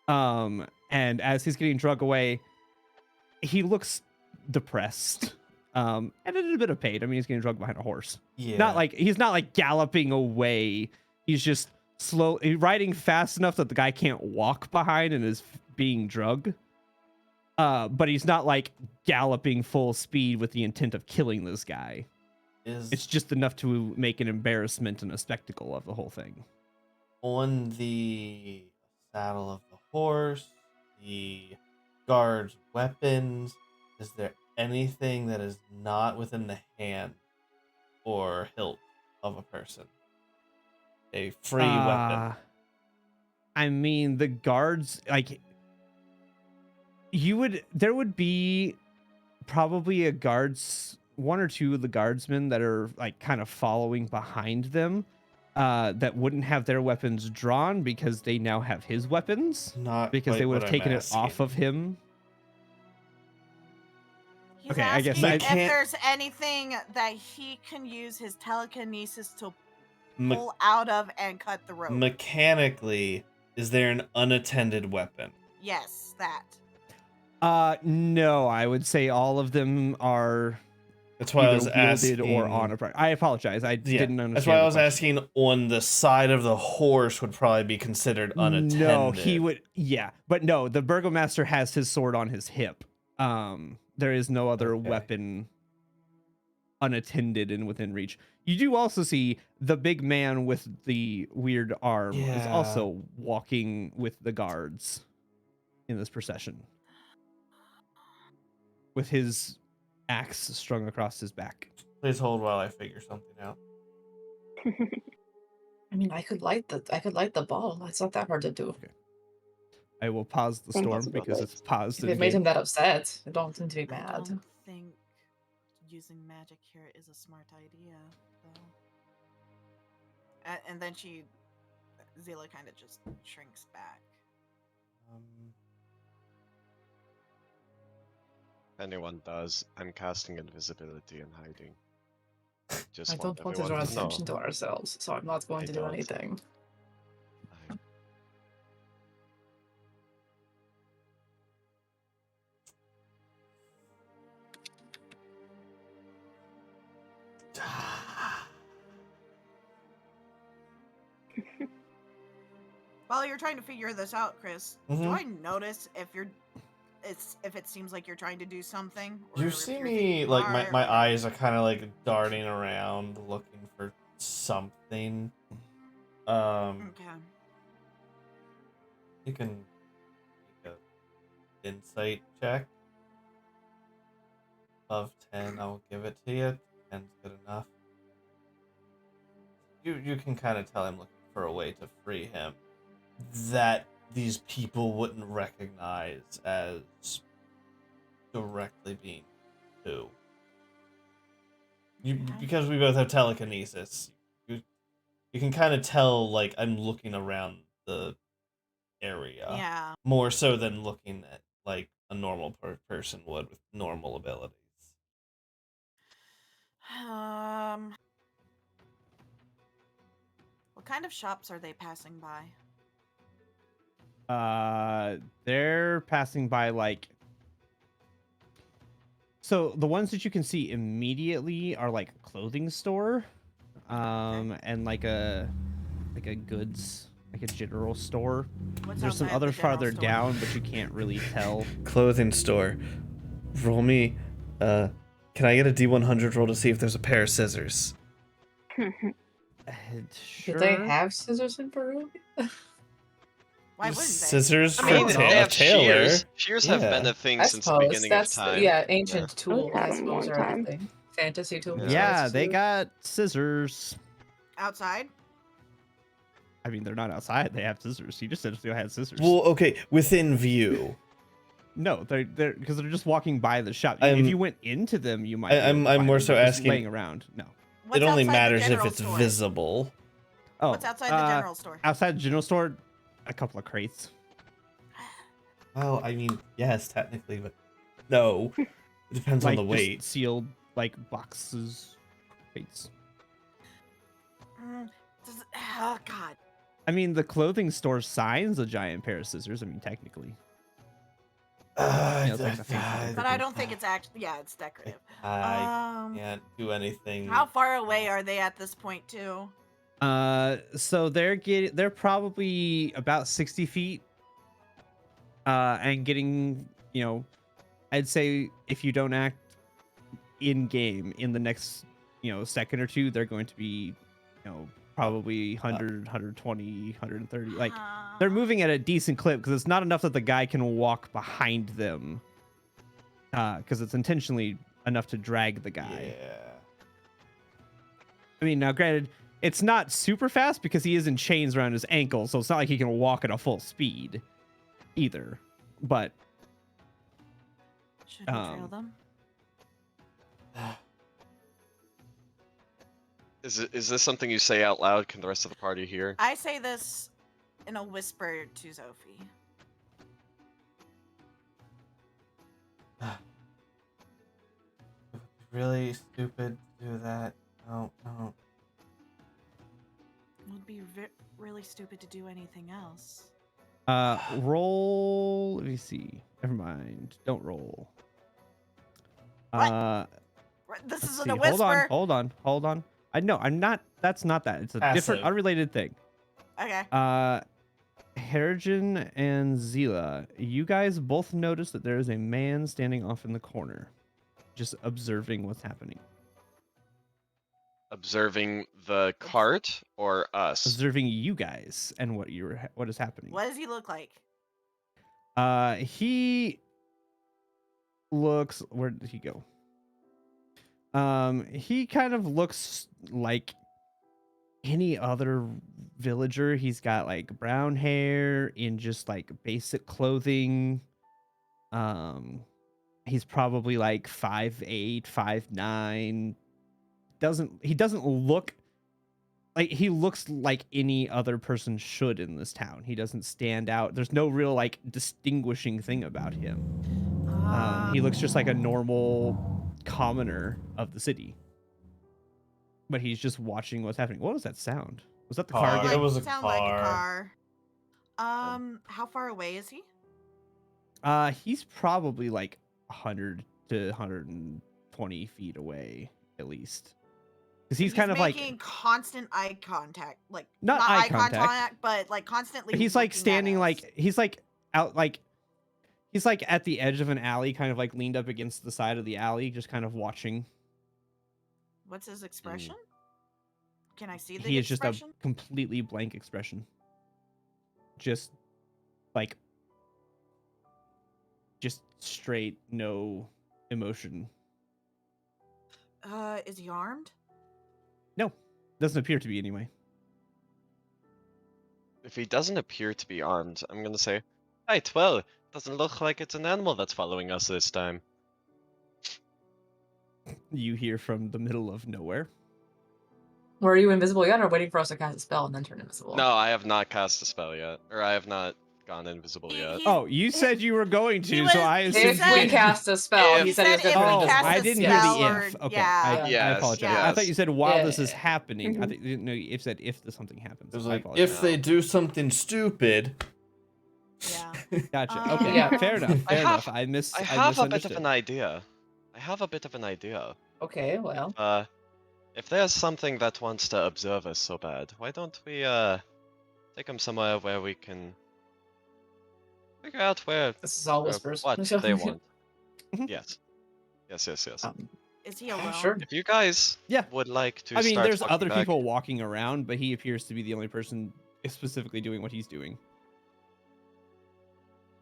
And as he's getting dragged away, he looks depressed. And a little bit of pain. I mean, he's getting dragged behind a horse. Yeah. He's not like galloping away. He's just slowly riding fast enough that the guy can't walk behind and is being drugged. But he's not like galloping full speed with the intent of killing this guy. It's just enough to make an embarrassment and a spectacle of the whole thing. On the saddle of the horse, the guard's weapons, is there anything that is not within the hand or hilt of a person. A free weapon. I mean, the guards, like, there would be probably one or two of the guardsmen that are like kind of following behind them, that wouldn't have their weapons drawn because they now have his weapons, Not because they quite would what have I'm taken it off asking. of him. He's Okay, I guess asking I if can't- there's anything that he can use his telekinesis to Me- pull out of and cut the rope. mechanically, is there an unattended weapon? Yes, that. No, I would say all of them are That's why I was either wielded asking. or on a. I apologize. I didn't understand. That's why I the was question. asking. On the side of the horse would probably be considered unattended. No, he would. Yeah, but no, the burgomaster has his sword on his hip. There is no other Okay. weapon unattended and within reach. You do also see the big man with the weird arm is Yeah. also walking with the guards in this procession, with his axe strung across his back. Please hold while I figure something out. I mean, I could light the ball. It's not that hard to do. I will pause the Same storm possible because ways. it's paused. If in it made game. him that upset, I don't seem to be I mad. don't think using magic here is a smart idea, though. And then Zila kind of just shrinks back. If anyone does, I'm casting invisibility and hiding. Just I don't want to everyone draw attention to ourselves, so I'm not going I to do don't. anything. While you're trying to figure this out, Chris, Mhm. do I notice if it seems like you're trying to do something? Or You if see you're me, thinking like, hard, my or- eyes are kind of, like, darting around, looking for something. Okay. You can make a insight check. Of 10, I'll give it to you. 10's good enough. You can kind of tell I'm looking for a way to free him that these people wouldn't recognize as directly being who. Because we both have telekinesis, you can kind of tell, like, I'm looking around the area. Yeah. More so than looking at, like, a normal person would with normal abilities. What kind of shops are they passing by? They're passing by, like, so the ones that you can see immediately are like a clothing store, and like a goods, like a general store. What's There's some outside the others general farther store? down, but you can't really tell. Clothing store. Roll me. Can I get a D100 roll to see if there's a pair of scissors? Sure. Do they have scissors in Peru? Why wouldn't they? Scissors I for mean, a they have tailor. shears. Shears have been Yeah. a thing I since the suppose beginning that's of time. ancient tools. had I 'em suppose one are time. a thing. Fantasy tools. Yeah, that's they true. got scissors. Outside? I mean, they're not outside. They have scissors. You just said they had scissors. Well, okay, within view. No, they're because they're just walking by the shop. I'm- if you went into them, you might. I'm more so just asking- laying around. No. What's It only outside the matters if general it's store? visible. Oh, What's outside the general store? Outside the general store, a couple of crates. Well, I mean, yes, technically, but no. It depends Like on the just weight. sealed like boxes, crates. Oh God. I mean, the clothing store signs a giant pair of scissors. I mean, technically. it's like the fancy But I don't think it's actually. Yeah, it's decorative. I can't do anything. How far away are they at this point, too? So they're probably about 60 feet. And getting, I'd say if you don't act in game in the next, second or two, they're going to be, probably 100, 120, 130. Like, they're moving at a decent clip because it's not enough that the guy can walk behind them. Because it's intentionally enough to drag the guy. Yeah. I mean, now granted, it's not super fast because he is in chains around his ankles, so it's not like he can walk at a full speed either. But Should we trail them? Is this something you say out loud? Can the rest of the party hear? I say this in a whisper to Sophie. Really stupid to do that. No. It would be really stupid to do anything else. Roll. Let me see. Never mind. Don't roll. What? This Let's isn't a see. whisper. Hold on. I know. I'm not. That's not that. It's a different, Passive. unrelated thing. Okay. Harrigan and Zila, you guys both notice that there is a man standing off in the corner, just observing what's happening. Observing the cart or us? Observing you guys and what is happening. What does he look like? He looks. Where did he go? He kind of looks like any other villager. He's got like brown hair in just like basic clothing. He's probably like 5'8", 5'9". He doesn't look like he looks like any other person should in this town. He doesn't stand out. There's no real like distinguishing thing about him. He looks just like a normal commoner of the city. But he's just watching what's happening. What was that sound? Was that the car? Car. again? It was a Sound like a car. car. How far away is he? He's probably like 100 to 120 feet away at least. Because he's kind of making like constant eye contact, like not eye contact, contact, but like constantly. he's like looking at standing us. like he's like out like he's like at the edge of an alley, kind of like leaned up against the side of the alley, just kind of watching. What's his expression? Can I see the He is just expression? a completely blank expression. Just like just straight, no emotion. Is he armed? No, doesn't appear to be anyway. If he doesn't appear to be armed, I'm gonna say, right, well, doesn't look like it's an animal that's following us this time. You hear from the middle of nowhere. Were you invisible yet, or waiting for us to cast a spell and then turn invisible? No, I have not cast a spell yet, or I have not gone invisible yet. Oh, you said you were going to, so I If assumed. we cast a spell, If- he said he was He said going to if we turn cast invisible. I a didn't hear spell the or- if. Okay, yeah. I Yes, apologize. yes. I thought you said while this is Yeah. happening. I think no, you said if something happens. It was I like, apologize. if they do something stupid. Yeah. Gotcha. Okay, Yeah. fair enough. I Fair enough. have- I I have a bit misunderstood. of an idea. I have a bit of an idea. Okay, well. If there's something that wants to observe us so bad, why don't we take them somewhere where we can figure out where This is all whispers. what they want. Mhm. Yes. Yes. Is he alone? Sure. If you guys Yeah. would like to I mean, start there's walking other back, people walking around, but he appears to be the only person specifically doing what he's doing.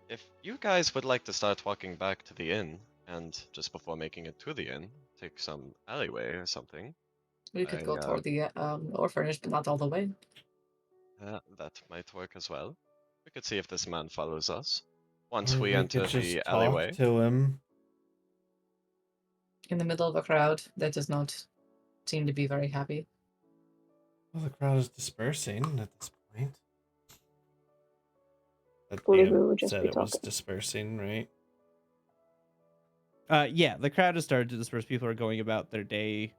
if you guys would like to start walking back to the inn, and just before making it to the inn, take some alleyway or something, We could go I, toward the orphanage, but not all the way. that might work as well. We could see if this man follows us. Once Or we could enter just the talk alleyway. to him. In the middle of a crowd that does not seem to be very happy. Well, the crowd is dispersing at this point. That Believe DM we would just said be it was talking. dispersing, right? Yeah, the crowd has started to disperse. People are going about their day.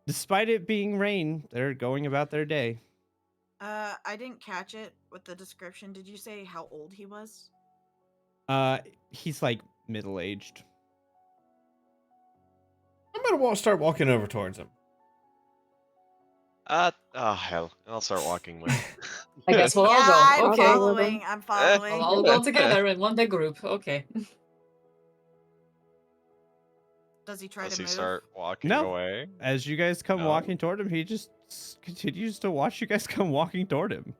Despite it being rain, they're going about their day. I didn't catch it with the description. Did you say how old he was? He's like middle-aged. I'm gonna start walking over towards him. Oh hell, I'll start walking with. I guess we'll all Yeah, go. I'm Okay. following. I'm We'll following. all go together in one big group. Okay. Does he try Does to he move? start walking No. away? As you guys come No. walking toward him, he just continues to watch you guys come walking toward him.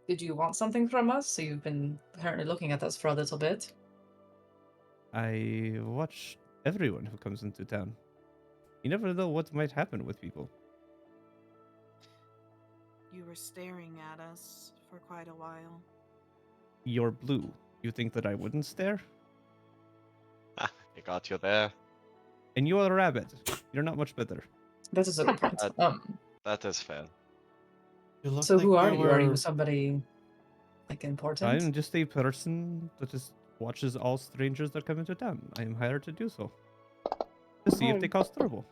Did you want something from us? So you've been apparently looking at us for a little bit. I watch everyone who comes into town. You never know what might happen with people. You were staring at us for quite a while. You're blue. You think that I wouldn't stare? Ah, I got you there. And you are a rabbit. You're not much better. That is a good point. That is fair. You look So like who are you? Are you were- somebody like important? I'm just a person that just watches all strangers that come into town. I am hired to do so. To see if they cause trouble.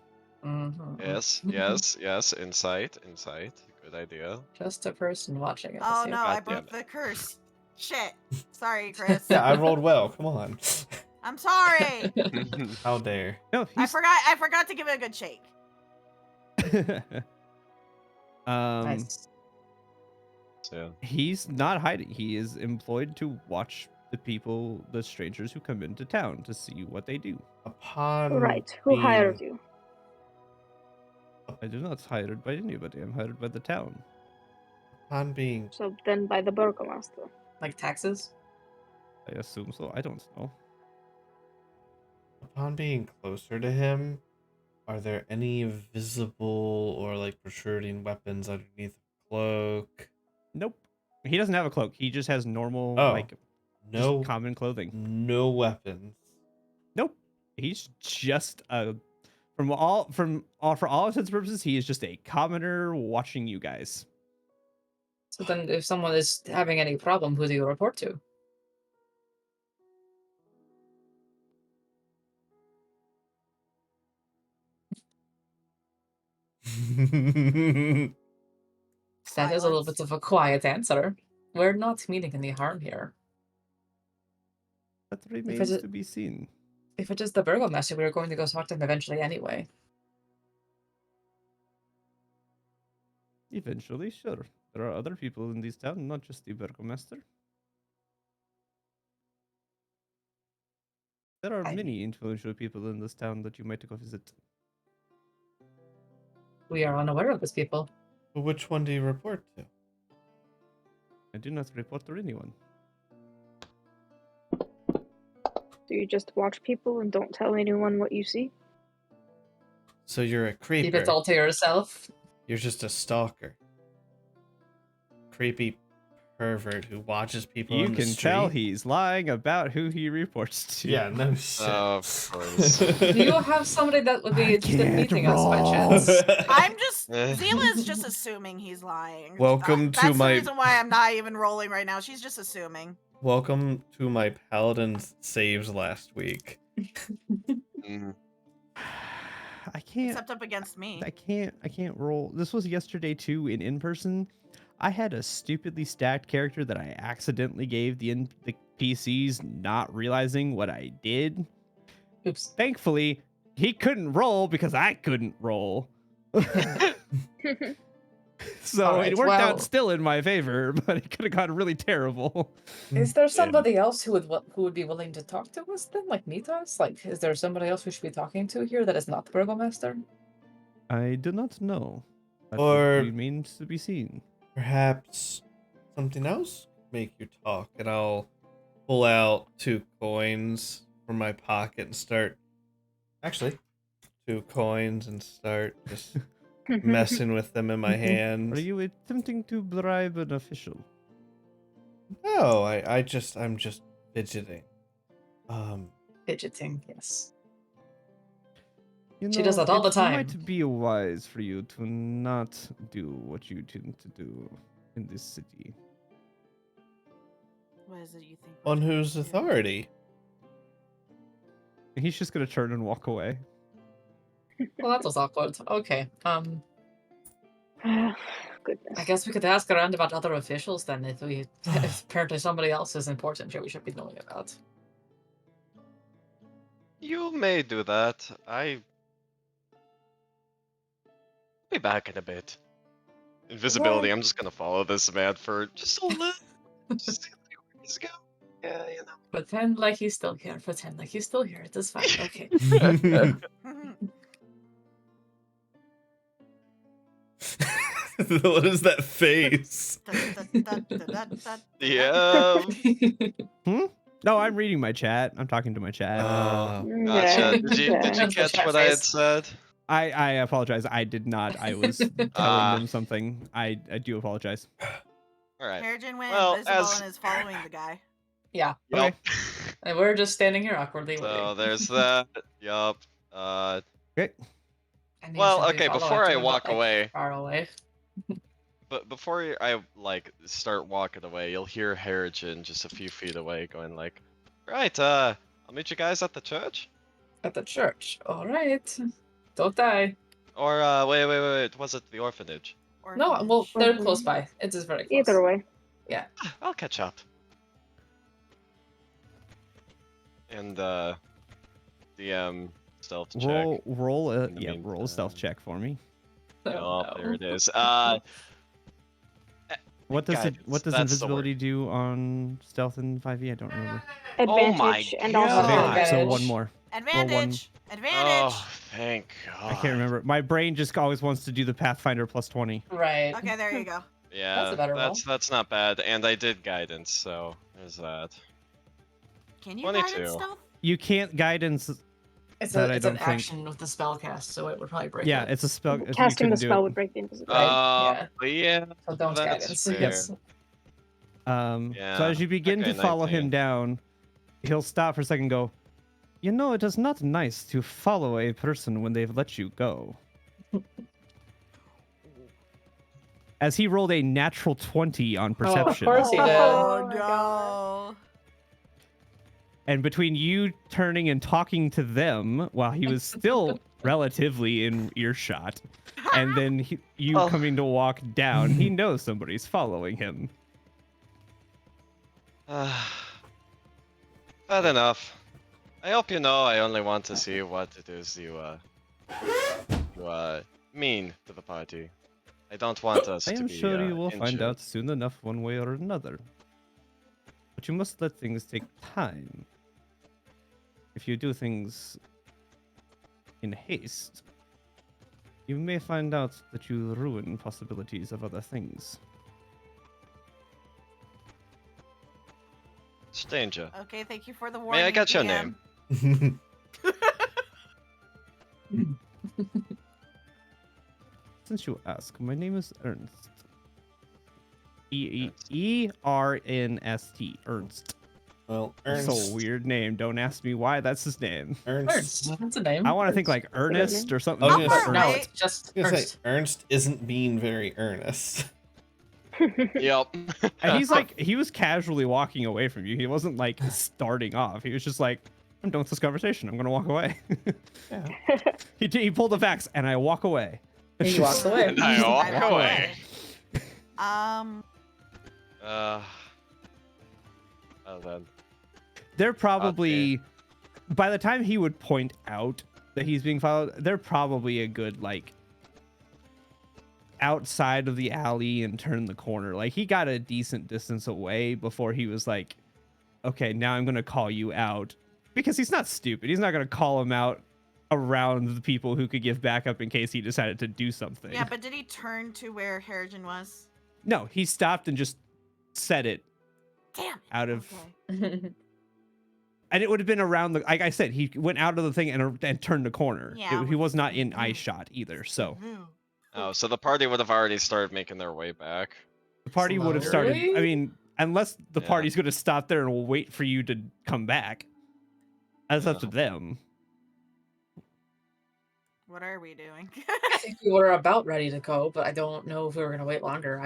Mhm. Yes, yes, yes. Insight, insight. Good idea. Just a person watching it. Oh see. no, God I damn broke it. the curse. Shit. Sorry, Chris. Yeah, I rolled well. Come on. I'm sorry. How dare. No, I he's forgot to give it a good shake. Nice. So, he's not hiding. He is employed to watch the strangers who come into town to see what they do. Upon Right. Who hired being- you? I do not hired by anybody. I'm hired by the town. Upon being So then by the burgomaster. Like taxes? I assume so. I don't know. upon being closer to him, are there any visible or like protruding weapons underneath the cloak? Nope. He doesn't have a cloak. He just has normal, Oh, like, No, just common clothing. no weapons. Nope. He's just for all intents and purposes, he is just a commoner watching you guys. So then if someone is having any problem, who do you report to? That is a little bit of a quiet answer. We're not meaning any harm here. That remains it- to be seen. If it is the burgomaster, we are going to go talk to him eventually anyway. Eventually, sure. There are other people in this town, not just the burgomaster. There are I- many influential people in this town that you might go visit. We are unaware of these people. But which one do you report to? I do not report to anyone. Do you just watch people and don't tell anyone what you see? So you're a Keep creeper. it all to yourself. You're just a stalker. Creepy pervert who watches people You in the can street. tell he's lying about who he reports to. Yeah, no shit. of course. Do you have somebody that would be I interested in can't meeting us by roll. chance? I'm just Zila's just assuming he's lying. Welcome to That's my- the reason why I'm not even rolling right now. She's just assuming. Welcome to my paladin's saves last week. Mhm. I can't. Except up against me. I can't roll. This was yesterday too in person. I had a stupidly stacked character that I accidentally gave the PCs, not realizing what I did. Oops. Thankfully, he couldn't roll because I couldn't roll. So Alright, it worked well- out still in my favor, but it could have gotten really terrible. Is there somebody else who would be willing to talk to us then, like meet us? Like, is there somebody else we should be talking to here that is not the burgomaster? I do not know. That Or- remains to be seen. Perhaps something else make you talk, and I'll pull out 2 coins from my pocket and start. Actually, 2 coins and start just messing with them in my hand. Are you attempting to bribe an official? No, I'm just fidgeting. Fidgeting, yes. You She does that all the it time. might be wise for you to not do what you tend to do in this city. What is it you think? On whose authority? And he's just gonna turn and walk away. Well, that was awkward. Okay. Goodness. I guess we could ask around about other officials then if apparently somebody else is important here we should be knowing about. You may do that. Be back in a bit. Invisibility. I'm just gonna follow this man for just a little. Just see where he's going. Yeah, you know. Pretend like he's still here. Pretend like he's still here. It is fine. Okay. What is that face? Yeah. No, I'm reading my chat. I'm talking to my chat. Gotcha. Did you That's the catch chat what I had face. said? I apologize. I did not. I was telling them something. I do apologize. All right. Harrigan went Well, invisible as and is following the guy. Yeah. Yep. And we're just standing here awkwardly So waiting. there's that. Yup. Okay. And you Well, should be okay. followed Before I after, but, walk like, away, far away. but before I like start walking away, you'll hear Harrigan just a few feet away, going like, "Right. I'll meet you guys at the church." At the church. All right. Don't die. Or wait. Was it the orphanage? No, well, Orphanage. they're close by. It is very close. Either way. I'll catch up. And DM stealth check. Roll a in the roll a stealth meantime. check for me. Oh, no. there it is. What does guidance, what does that's the invisibility word. do on stealth in 5e? I don't remember. Oh my Advantage and also God. Advantage. So Advantage. one more. Advantage. Advantage. Oh, thank God. I can't remember. My brain just always wants to do the Pathfinder plus 20. Right. Okay, there you go. Yeah, That's a better roll. that's not bad. And I did guidance, so there's that. Can you 22. guidance stealth? You can't guidance. It's, That a, I it's don't an think- action with the spell cast, so it would probably break Yeah, it. it's a spell. You casting the couldn't do spell it. would break the invisibility. Yeah. Yeah. So don't That's guidance. fair. Yes. So Yeah, as you begin okay, to follow 19. him down, he'll stop for a second and go, "You know, it is not nice to follow a person when they've let you go." As he rolled a natural 20 on perception. course he did. Oh, Oh my no. God. And between you turning and talking to them while he was still relatively in earshot, and then you Oh. coming to walk down, he knows somebody's following him. Bad enough. I hope you know I only want to see what it is you mean to the party. I don't want us I to am be sure you will find injured. out soon enough one way or another. But you must let things take time. If you do things in haste, you may find out that you ruin possibilities of other things. Stranger. Okay, thank you for the warning. May I get your DM. name? Since you ask, my name is Ernst. E-R-N-S-T. Ernst. Well, That's Ernst. a weird name. Don't ask me why that's his name. Ernst. Ernst. That's a name. I want to think like That's a good Ernest name. or something. Oh, but yes. No, Right. it's just I was gonna Ernst. say, Ernst isn't being very earnest. Yep. And he's like, he was casually walking away from you. He wasn't like starting off. He was just like, I'm done with this conversation. I'm going to walk away. Yeah. He pulled a Vax and I walk away. He walks away. And I walk away. Oh then. They're probably, by the time he would point out that he's being followed, they're probably a good, like, outside of the alley and turn the corner. Like, he got a decent distance away before he was like, okay, now I'm going to call you out. Because he's not stupid. He's not going to call him out around the people who could give backup in case he decided to do something. Yeah, but did he turn to where Harrigan was? No, he stopped and just said it Damn it. out of... Okay. And it would have been around the... Like I said, he went out of the thing and turned the corner. Yeah, He was not in Mhm. eye shot either, so... Oh, so the party would have already started making their way back. The party would have started... I Slowly? mean, unless the Yeah. party's going to stop there and wait for you to come back. That's up to Yeah. them. What are we doing? I think we were about ready to go, but I don't know if we were gonna wait longer.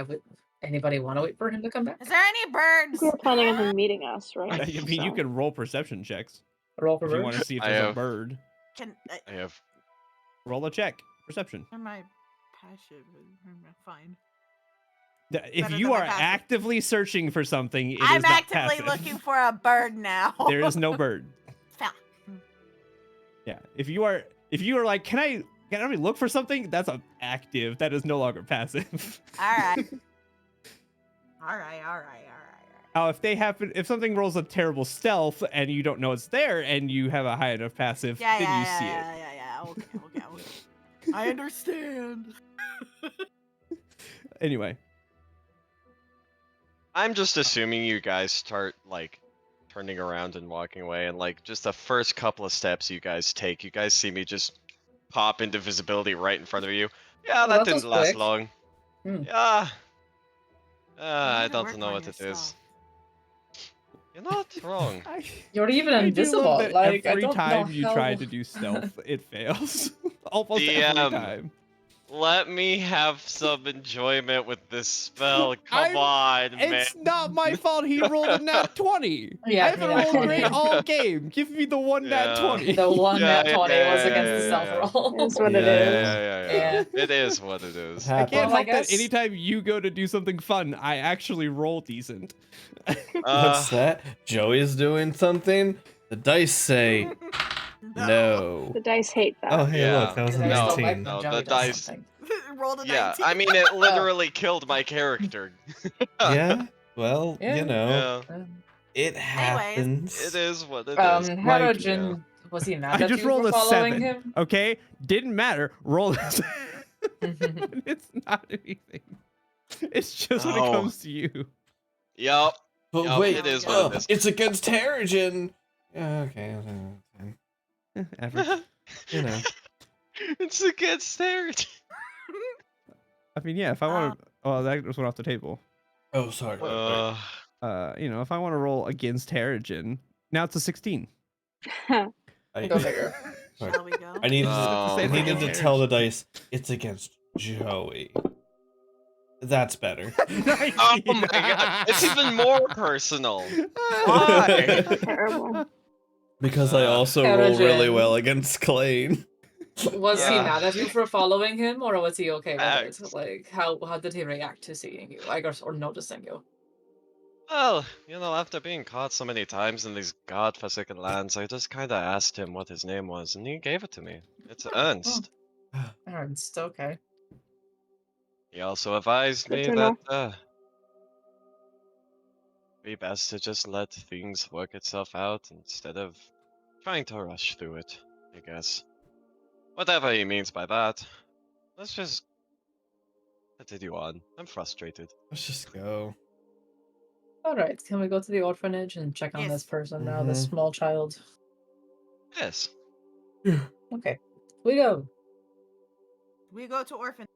Anybody want to wait for him to come back? Is there any birds? We were planning on him meeting us, right? I mean, you So- can roll perception checks Roll for if you birds? want to see if I there's a have- bird. Can I have. Roll a check. Perception. my passion? Fine. If Better you than my are passive. actively searching for something, it is I'm not actively passive. looking for a bird now. There is no bird. Fell. Yeah. If you are like, can I look for something? That's a active. That is no longer passive. All right. All right. Now, if something rolls a terrible stealth and you don't know it's there and you have a high enough passive, Yeah. then you see it. Yeah. Okay. I understand. Anyway, I'm just assuming you guys start like turning around and walking away, and like just the first couple of steps you guys take, you guys see me just pop into visibility right in front of you. Yeah, Oh, that that was didn't last quick. long. Hmm. Yeah. You I need to don't work know on what your it is. stealth. You're not wrong. You're even I do love invisible. that Like, I every don't know time you how. try to do stealth, it fails. Almost every DM, time. let me have some enjoyment with this spell. Come on, man. It's not my fault he rolled a nat 20. Yeah, I he haven't nat rolled great 20. all game. Give me the one nat Yeah. 20. The one Yeah, nat yeah, 20 was yeah, against the yeah, stealth yeah. roll. That's what it Yeah, is. yeah, yeah, yeah. Yeah. It is what it is. I can't Well, I help that guess- anytime you go to do something fun, I actually roll decent. What's that? Joey's doing something? The dice say no. The dice hate that. Oh, hey, Yeah. look, that was a The dice No, don't like 19. when no, Joey the does dice- something. Rolled a Yeah, 19. I mean, it literally killed my character. Yeah, well, Yeah. you know, Yeah, it happens. it is what it is. Harrogen, was he mad I at just you rolled for a following 7. him? Okay? Didn't matter. Roll a 7. It's not anything. It's just when it Oh. comes to you. Yup. But Yup, wait, it is what it is. it's against Harrigan. Yeah, okay, fine. Average. You know. It's against Harrogen. I mean, yeah, if I want to... Oh, that just went off the table. Oh, sorry. If I want to roll against Harrigan, now it's a 16. Go figure. Shall we go? I needed, Oh I it's needed against to tell the Harrigan. dice it's against Joey. That's better. Oh my god, it's even more personal. Why? Terrible. Because I also roll really Harrigan. well against Clayne. Was he Yeah. mad at you for following him, or was he okay with Facts. it? Like, how did he react to seeing you? I guess, or noticing you? Well, after being caught so many times in these godforsaken lands, I just kinda asked him what his name was, and he gave it to me. It's Ernst. Ernst, okay. He also advised Good me to that, know. be best to just let things work itself out instead of trying to rush through it, I guess. Whatever he means by that. Let's just continue on. I'm frustrated. Let's just go. Alright, can we go to the orphanage and check on this Yes. person now, this Mhm. small child? Yes. Okay. We go. We go to orphan.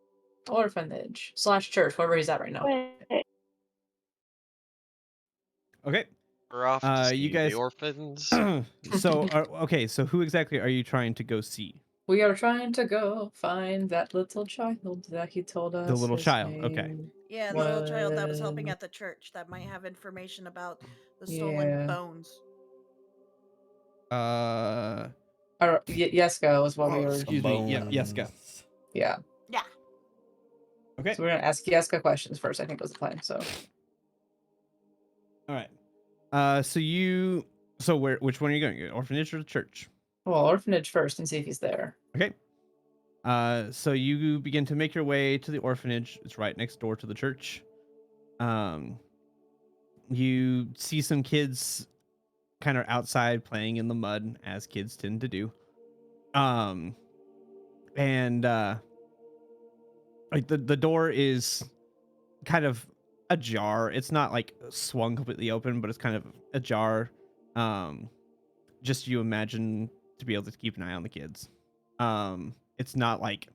Orphanage / church, wherever he's at right now. Wait, Okay. We're off to see you guys... the orphans. Okay, so who exactly are you trying to go see? We are trying to go find that little child that he told us. The little his child, okay. name Yeah, the little child that was helping was- at the church that might have information about the stolen Yeah. bones. Yeska was what we were. Excuse me. Yep, Yeska. Bones. Yeah. Yeah. Okay. So we're gonna ask Yeska questions first. I think was the plan. So All right. Which one are you going? Orphanage or the church? well, orphanage first and see if he's there. Okay. So you begin to make your way to the orphanage. It's right next door to the church. You see some kids kind of outside playing in the mud, as kids tend to do. Like the door is kind of ajar. It's not like swung completely open, but it's kind of ajar. Just you imagine to be able to keep an eye on the kids. It's not like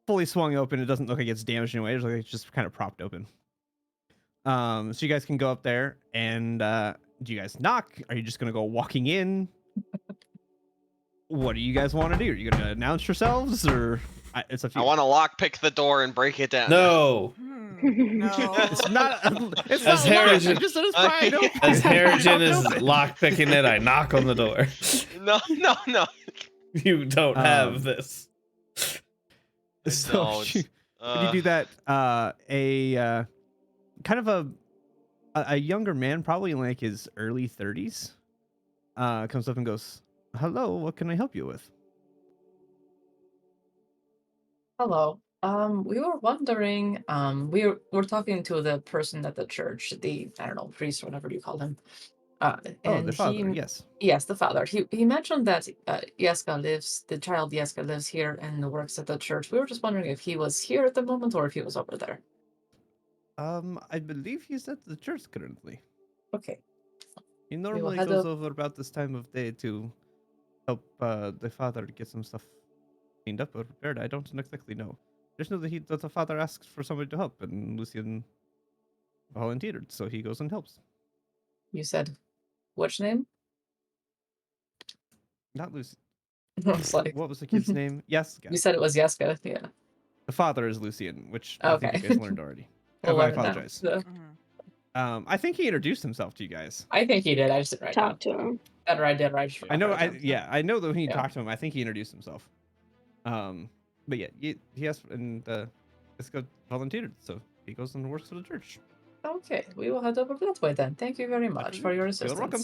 fully swung open. It doesn't look like it's damaged in a way. It looks like it's just kind of propped open. So you guys can go up there and do you guys knock? Are you just gonna go walking in? What do you guys want to do? Are you gonna announce yourselves, or it's up to I you. want to lockpick the door and break it down. No. No. It's not. It's As not locked. Harrigan- I just said it's pried open. As Harrigan is Open. lockpicking it, I knock on the door. No. You don't have this. So don't. when you do that, a kind of a younger man, probably in like his early 30s, comes up and goes, "Hello, what can I help you with?" Hello. We were wondering. We're talking to the person at the church, the I don't know priest or whatever you call him. Oh, And the father. he, Yes. yes, the father. He mentioned that Yeska lives, the child Yeska lives here and works at the church. We were just wondering if he was here at the moment or if he was over there. I believe he's at the church currently. Okay. He normally head goes up- over about this time of day to help the father get some stuff cleaned up or repaired. I don't exactly know. I just know that the father asks for somebody to help, and Lucian volunteered, so he goes and helps. You said which name? Not Lucian. I was like, What was the kid's name? Yes, you said it was Yeska. Yeah. the father is Lucian, which I think Okay. you guys learned already. We'll I learn it now. apologize. So, I think he introduced himself to you guys. I think he did. I just didn't write down. Talk to him. That or I did. Or I just I know. forgot to write it down, so. I know that when he Yeah. talked to him, I think he introduced himself. But yeah, he asked, and this guy volunteered, so he goes and works for the church. Okay, we will head over that way then. Thank you very much for your assistance. You're welcome.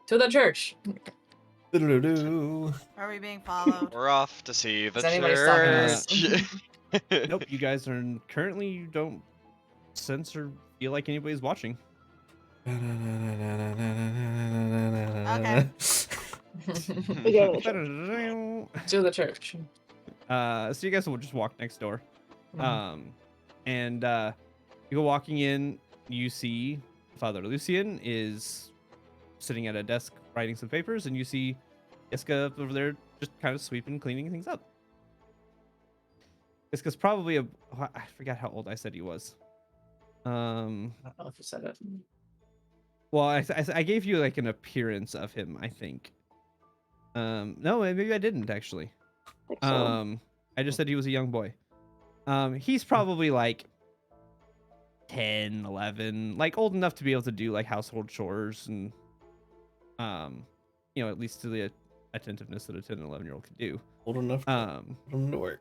To the church. Doo-doo-doo. Are we being followed? We're off to see the Is anybody stopping church. Nope, you guys are currently, you don't sense or feel like anybody's watching. Okay. We go to the church. To the church. So you guys will just walk next door. And you go walking in, you see Father Lucian is sitting at a desk writing some papers, and you see Iska over there just kind of sweeping, cleaning things up. Iska's probably I forgot how old I said he was. I don't know if you said it. Well, I gave you like an appearance of him, I think. No, maybe I didn't actually. Think so. I just said he was a young boy. He's probably like 10, 11, like old enough to be able to do like household chores and, at least to the attentiveness that a 10 and 11-year-old could do. Old enough to put him to work.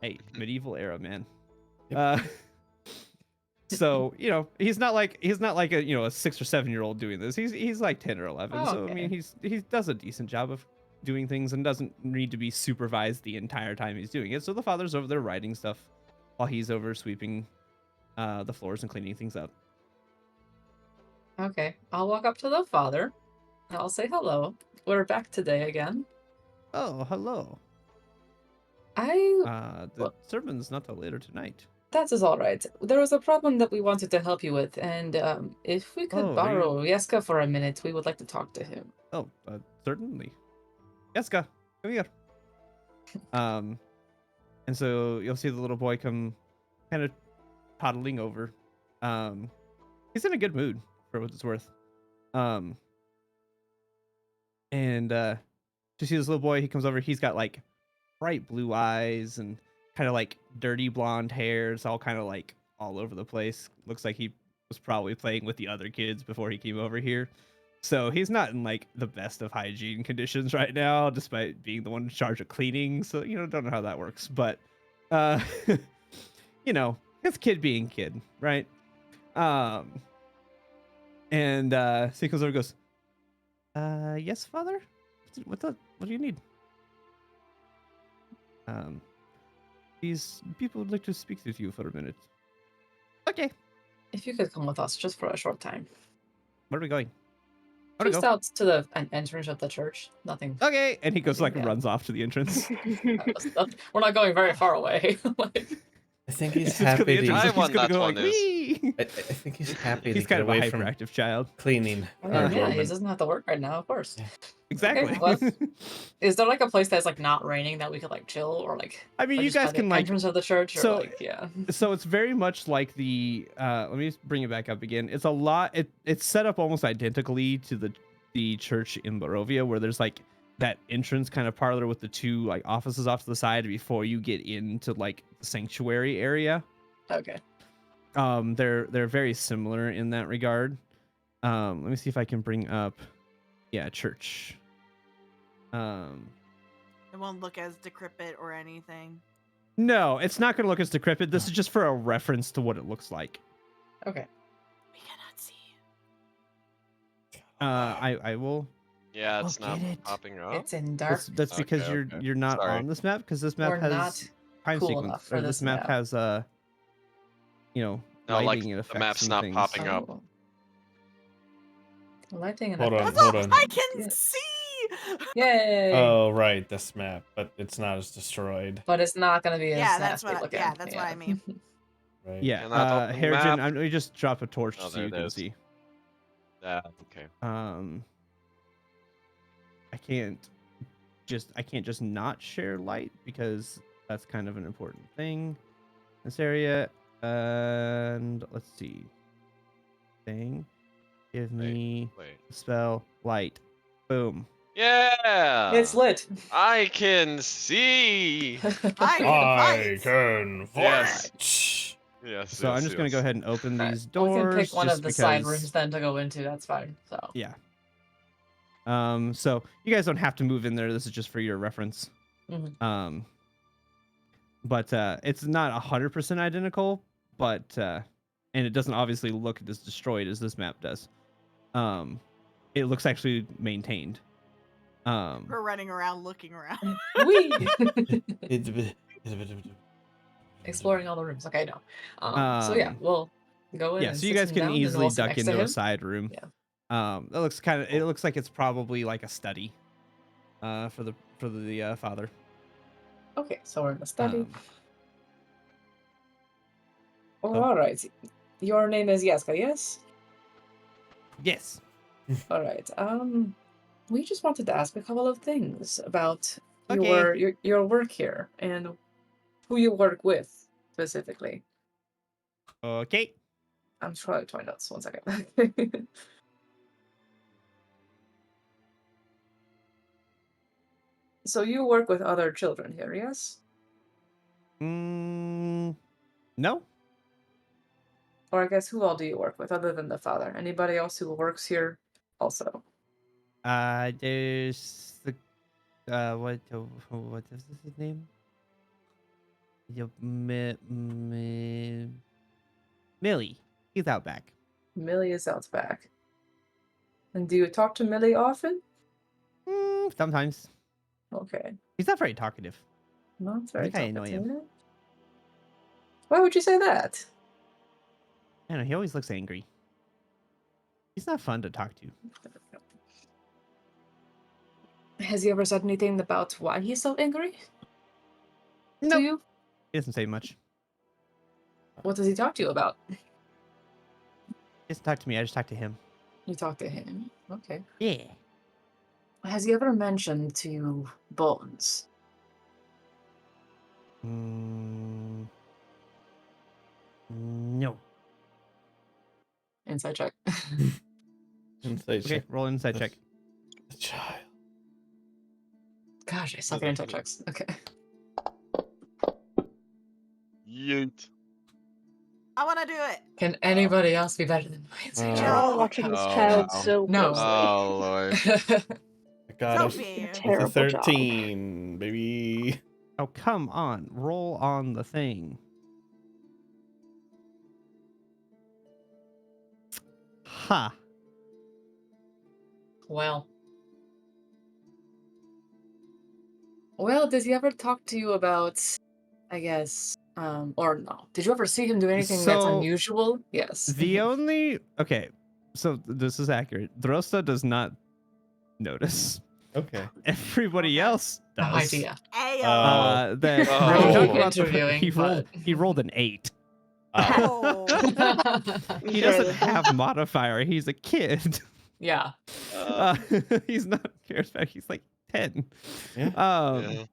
Hey, medieval era, man. Yep. So he's not like a 6 or 7-year-old doing this. He's like 10 or 11. Oh, So I okay. mean, he does a decent job of doing things and doesn't need to be supervised the entire time he's doing it. So the father's over there writing stuff while he's over sweeping the floors and cleaning things up. Okay, I'll walk up to the father. And I'll say hello. We're back today again. Oh, hello. I The sermon's not till later tonight. That is all right. There was a problem that we wanted to help you with, and if we could Oh, borrow Yeska for a minute, we would like to talk to him. Oh, certainly. Yeska, come here. And so you'll see the little boy come kind of toddling over. He's in a good mood for what it's worth. And to see this little boy, he comes over, he's got like bright blue eyes and kind of like dirty blonde hair. It's all kind of like all over the place. Looks like he was probably playing with the other kids before he came over here. So he's not in like the best of hygiene conditions right now, despite being the one in charge of cleaning. So, don't know how that works, but, it's kid being kid, right? And so he comes over and goes, yes, father? What do you need? These people would like to speak with you for a minute. Okay. If you could come with us just for a short time. Where are we going? Just out to the entrance of the church. Nothing. Okay. And he goes Yeah. runs off to the entrance. We're not going very far away. I think he's He's just happy gonna, to. I he's want gonna that go one like, is- wee. I think he's happy He's to kind get of a away from hyperactive child. cleaning. Yeah, he Roman. doesn't have to work right now, of course. Exactly. well, Is there like a place that's like not raining that we could like chill or like? I mean, like, you just by guys the can like. entrance of the church or so- like yeah. So it's very much like the. Let me just bring it back up again. It's a lot. It's set up almost identically to the church in Barovia, where there's like that entrance kind of parlor with the two like offices off to the side before you get into like the sanctuary area. Okay. They're very similar in that regard. Let me see if I can bring up, church. It won't look as decrepit or anything. No, it's not going to look as decrepit. This is just for a reference to what it looks like. Okay. We cannot see. I will. Yeah, it's We'll not get it. popping up. It's in dark. That's because Okay, you're not Sorry. on this map, because this map We're has not time cool sequence. enough for Or this this map map. has No, like lighting and the effects map's and not things. popping up. Oh. Lighting and Hold on, effects. hold on. I can Yeah. see. Yay! Oh, right, this map, but it's not as destroyed. But it's not gonna be as Yeah, that's nasty what. looking. That's what I mean. Right. Yeah, Cannot open the Harrigan, map. I'm let me just drop a torch Oh, so there you it can is. see. Yeah, okay. I can't I can't just not share light because that's kind of an important thing in this area. And let's see. Thing. Give me Wait. spell light. Boom. Yeah. It's lit. I can see. I can I fight. can Yes. fight. Yes. So I'm just gonna go yes. ahead and open Alright, these we doors. can pick one just of the side because- rooms then to go into. That's fine. So Yeah. So you guys don't have to move in there. This is just for your reference. Mhm. But it's not 100% identical, but and it doesn't obviously look as destroyed as this map does. It looks actually maintained. We're running around looking around. we exploring all the rooms. Okay, no. So yeah, we'll go in. Yeah, and so you sit guys him can down, and easily we'll sit duck next to into a him. side room. Yeah. That looks it looks like it's probably like a study for the father. Okay, so we're in the study. Um, All right. Your name is Yaska, yes? yes. All right. We just wanted to ask a couple of things about Okay. your work here and who you work with specifically. Okay. I'm trying to find out. 1 second. So you work with other children here, yes? No. Or I guess who all do you work with other than the father? Anybody else who works here also? There's the what is his name? Millie. He's out back. Millie is out back. And do you talk to Millie often? Sometimes. Okay. He's not very talkative. Not very think I annoy him. talkative. Why would you say that? I don't know. He always looks angry. He's not fun to talk to. Has he ever said anything about why he's so angry? No. To you? He doesn't say much. What does he talk to you about? He doesn't talk to me. I just talk to him. You talk to him. Okay. Yeah. Has he ever mentioned to you Bones? No. Inside check. Insight Okay, check. roll an inside check. The child. Gosh, I suck at inside checks. Okay. Yeet. I want to do it. Can anybody else be better than my inside We're check? all watching this Oh, child wow. so No. closely. Oh lord. I got Sophie. with a Terrible job. 13, baby. Oh, come on. Roll on the thing. Ha. Well. Well, does he ever talk to you about, I guess, or no? Did you ever see him do anything that's So, unusual? Yes. The only okay, so this is accurate. Drosta does not notice. Okay. Everybody Okay. else No does. idea. Ayo. That Oh. when we talk Oh. about Interviewing, he rolled an 8. Oh. He Very doesn't little. have modifier. He's a kid. Yeah. He's not charismatic. He's like 10. Yeah.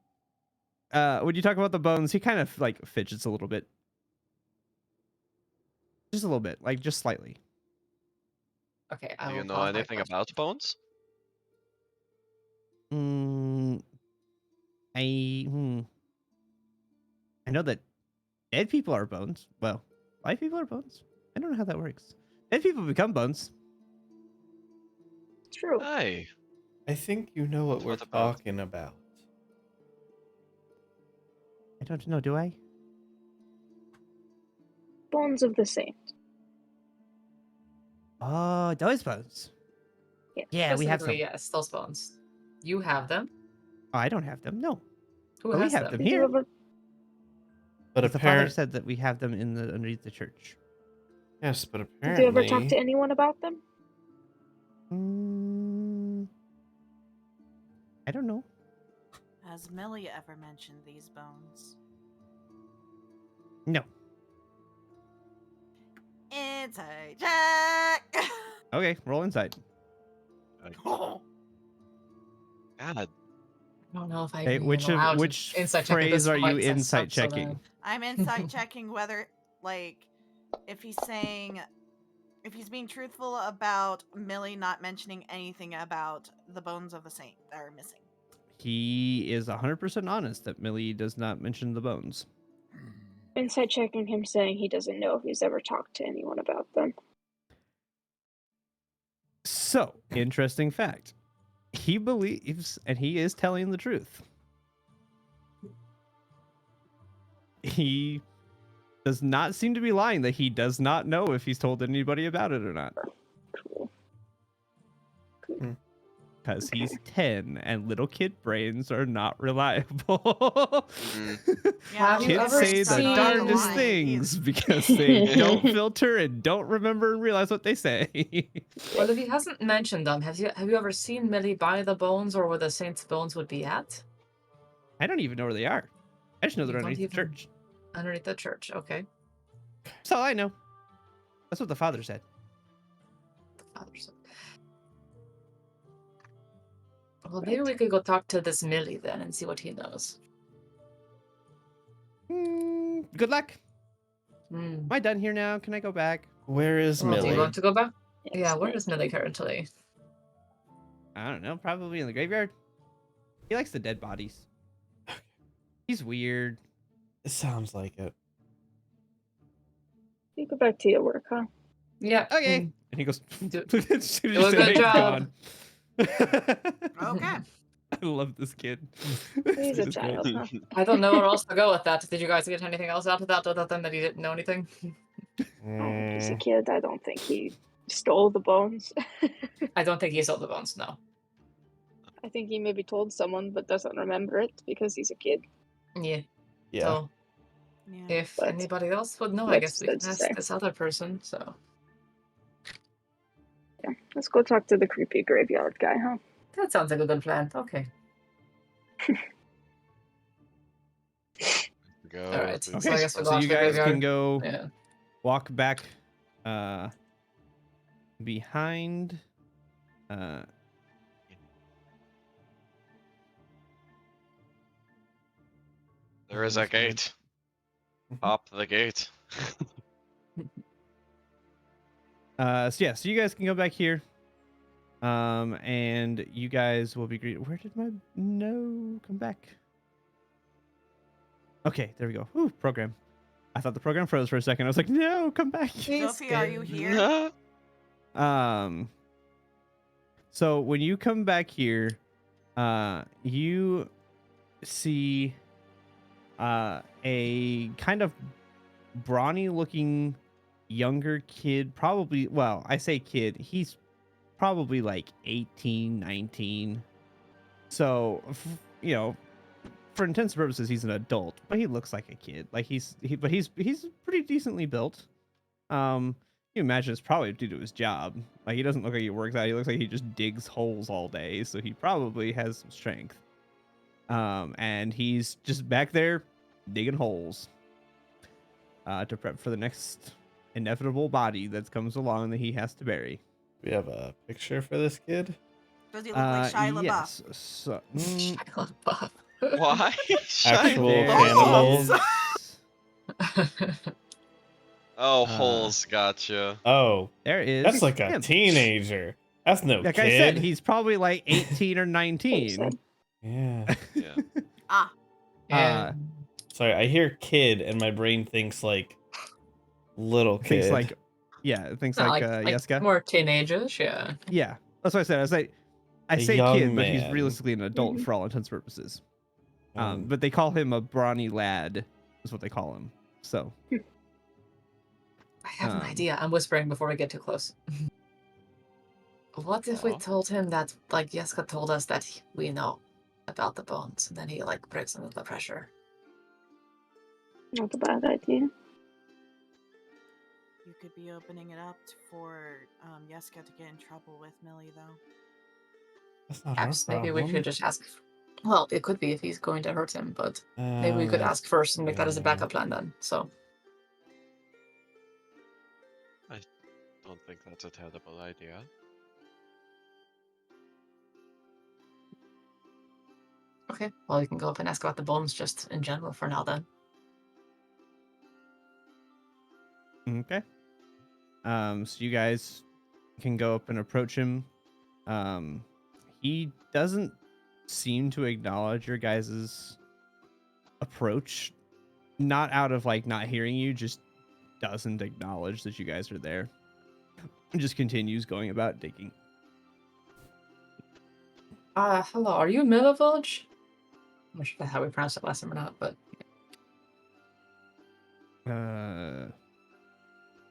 Yeah. When you talk about the bones, he kind of like fidgets a little bit. Just a little bit, like just slightly. Okay. I Do you will know pause my anything question. about Bones? I know that dead people are bones. Well, live people are bones. I don't know how that works. Dead people become bones. True. Hey. I think you know what we're What about? talking about. I don't know, do I? Bones of the saint. Oh, those bones. Yeah. Yeah, we have some. Specifically, yes, those bones. You have them. Oh, I don't have them. No. Who But we has have them? them Did you here. ever? But The father apparently, said that we have them in the underneath the church. yes, but Did apparently, you ever talk to anyone about them? I don't know. Has Millie ever mentioned these bones? No. Inside check. Okay, roll inside. God. I don't know if I Hey, even which allowed to which insight check at phrase this are you point, since insight I'm so checking? bad. I'm insight checking whether, like, if he's saying, if he's being truthful about Millie not mentioning anything about the bones of the saint that are missing. He is 100% honest that Millie does not mention the bones. Insight checking him saying he doesn't know if he's ever talked to anyone about them. So, interesting fact. He believes, and he is telling the truth. He does not seem to be lying that he does not know if he's told anybody about it or not. Cool. Because Okay. he's 10 and little kid brains are not reliable. Yeah, Have you Kids ever say the seen- darndest He's- things because they don't filter and don't remember and realize what they say. Well, if he hasn't mentioned them, have you ever seen Millie buy the bones or where the saint's bones would be at? I don't even know where they are. I just know You they're don't underneath the even- church. Underneath the church, okay. That's all I know. That's what the father said. The father said. Well, maybe we could go talk to this Millie then and see what he knows. Good luck. Hmm. Am I done here now? Can I go back? Where is Well, do you Millie? want to go back? Yes, Yeah, where thank is Millie currently? I don't know. Probably in the graveyard. He likes the dead bodies. He's weird. It sounds like it. you. Go back to your work, huh? Yeah. Okay. hmm. And he goes, Do- as soon as do a he said good it, he's job. gone. Okay. I love this kid. He's This a is great. child, huh? I don't know where else to go with that. Did you guys get anything else out of that other than that he didn't know anything? Oh, he's a Mm, kid. I don't think he stole the bones. I don't think he sold the bones, no. I think he maybe told someone but doesn't remember it because he's a kid. Yeah. yeah. So Yeah. if But anybody else would know, I what's guess we that can to ask say? this other person. So Yeah, let's go talk to the creepy graveyard guy, huh? that sounds like a good plan. Okay. Go All right. to So I Okay, guess we'll so go out you to the guys can graveyard. go Yeah. walk back behind There is a gate. Hop the gate. so yeah, so you guys can go back here. And you guys will be greeted. Where did my no come back? Okay, there we go. Whew, program. I thought the program froze for a second. I was like, no, come back. Sophie, are you here? No. So when you come back here, you see a kind of brawny looking younger kid, probably, well, I say kid, he's probably like 18, 19. So, you know, for intents and purposes, he's an adult, but he looks like a kid. Like he's pretty decently built. You imagine it's probably due to his job. Like he doesn't look like he works out. He looks like he just digs holes all day. So he probably has some strength. And he's just back there digging holes to prep for the next inevitable body that comes along that he has to bury. We have a picture for this kid. Does he look like Shia LaBeouf? Yes. So, Shia LaBeouf. Why? Actual there cannibals. is- Oh, holes, gotcha. Oh, There is. that's like a him. teenager. That's no Like kid. I said, he's probably like 18 or Thanks, 19. Ed. Yeah. Yeah. Ah, Yeah. Sorry, I hear kid and my brain thinks like little kid. Things like, yeah, things No, like, like Yeska. more teenagers, yeah. Yeah, that's what I said. I A say young kid, but he's man. realistically an adult Mhm. for all intents and purposes. Um, But they call him a brawny lad, is what they call him. So, I have an Um, idea. I'm whispering before we get too close. What if we Aw. told him that, like, Jeska told us that we know about the bones, and then he, like, breaks under the pressure? Not a bad idea. you could be opening it up for Yeska to get in trouble with Millie, though. that's not Perhaps our maybe we problem. should just ask. Well, it could be if he's going to hurt him, but maybe we could That's ask first and make that as a fair. backup plan then. So, Don't think that's a terrible idea. Okay, well, you can go up and ask about the bones just in general for now then. Okay. So you guys can go up and approach him. He doesn't seem to acknowledge your guys's approach. Not out of like not hearing you, just doesn't acknowledge that you guys are there. And just continues going about digging. Hello, are you Millivillage? I'm not sure how we pronounced it last time or not, but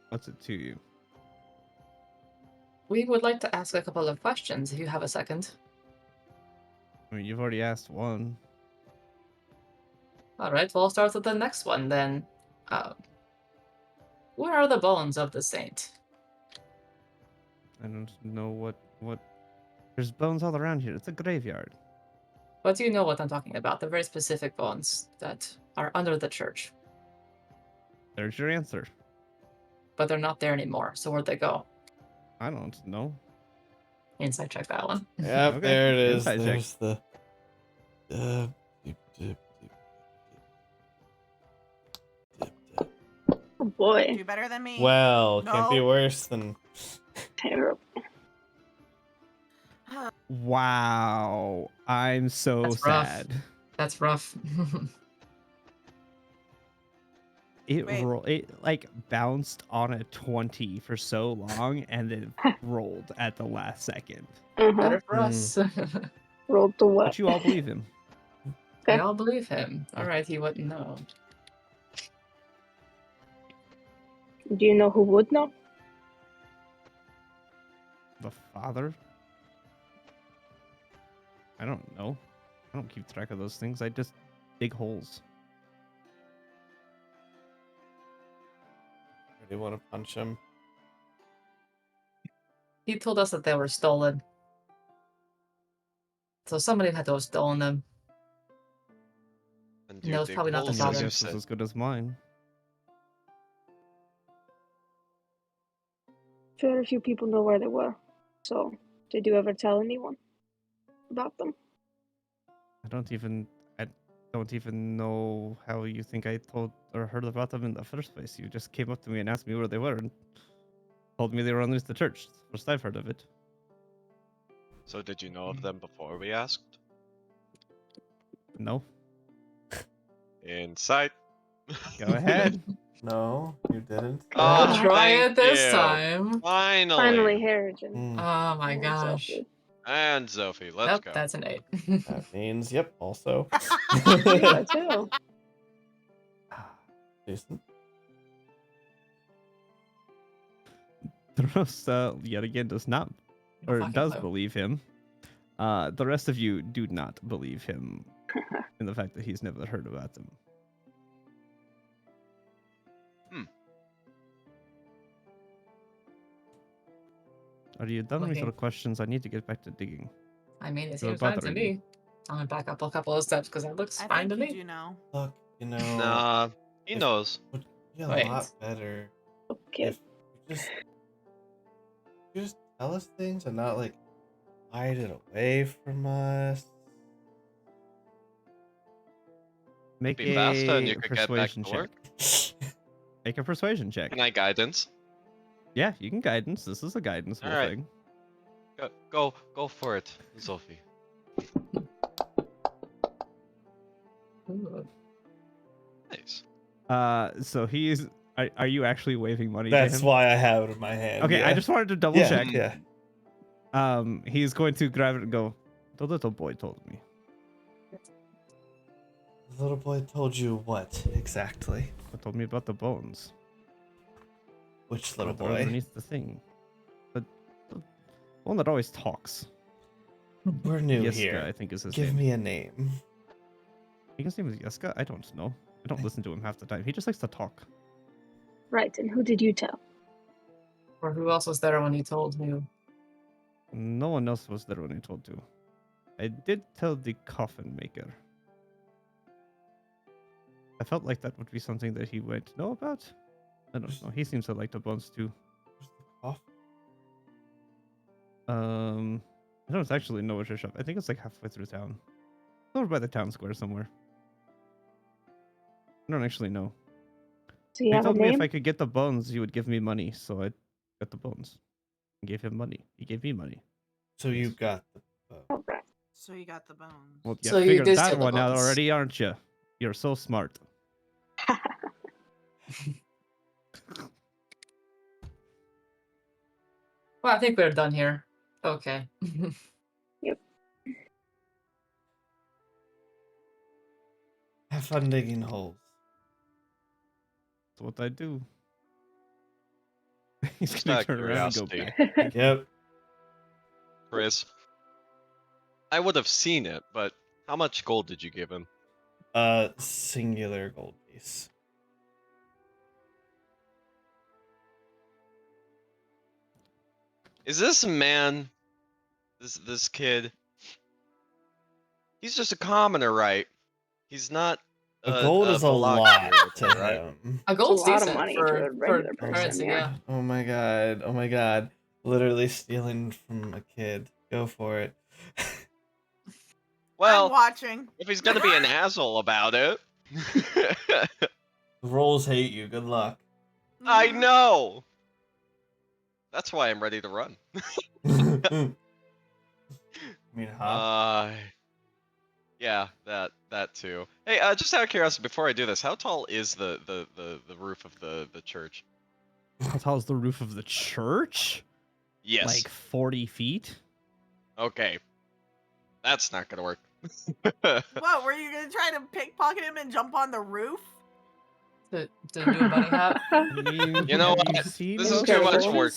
What's it to you? we would like to ask a couple of questions if you have a second. I mean, you've already asked one. Alright, well, I'll start with the next one then. Where are the bones of the saint? I don't know what. There's bones all around here. It's a graveyard. But do you know what I'm talking about? The very specific bones that are under the church. There's your answer. But they're not there anymore, so where'd they go? I don't know. Insight check that one. Yep, Okay, there it is. inside check. There's the. Dip, dip, dip. Oh boy, Do better than me. Well, can't be No. worse than. terrible. Wow. I'm so That's rough. sad. That's rough. It like bounced on a 20 for so long and then rolled at the last second. Better for us. Rolled the what? But you all believe him. We Okay. all believe him. Alright, he wouldn't know. Do you know who would know? The father? I don't know. I don't keep track of those things. I just dig holes. Really want to punch him. He told us that they were stolen. So somebody had to have stolen them. And No, it's dig probably not the holes, Your as father. you guess is said. as good as mine. Very few people know where they were. So, did you ever tell anyone about them? I don't even know how you think I told or heard about them in the first place. You just came up to me and asked me where they were and told me they were underneath the church. First I've heard of it. So did you know of them before we asked? No. Insight. Go ahead. No, you didn't. Oh, Try thank it this you. time. Finally, Harrigan. Hmm, Oh my and gosh. Sophie. And Zophie, let's Nope, go. that's an 8. that means, yep, also. Yeah, too. Decent. Thros, yet again, does not, or Fucking does clue. believe him. The rest of you do not believe him in the fact that he's never heard about them. Are you done with Okay. your questions? I need to get back to digging. I mean, it You're seems fine to bothering me. I'm gonna back up a couple of steps because that looks I fine think to you me. do know. Look, you know, Nah, he if- knows. would be a Wait. lot better Okay. if you just tell us things and not like hide it away from us. Make Be faster and a you could get back persuasion to check. work. Make a persuasion check. Can I guidance? Yeah, you can guidance. This is a guidance whole Alright. thing. Go for it, Zophie. Ooh. Nice. So he's. Are you actually waving money to That's him? why I have it in my hand. Okay, yeah. I just wanted to double yeah, check. Yeah. He's going to grab it and go. The little boy told me. The little boy told you what exactly? He told me about the bones. Which little They're boy? underneath the thing. The one that always talks. We're new Yeska, here. I think is his Give name. me a name. I think his name is Yeska. I don't know. I don't listen to him half the time. He just likes to talk. Right, and who did you tell? Or who else was there when he told you? No one else was there when he told you. I did tell the coffin maker. I felt like that would be something that he would know about. I don't know. He seems to like the bones too. Where's the coffin? I don't actually know what your shop. I think it's like halfway through town. Over by the town square somewhere. I don't actually know. Do you He have a told me if name? I could get the bones, he would give me money. So I got the bones. I gave him money. He gave me money. So you Yes. got the bow. Oh, right. So you got the bones. Well, you So you figured did that steal the one out bones. already, aren't you? You're so smart. Well, I think we're done here. Okay. Have fun digging holes. That's what I do. He's Just gonna out of turn around and go curiosity. back. Yep. Chris, I would have seen it, but how much gold did you give him? Singular gold piece. Is this man, this kid? He's just a commoner, right? He's not A gold is a Balak lot here, to right? him. A It's a gold's lot of decent money to for a regular Oh, currency, person, yeah. Oh my god. Oh my god. Literally stealing from a kid. Go for it. I'm Well, watching. if he's gonna be an asshole about it, The rolls hate you. Good luck. I Mhm. know. That's why I'm ready to run. I mean, huh? Yeah, that too. Hey, just out of curiosity, before I do this, how tall is the roof of the church? How tall is the roof of the church? Yes. Like 40 feet? Okay. That's not gonna work. What, were you gonna try to pickpocket him and jump on the roof? To do a bunny hop. I mean, You know have you what? seen This is those too much churches? work.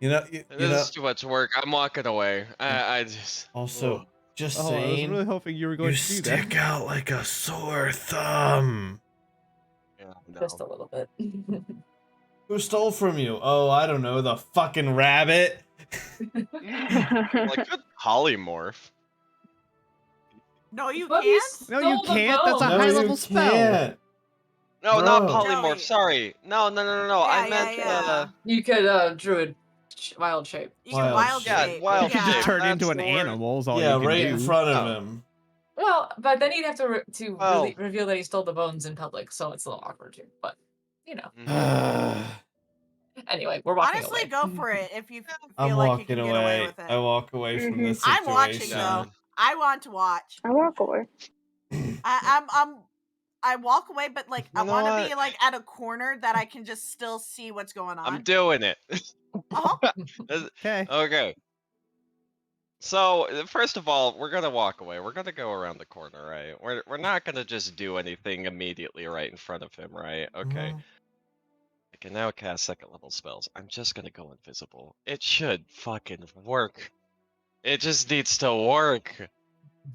You know. This is too much work. I'm walking away. I just. Also, Ugh. just Oh, I was saying. really hoping you were going You to do stick that. out like a sore thumb. Yeah, Just a no. little bit. Who stole from you? Oh, I don't know. The fucking rabbit. Like good polymorph. No, you But he can't? No, you stole the can't. That's a bones. No, high you level spell. can't. No, not Bro. polymorph. Joey. Sorry. No. I Yeah, meant yeah. You could druid wild shape. You can Wild wild shape. yeah, shape. wild You can just shape. turn That's into an the word. animal. Is all Yeah, you can right do. in front of Oh. him. Well, but then he'd have to Well. really reveal that he stole the bones in public, so it's a little awkward too. But you know. Mhm. Anyway, we're walking Honestly, away. go for it if you I'm feel like you walking can get away away. with it. I walk away from this I'm watching situation. though. I want to watch. I walk away. I walk away, but like I You know want to what? be like at a corner that I can just still see what's going I'm on. doing it. Uh-huh. Okay. Okay. So first of all, we're gonna walk away. We're gonna go around the corner, right? We're not gonna just do anything immediately right in front of him, right? Okay. Mhm. I can now cast second level spells. I'm just gonna go invisible. It should fucking work. It just needs to work.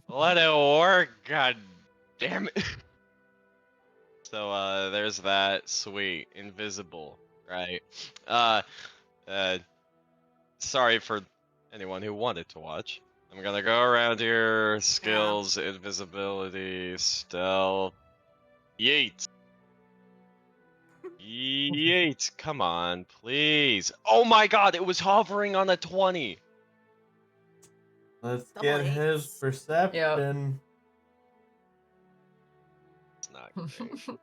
Let it work, god damn it. So there's that. Sweet. Invisible, right? Uh sorry for anyone who wanted to watch. I'm gonna go around here. Skills, invisibility, stealth. Yeet. Yeet. Come on, please. Oh my god, it was hovering on a 20. Let's Double get his eights. perception. It's not great.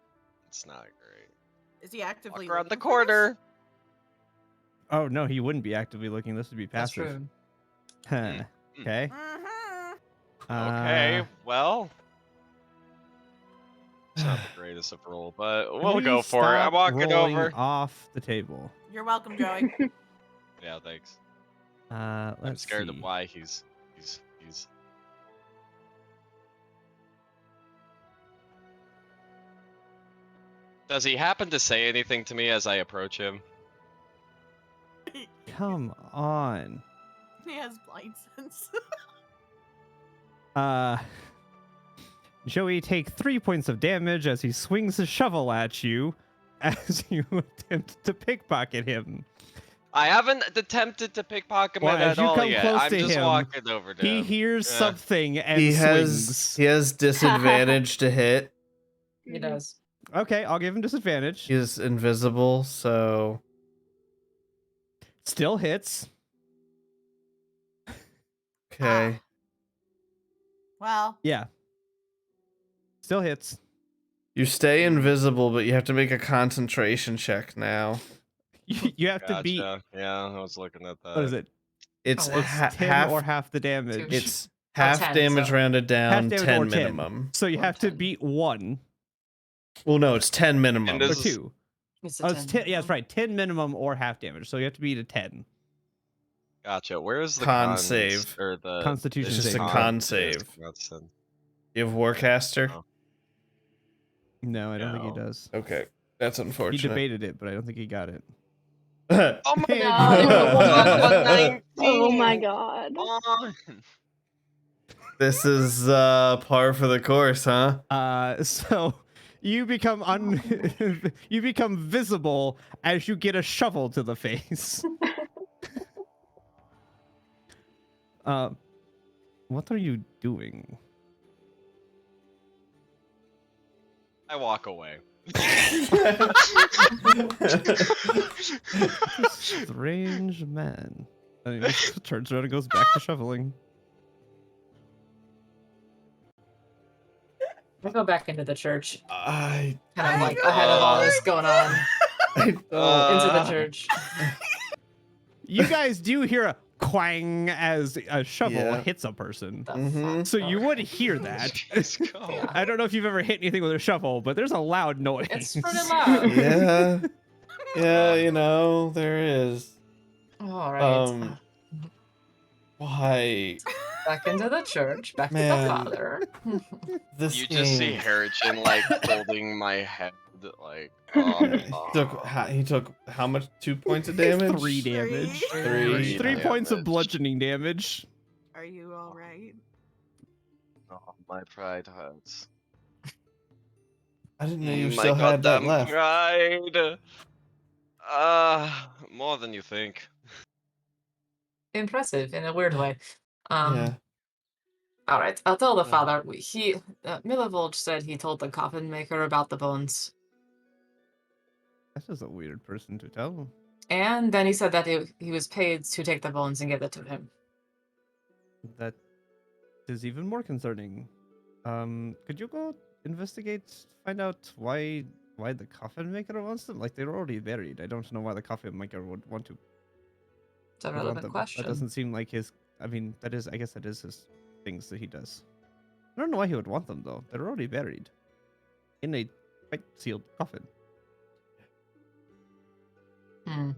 It's not great. Is he actively Walk around the looking for this? corner. Oh no, he wouldn't be actively looking. This would be That's passive. true. Huh. Okay. Mm-hmm. Okay, Uh, well. It's not the greatest of roll, but can we'll we go for it. I'm stop walking rolling over. off the table. You're welcome, Joey. Yeah, thanks. Let's I'm scared see. of why he's. Does he happen to say anything to me as I approach him? Come on. He has blind sense. Joey, take 3 points of damage as he swings his shovel at you as you attempt to pickpocket him. I haven't attempted to pickpocket him Well, at as you all come yet. close I'm to just him, walking over to He him. hears something and He swings. has disadvantage to hit. He does. Okay, I'll give him disadvantage. He's invisible, so Still hits. okay. Well, Yeah. Still hits. You stay invisible, but you have to make a concentration check now. You have to beat. Gotcha. Yeah, I was looking at that. What is it? It's Oh, what's ha- 10 half. or half the damage. It's Oh, half 10, damage so- rounded down, half damage 10 or 10. minimum. So you Or have to 10. beat 1 Well, no, it's 10 minimum. And or this is- 2. It's Oh, a it's 10. 10. Yeah, that's right. 10 minimum or half damage. So you have to beat a 10. Gotcha. Where is the Con cons save. or the Constitution It's just a saving con throw. save. That's it. You have Warcaster? Oh. No, I don't think he No. does. Okay, that's He unfortunate. debated it, but I don't think he got it. Oh my And god! God. Oh my god. On. This is par for the course, huh? So you become you become visible as you get a shovel to the face. What are you doing? I walk away. Strange man. And he just turns around and goes back to shoveling. I go back into the church, I kind of like ahead of all this going on, into the church. You guys do hear a quang as a shovel Yeah. hits a person. The Mhm. fuck? So you would hear that. Let's go. Yeah. I don't know if you've ever hit anything with a shovel, but there's a loud noise. It's pretty loud. Yeah. Yeah, you know, there is. All right. Why? Back into the church. Back to the Man. father. This You just see game- Harrigan like holding my head, like. He took how much? 2 points of damage? 3 damage. Three 3 points of damage. bludgeoning damage. Are you all right? Oh, my pride hurts. I didn't know you My still had that goddamn left. pride. More than you think. Impressive in a weird way. Yeah. All right. I'll tell the father. Milivold said he told the coffin maker about the bones. That's just a weird person to tell. And then he said that he was paid to take the bones and give it to him. That is even more concerning. Could you go investigate, find out why the coffin maker wants them? Like, they're already buried. I don't know why the coffin maker would want to. It's a would want relevant them. question. That doesn't seem like his. I mean, that is. I guess that is his things that he does. I don't know why he would want them though. They're already buried in a tight sealed coffin. Hmm.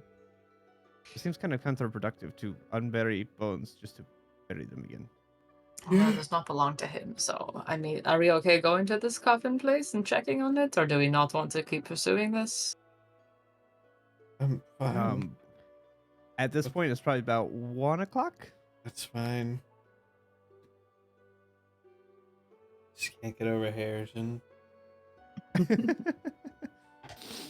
It seems kind of counterproductive to unbury bones just to bury them again. Well, that does not belong to him. So, I mean, are we okay going to this coffin place and checking on it, or do we not want to keep pursuing this? I'm fine. At this point, it's probably about 1 o'clock. That's fine. Just can't get over Harrison.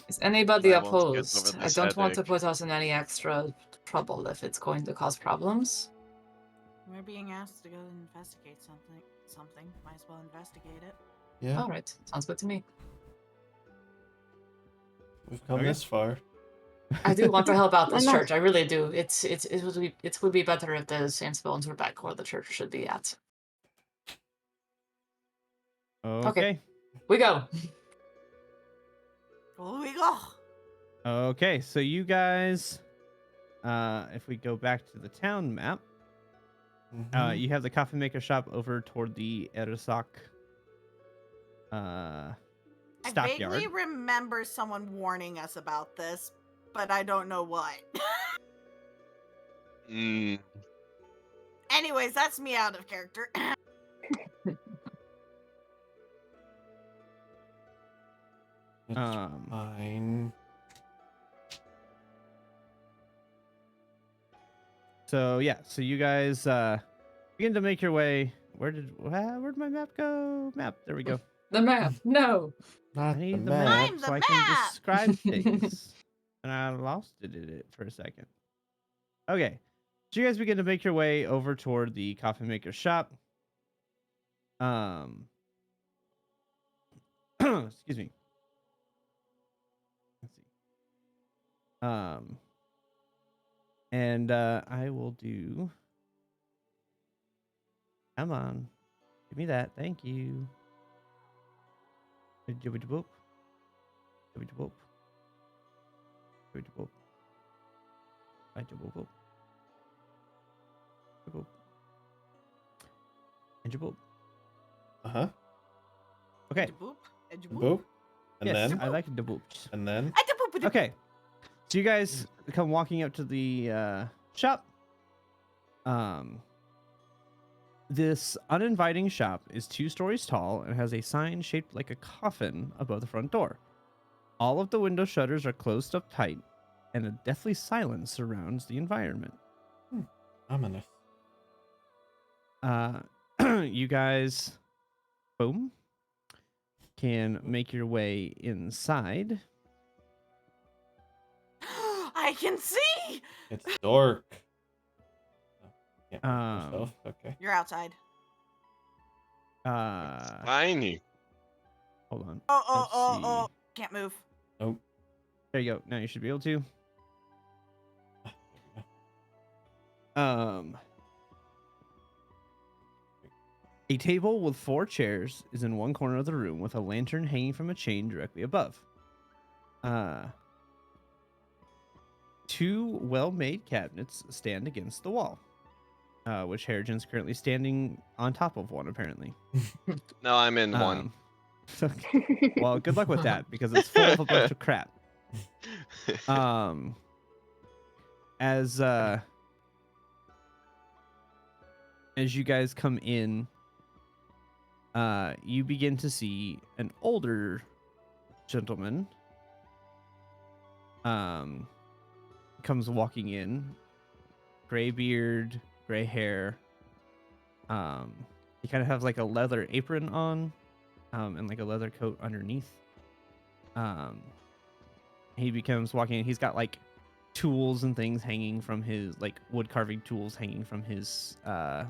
Is anybody I won't get over opposed? I this don't want to headache. put us in any extra trouble if it's going to cause problems. We're being asked to go investigate something. Might as well investigate it. Yeah, All right, sounds good to me. we've come Okay. this far. I do want to help out this Why not? church. I really do. It would be better if the Saints Bones were back where the church should be at. Okay. We go. Oh, we go. Okay. So you guys, if we go back to the town map, Mhm. you have the coffin maker shop over toward the Erisok I stockyard. vaguely remember someone warning us about this, but I don't know what. Mm. Anyways, that's me out of character. It's fine. So yeah, so you guys begin to make your way. Where'd my map go? Map. There we go. The map. No. I Not the need the map. map I'm so the I can map! describe things. And I lost it in it for a second. Okay. So you guys begin to make your way over toward the coffin maker shop. Excuse me. Let's see. And I will do. Come on. Give me that. Thank you. Boop. Boop. Boop. Boop. Boop. And boop. Uh-huh. Okay. Edge-a-boop, edge-a-boop. Boop. And Yes, then I like the boops. and then Edge-a-boop, Okay. So you guys come walking up to the shop. This uninviting shop is 2 stories tall and has a sign shaped like a coffin above the front door. All of the window shutters are closed up tight, and a deathly silence surrounds the environment. ominous. You guys, boom, can make your way inside. I can see. It's dark. Oh, can't move Um, myself. Okay. You're outside. Tiny. Hold on. Oh. see. Can't move. Oh. There you go. Now you should be able to. There we go. A table with 4 chairs is in one corner of the room with a lantern hanging from a chain directly above. 2 well-made cabinets stand against the wall, which Harrigan's currently standing on top of one, apparently. No, I'm in one. Well, good luck with that, because it's full of a bunch of crap. As you guys come in, you begin to see an older gentleman comes walking in, gray beard, gray hair. He kind of has like a leather apron on, and like a leather coat underneath. He becomes walking in. He's got like tools and things hanging from his, like wood carving tools hanging from his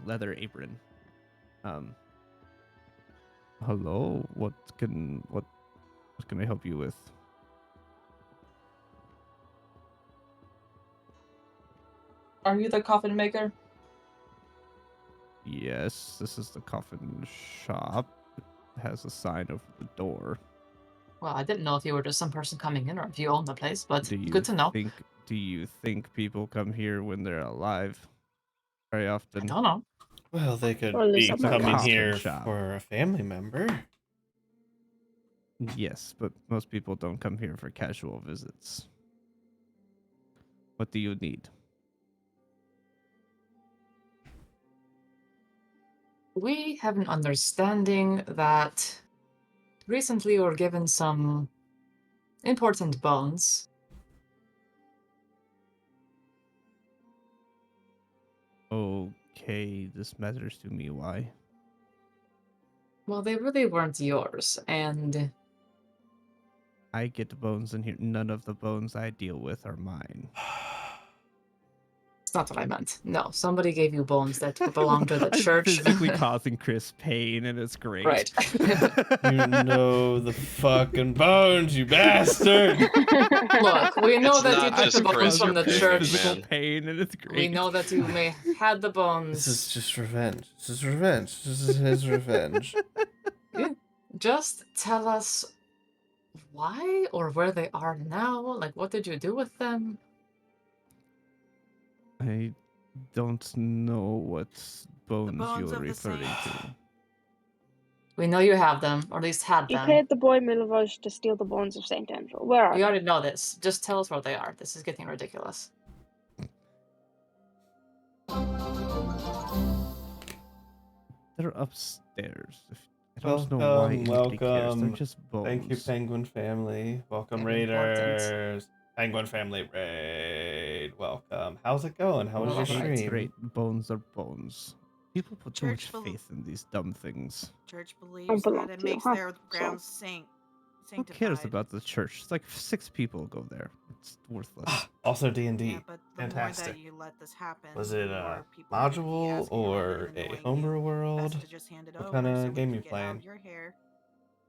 leather apron. Hello, what can I help you with? Are you the coffin maker? Yes, this is the coffin shop. It has a sign over the door. Well, I didn't know if you were just some person coming in or if you own the place, but good to know. Do you think people come here when they're alive very I often? don't know. Well, they could Or at least be it's a coming coffin here shop. for a family member. Yes, but most people don't come here for casual visits. What do you need? We have an understanding that recently we were given some important bones. Okay, this matters to me. Why? Well, they really weren't yours, and I get bones in here. None of the bones I deal with are mine. it's not what I meant. No, somebody gave you bones that belong to the I'm church. physically causing Chris pain, and it's great. Right. You know the fucking bones, you bastard! Look, we know It's that you not took just the bones Chris from the you're church. Physical man. pain, and it's great. We know that you may had the bones. This is just revenge. This is revenge. This is his revenge. Just tell us why or where they are now. Like, what did you do with them? I don't know what bones bones you're of the referring saint. to. We know you have them, or at least had You them. paid the boy Milivoj to steal the bones of Saint Andrew. Where are We they? already know this. Just tell us where they are. This is getting ridiculous. They're upstairs. I don't know why anybody cares. They're welcome. just bones. Thank you, Penguin family. Welcome, Very important. Raiders. Penguin family raid. Welcome. How's it going? How was your Alright. stream? Great. Bones are bones. People put too much Church bel- faith in these dumb things. Church believes belong that it to, makes huh? their grounds Who sanctified. cares about the church? It's like 6 people go there. It's worthless. Also D&D. Yeah, but the Fantastic. more that you let this happen, Was it the a more people are gonna be module asking around or and a annoying homebrew you. world? Best to just hand it What over kind so of we game can you get out of playing? your hair.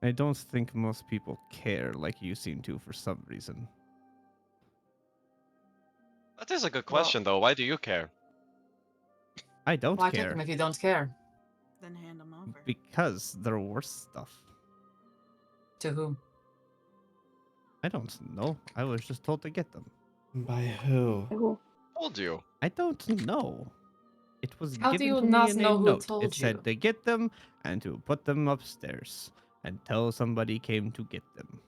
I don't think most people care like you seem to for some reason. That is a good question, though. Why do you care? I don't Why take care them if you don't care? Then hand them over. because they're worth stuff. To whom? I don't know. I was just told to get them. By who? Who? Told you. I don't know. It was How do given you to me not in know a who note. told It said you? to get them and to put them upstairs until somebody came to get them.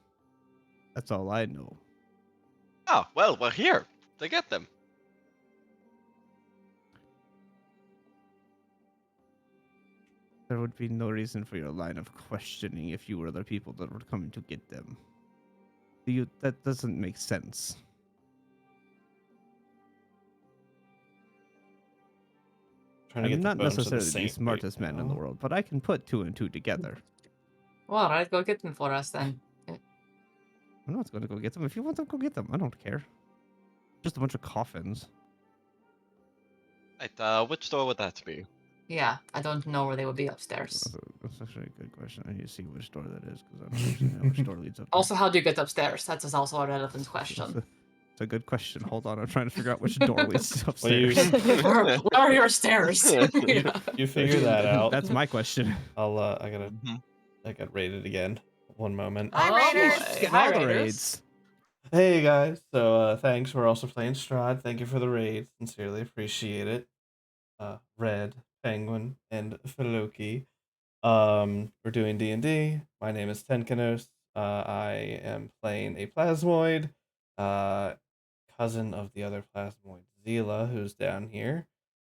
That's all I know. Oh, well, we're here to get them. There would be no reason for your line of questioning if you were the people that were coming to get them. That doesn't make sense. Trying to I'm get not the bones of the necessarily the saint smartest right man in the now. world, but I can put 2 and 2 together. Well, all right, go get them for us then. I'm not going to go get them. If you want them, go get them. I don't care. Just a bunch of coffins. Right, which door would that be? Yeah, I don't know where they would be upstairs. That's actually a good question. I need to see which door that is because I don't actually know which door leads up there. Also, how do you get upstairs? That is also a relevant question. It's a good question. Hold on, I'm trying to figure out which door leads Well, you- upstairs. Where are your stairs? You figure that out. That's my question. I'll I got raided again. One moment. Hi, Oh, Raiders. boy. Getting Hi, all the Raiders. raids. Hey guys, so thanks. We're also playing Strahd. Thank you for the raid. Sincerely appreciate it. Red, Penguin, and Filoki. We're doing D&D. My name is Tenkanos. I am playing a Plasmoid, cousin of the other Plasmoid, Zila, who's down here.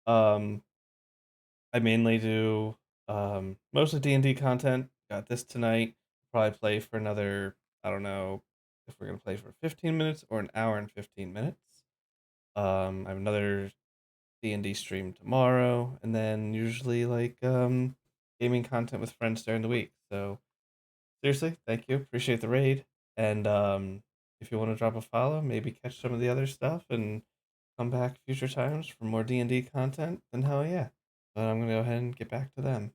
I mainly do mostly D&D content. Got this tonight. Probably play for another, I don't know if we're gonna play for 15 minutes or an hour and 15 minutes. I have another D&D stream tomorrow, and then usually like gaming content with friends during the week. So seriously, thank you. Appreciate the raid. And if you want to drop a follow, maybe catch some of the other stuff and come back future times for more D&D content, then hell yeah. But I'm gonna go ahead and get back to them.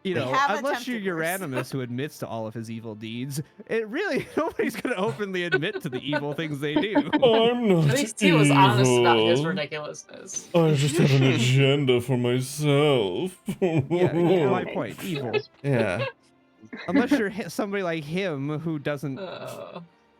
You We know, have unless you're attempted worse. Uranimous who admits to all of his evil deeds, it really nobody's gonna openly admit to the evil things they do. I'm not At least he was honest about his evil. ridiculousness. I just have an agenda for myself. Yeah, my Okay. point. Evil. Yeah. Unless you're somebody like him who doesn't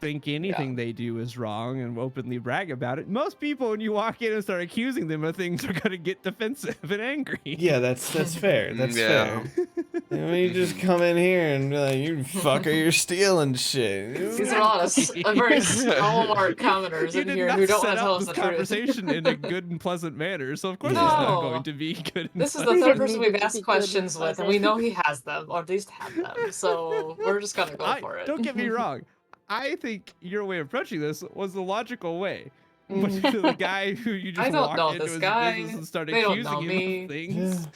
think anything Yeah. they do is wrong and openly brag about it. Most people, when you walk in and start accusing them of things, are gonna get defensive and angry. Yeah, that's fair. That's Yeah. fair. And when you just come in here and be like, you fucker, you're stealing shit. These are all very stalwart commenters You in did here not who don't want set to tell up us this the truth. conversation in a good and pleasant manner, so of course Yeah. it's not No. going to be good. And This is the pleasant. third Didn't person need we've it to asked be good questions and with, and we pleasant. know he has them, or at least had them. So we're just gonna go for it. Don't get me wrong. I think your way of approaching this was the logical way. But Mhm. to the guy who you just I don't walked know into this his guy. business and started They don't accusing know him me. of things,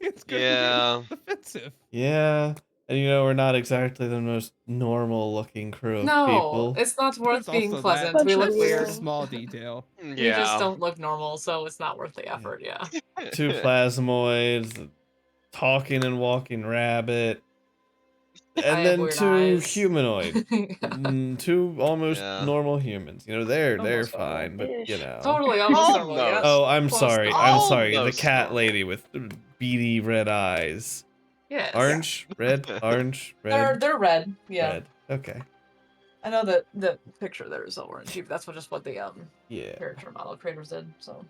it's gonna Yeah. be offensive. Yeah. And you know, we're not exactly the most normal looking crew of No, people. it's not worth It's being also pleasant. that. We look Bunch of weird. weirdos. Small detail. We just Yeah. don't look normal, so it's not worth the effort. Yeah. Two plasmoids, talking and walking rabbit, I and have then weird two eyes. humanoid. Two almost Yeah. normal humans. You know, they're Almost fine, but you normal-ish. know. Totally, almost normal. Yeah. Almost. Oh, I'm Close sorry. to I'm sorry. The almost cat normal. lady with beady red eyes. Yes. Orange, red, orange, red, They're red. Yeah. red. Okay. I know that the picture there is orangey, but that's just what the Yeah. character model creators did. So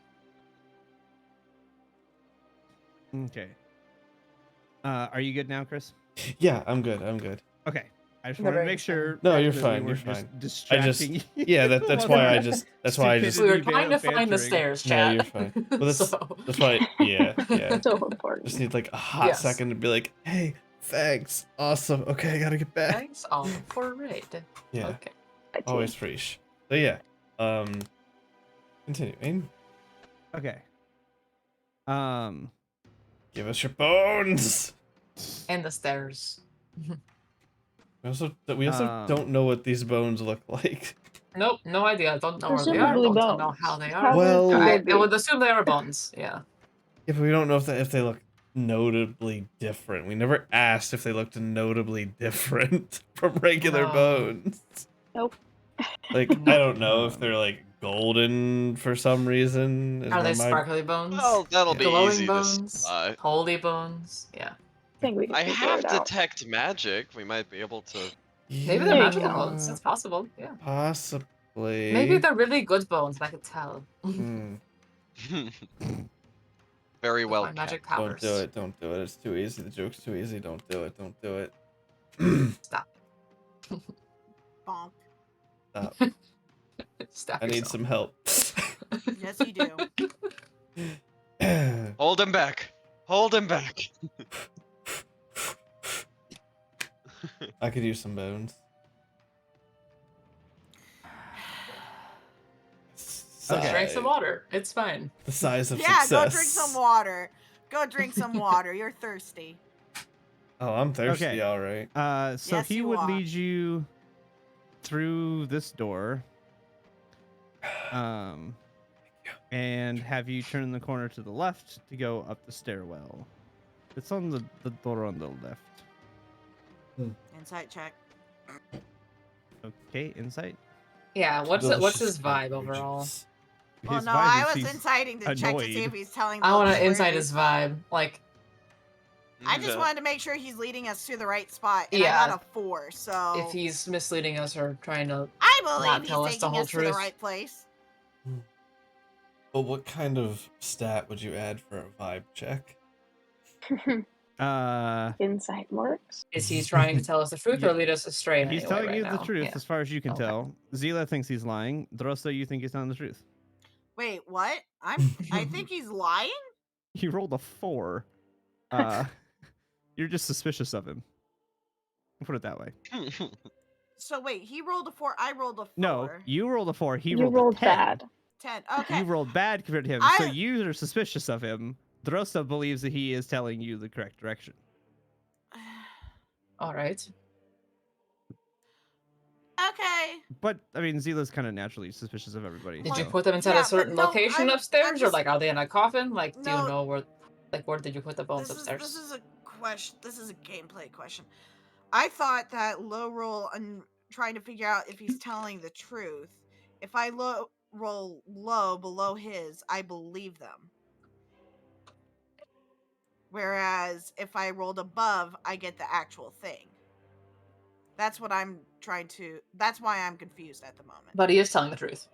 Okay. Are you good now, Chris? Yeah, I'm good. I'm good. Okay. I just Yeah, wanted to very make sure. No, you're that fine, We you're weren't just fine. distracting you. Yeah, that's why I just Stupidity. we were trying to Bantering. find the stairs, No, chat. you're fine. Well, that's So- that's why. Yeah. So important. Just need like a hot Yes. second to be like, hey, thanks, awesome. Okay, I gotta get back. Thanks all for raid. Yeah, Okay. I too. always fresh. So yeah, continuing. Okay. Give us your bones. And the stairs. We also Um, don't know what these bones look like. Nope, no idea. I don't know where they are. Presumably Don't know bones. how they How are. Well- would I they would be? assume they are bones. Yeah. Yeah, but we don't know if they look notably different. We never asked if they looked notably different from regular No. bones. Nope. Like I don't know if they're like golden for some reason. is Are they where my- sparkly bones? Well, that'll be Glowing easy. bones? This. Holy bones? Yeah. think we can I figure have it out. detect magic. We might be able to. Maybe they're There you magical go. bones. It's possible. Yeah. Possibly. Maybe they're really good bones. I could tell. Hmm. Very With well my magic kept. powers. Don't do it. Don't do it. It's too easy. The joke's too easy. Don't do it. Don't do it. Stop. Bonk. Stop. Stop I need yourself. some help. Yes, you do. Hold him back. Hold him back. I could use some bones. Okay. Drink some water. It's fine. The size of Yeah, success. go drink some water. Go drink some water. You're thirsty. Oh, I'm thirsty. Okay. All right. So Yes, he you would are. lead you through this door, and have you turn the corner to the left to go up the stairwell. It's on the door on the left. Insight check. Okay, insight. Yeah. What's Delicious his vibe beverages. overall? Well, His no, vibe I is was he's inciting to check to see if annoyed. he's telling. I want the to insight truth. his vibe. Like, I just Yeah. wanted to make sure he's leading us to the right spot, and Yeah. I got a 4. So if he's misleading us or trying to. I not believe tell us he's the taking whole us to the truth. right place. Well, what kind of stat would you add for a vibe check? Insight works. Is he trying to tell us the truth Yeah. or lead us astray? In He's any way telling right you now? the truth, Yeah. as far as you can Okay. tell. Zila thinks he's lying. Drosta, you think he's telling the truth. Wait, what? I think he's lying. He rolled a 4. You're just suspicious of him. Put it that way. So wait, he rolled a 4. I rolled a 4. No, you rolled a 4. He You rolled rolled a 10. bad. 10. Okay. You rolled bad compared to him, so I- you are suspicious of him. Drosta believes that he is telling you the correct direction. All right. Okay. But I mean, Zila's kind of naturally suspicious of everybody. Did you so- put them inside Yeah, a but certain no, location I'm upstairs, or just- like are they in a coffin? Like, do No. you know where? Like, where did you put the bones upstairs? This is a question. This is a gameplay question. I thought that low roll and trying to figure out if he's telling the truth. If I roll low below his, I believe them. Whereas if I rolled above, I get the actual thing. That's what I'm trying to. That's why I'm confused at the moment. But he is telling the truth.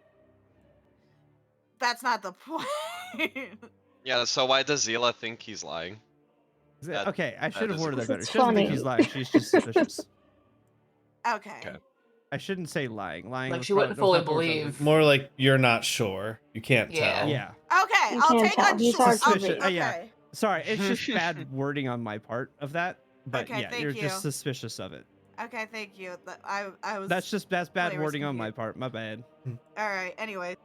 That's not the point. Yeah, so why does Zila think he's lying? That- Okay, I should have is worded that better. It's She doesn't think he's funny. lying. She's just suspicious. Okay. Okay. I shouldn't say lying. Lying. Like, was she probably- wouldn't that was fully not the word I was believe. More like you're not sure. You can't Yeah. tell. Yeah. Okay, You I'll can't take tell. He's hard to Suspicious. read. Yeah. Okay. Sorry, it's just bad wording on my part of that. But Okay, yeah, thank you're you. just suspicious of it. Okay, thank you. I was. That's bad Player's wording on my confused. part. My bad. All right. Anyway.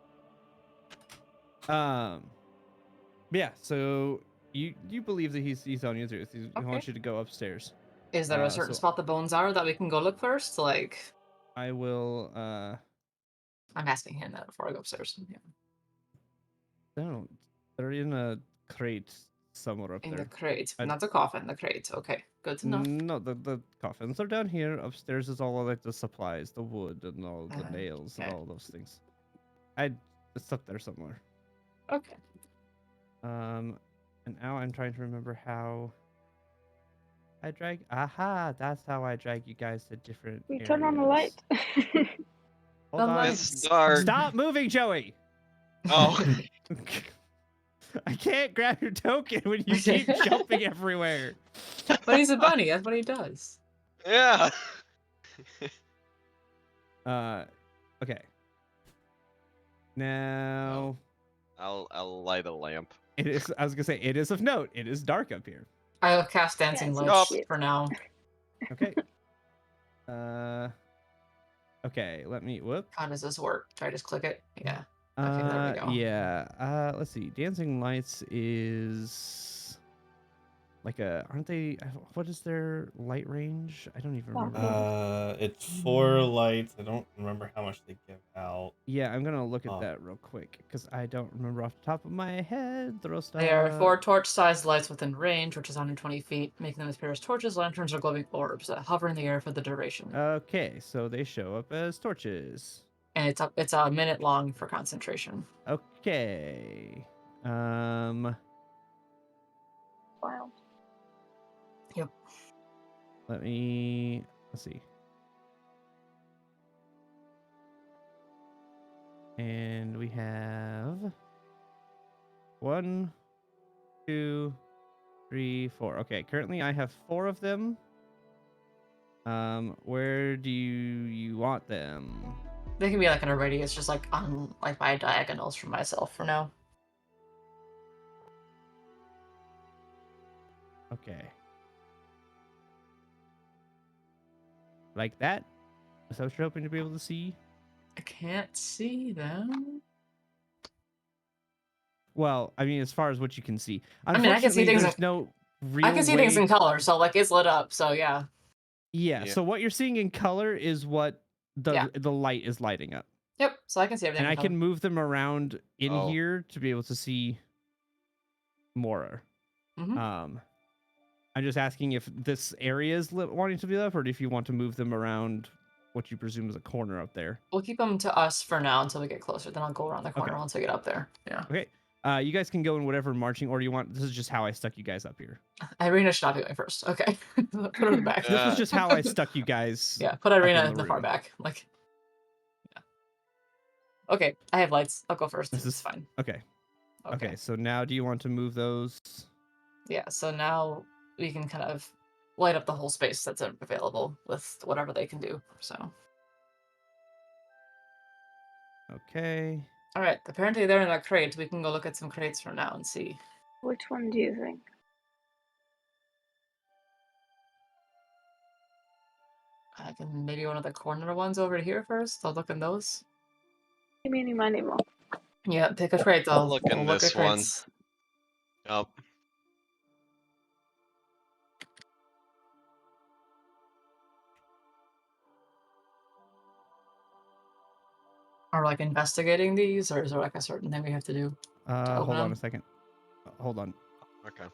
Yeah. So you believe that he's telling you the truth. He Okay. wants you to go upstairs. Is there a certain so- spot the bones are that we can go look first? Like, I will. I'm asking him that before I go upstairs. Yeah. Don't. They're in a crate somewhere up In the there. crate, I- not the coffin. The crate. Okay, good to know. No, the coffins are down here. Upstairs is all of, like the supplies, the wood, and all the Uh, nails, and okay. all those things. It's up there somewhere. Okay. And now I'm trying to remember how I drag. Aha, that's how I drag you guys to different. We turn on the areas. light. Hold The on. light. It's dark. Stop moving, Joey. Oh. I can't grab your token when you keep jumping everywhere. But he's a bunny. That's what he does. Yeah. Okay. Now I'll light a lamp. it is. I was gonna say it is of note. It is dark up here. I'll cast dancing Dancing lights shit. for now. Okay. Okay. Let me. Whoop. How does this work? Do I just click it? Yeah. Okay, there we go. Yeah. Let's see. Dancing lights is like aren't they? What is their light range? I don't even remember. It's 4 lights. I don't remember how much they give out. Yeah, I'm gonna look at Oh. that real quick because I don't remember off the top of my head. There are 4 torch-sized lights within range, which is 120 feet, making them appear as torches, lanterns, or glowing orbs that hover in the air for the duration. Okay, so they show up as torches. And it's a minute long for concentration. Okay. Wow. Yep. Let's see. And we have 1, 2, 3, 4. Okay, currently I have 4 of them. Where do you want them? They can be like in a radius, just like on like by diagonals from myself for now. Okay. Like that? Is that what you're hoping to be able to see? I can't see them. Well, I mean, as far as what you can see. I mean, I can see Unfortunately, things. there's no real I can see way things in color, so like it's lit up. So yeah. Yeah, Yeah. so what you're seeing in color is what the light is lighting up. Yep. So I can see everything. And in I color. can move them around in Oh. here to be able to see more. Mhm. I'm just asking if this area is wanting to be up, or if you want to move them around what you presume is a corner up there. We'll keep them to us for now until we get closer. Then I'll go around the corner Okay. once we get up there. Yeah. Okay. You guys can go in whatever marching order you want. This is just how I stuck you guys up here. Irina should not be going first. Okay. Put her in the back. This was just how I stuck you guys. Yeah. Put up Irina in in the the far room. back. Like. Yeah. Okay. I have lights. I'll go first. This It's is fine. Okay. Okay. So now, do you want to move those? Yeah. So now we can kind of light up the whole space that's available with whatever they can do. So. Okay. All right. Apparently they're in that crate. We can go look at some crates for now and see. Which one do you think? I can maybe one of the corner ones over here first. I'll look in those. Eeny, miny, moe. Yeah, pick a crate. I'll look in we'll look this at one. crates. Oh, Are like investigating these, or is there like a certain thing we have to do? Hold on them? a second. Hold on. okay.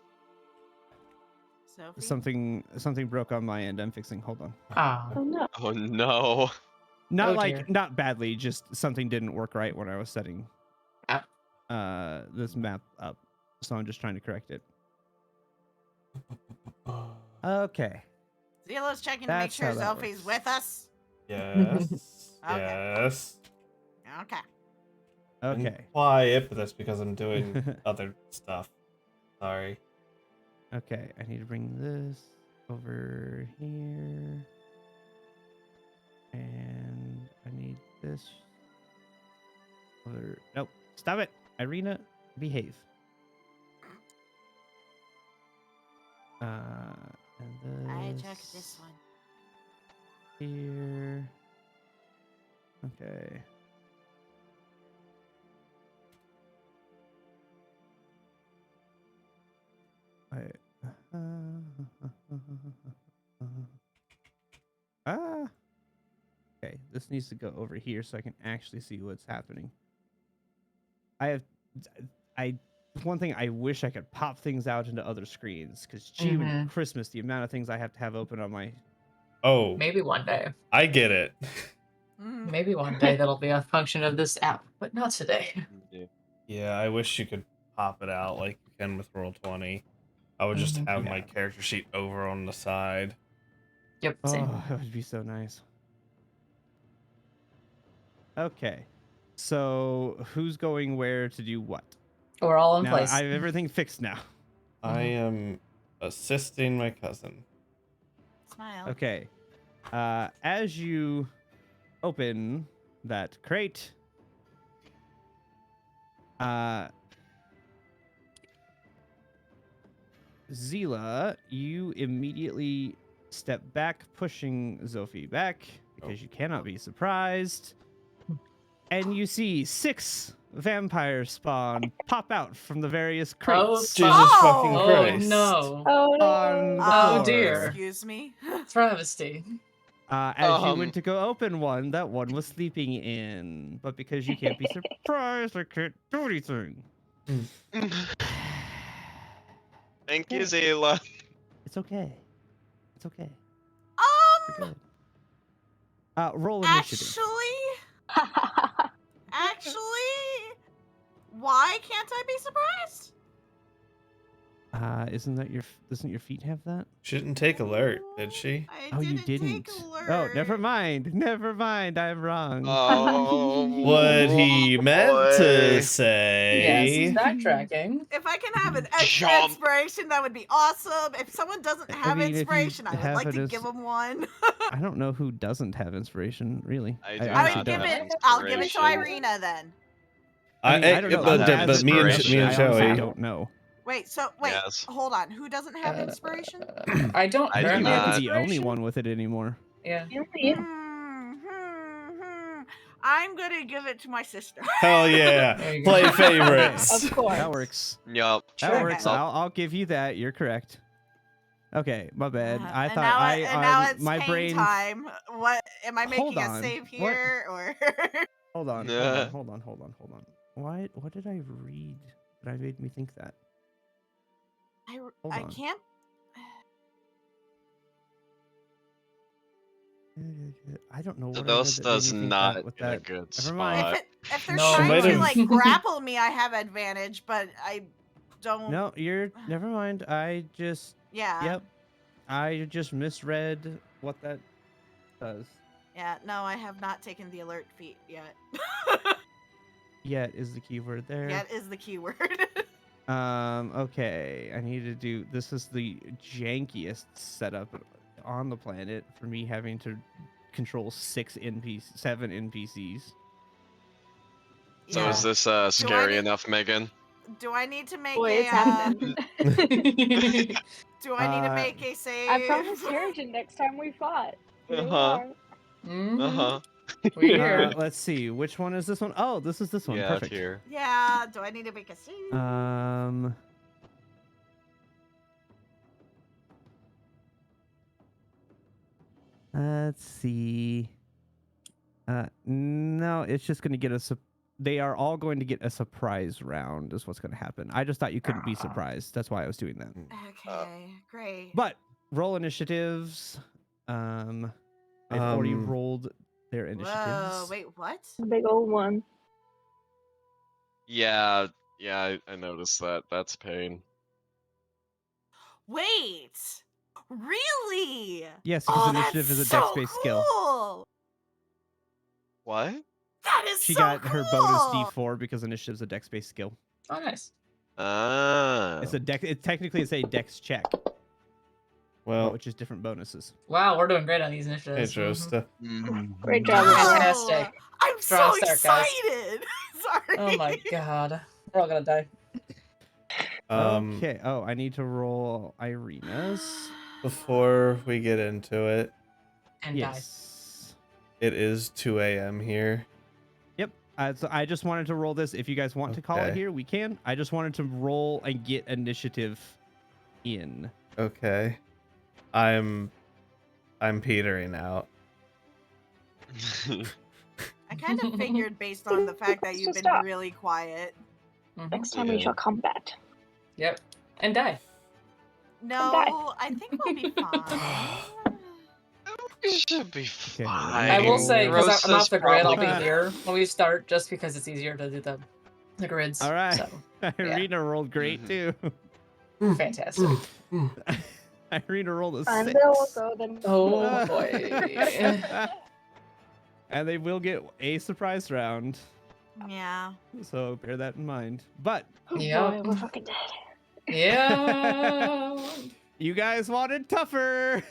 Sophie? Something broke on my end. I'm fixing. Hold on. Ah. Oh no. Oh no. Not Oh, like dear. not badly, just something didn't work right when I was setting this map up. So I'm just trying to correct it. Okay. Zila's checking to make That's sure how that Sophie's works. with us. Yes. Okay. Yes. Okay. I'm Okay. quiet, but that's because I'm doing other stuff. Sorry. Okay. I need to bring this over here. And I need this over. Nope. Stop it. Irina, behave. And I this took this one. here. Okay. Okay, this needs to go over here so I can actually see what's happening. One thing I wish I could pop things out into other screens, because gee, when Christmas, the amount of things I have to have open on my. Oh, Maybe one day. I get it. Maybe one day that'll be a function of this app, but not today. Yeah, I wish you could pop it out like you can with Roll20. I would just have my Yeah. character sheet over on the side. Yep, same. Oh, that would be so nice. Okay, so who's going where to do what? We're all in Now place. I have everything fixed now. I am assisting my cousin. Smile. Okay, as you open that crate, Zila, you immediately step back, pushing Zophie back because you cannot be surprised. And you see 6 vampire spawn pop out from the various crates. Jesus fucking Oh Christ. no. Oh On no. the Oh, floor. dear. Excuse me. Travesty. As you went to go open one, that one was sleeping in. But because you can't be surprised, I can't do anything. Thank you, Zayla. It's okay. It's okay. You're good. Roll initiative. Actually, why can't I be surprised? Doesn't your feet have that? She didn't take alert, did she? I Oh, you didn't take didn't. alert. Oh, never mind. Never mind. I'm wrong. Oh, What he meant to boy. Yes, say. backtracking. If I can have an extra Jump. inspiration, that would be awesome. If someone doesn't have mean, if you inspiration, I would have like it to as- give them one. I don't know who doesn't have inspiration, really. I do I honestly would not give don't. have it. I'll give it to inspiration. Irina then. I mean, I don't know but- who but has me and inspiration. I honestly Joey. don't know. Wait, Yes. hold on. Who doesn't have inspiration? I don't I do You currently might have be not. the only inspiration. one with it anymore. Yeah. I'm gonna give it to my sister. Hell yeah. There you go. Play favorites. Of course. That works. Yup. That Sure. works. Okay. I'll give you that. You're correct. Okay, my bad. I and thought now, I and now it's my pain brain. time. What am I Hold making a on. save What? here or? Hold on. Nah. Hold on. Why? What did I read that made me think that? Hold I on. can't. I don't know So what I read this that made does me think not that with in a that. good Never mind. spot. If they're No. trying Might to have- like grapple me, I have advantage, but I don't. No, you're. Never mind. I just. Yeah. Yep. I just misread what that does. Yeah. No, I have not taken the alert feat yet. Yet is the keyword there. Yet is the keyword. Okay. I need to do. This is the jankiest setup on the planet for me having to control 7 NPCs. So Yeah. is this Do I scary need- enough, Megan? Do I need to make Boy, a? it's happening. Do I need to make a save? I promised Harrigan next time we fought. Here we Uh-huh. are. Uh-huh. We're here. Let's see. Which one is this one? Oh, this is this one. Yeah, Perfect. here. Yeah. Do I need to make a save? Let's see. No, it's just going to get us. They are all going to get a surprise round. Is what's going to happen. I just thought you couldn't be surprised. That's why I was doing that. Okay. Great. But roll initiatives. They've already rolled their initiatives. Whoa. Wait. What? Big old one. Yeah, I noticed that. That's pain. Wait. Really? Yes, because Oh, initiative that's is a so dex-based skill. cool. What? That is She so got her bonus cool. D4 because initiative is a dex-based skill. Oh, nice. Ah. It's a dex. Technically, it's a dex check, Well, which is different bonuses. Wow, we're doing great on these hey, initiatives. Josta. Great job, Wow. everyone. Fantastic. I'm Strong so start, guys. excited. Sorry. Oh my god. We're all gonna die. Okay. Oh, I need to roll Irina's. Before we get into it, And Yes. it is 2 a.m. here. Yep. So I just wanted to roll this. If you guys want to call it Okay. here, we can. I just wanted to roll and get initiative in. Okay. I'm petering out. I kind of figured based on the fact that you've been Stop. really quiet. die. Next time Yeah. we shall combat. Yep. And die. No, I think we'll be fine. We should be fine. I will say, because I'm off Rosa's the grid, I'll probably- be here when we start, just because it's easier to do the grids. All right. So, Irina rolled great too. fantastic. Irina rolled a I'm 6. Bill, so then. Oh boy. And they will get a surprise round. Yeah. So bear that in mind. But Oh Yep. boy, we're fucking dead. Yeah. you guys wanted tougher.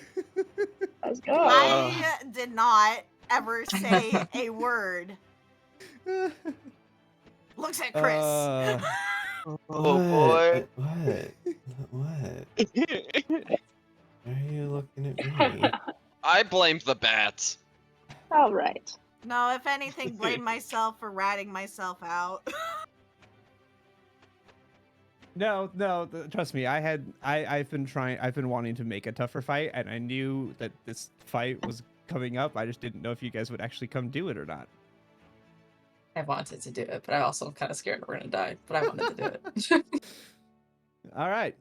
Let's go. I did not ever say a word. Looks at Chris. Oh boy. What? Why are you looking at me? I blamed the bats. All right. No, if anything, blame myself for ratting myself out. No, trust me. I've been wanting to make a tougher fight, and I knew that this fight was coming up. I just didn't know if you guys would actually come do it or not. I wanted to do it, but I also kind of scared we're gonna die. But I wanted to do it. All right.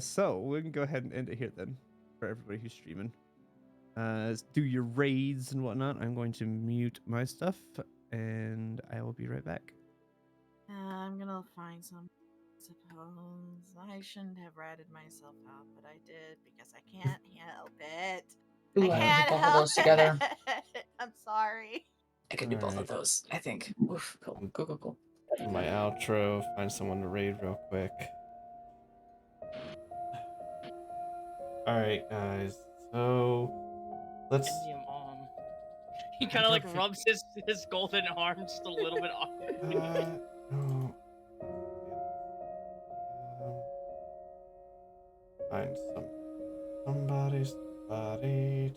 So we can go ahead and end it here then, for everybody who's streaming. Do your raids and whatnot. I'm going to mute my stuff, and I will be right back. I'm gonna find some. suppose I shouldn't have ratted myself out, but I did because I can't help it. Ooh, I I could do can't both of help those together. it. I'm sorry. I could do both of Alright. those, I think. Oof, cool, cool, cool, cool. Do my outro, find someone to raid real quick. Alright, guys. So let's. He kind of like rubs his golden arm just a little bit off. No. Find somebody to raid.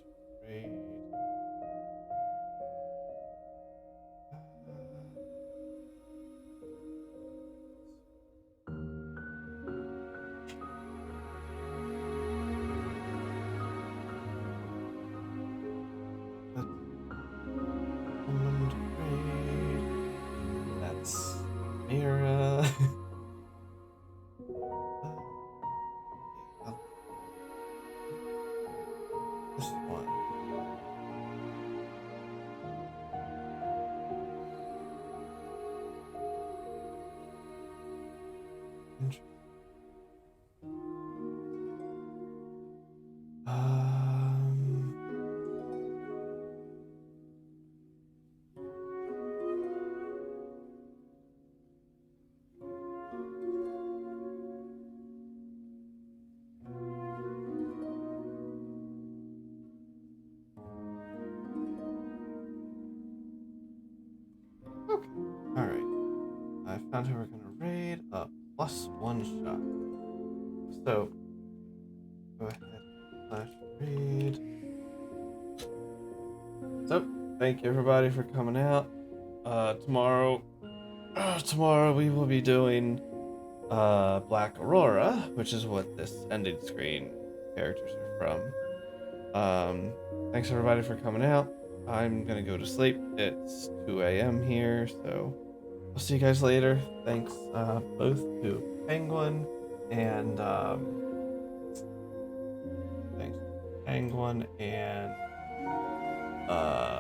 Someone to raid. That's Mira. This one. Okay. Alright. I found who we're gonna raid a +1 shot. So go ahead / raid. So thank you everybody for coming out. Tomorrow we will be doing Black Aurora, which is what this ending screen characters are from. Thanks everybody for coming out. I'm gonna go to sleep. It's 2 a.m. here, so I'll see you guys later. Thanks both to Penguin and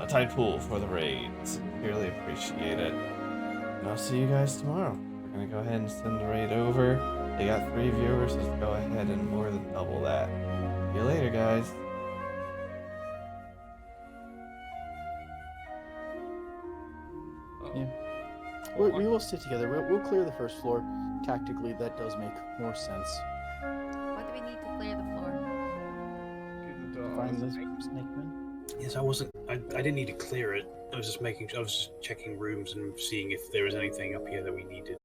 Tidepool for the raids. Really appreciate it. And I'll see you guys tomorrow. We're gonna go ahead and send the raid over. They got 3 viewers, let's go ahead and more than double that. See you later, guys. Yeah. We will sit together. We'll clear the first floor. Tactically, that does make more sense. Why do we need to clear the floor? Find the snakeman. Yes, I didn't need to clear it. I was just checking rooms and seeing if there was anything up here that we needed.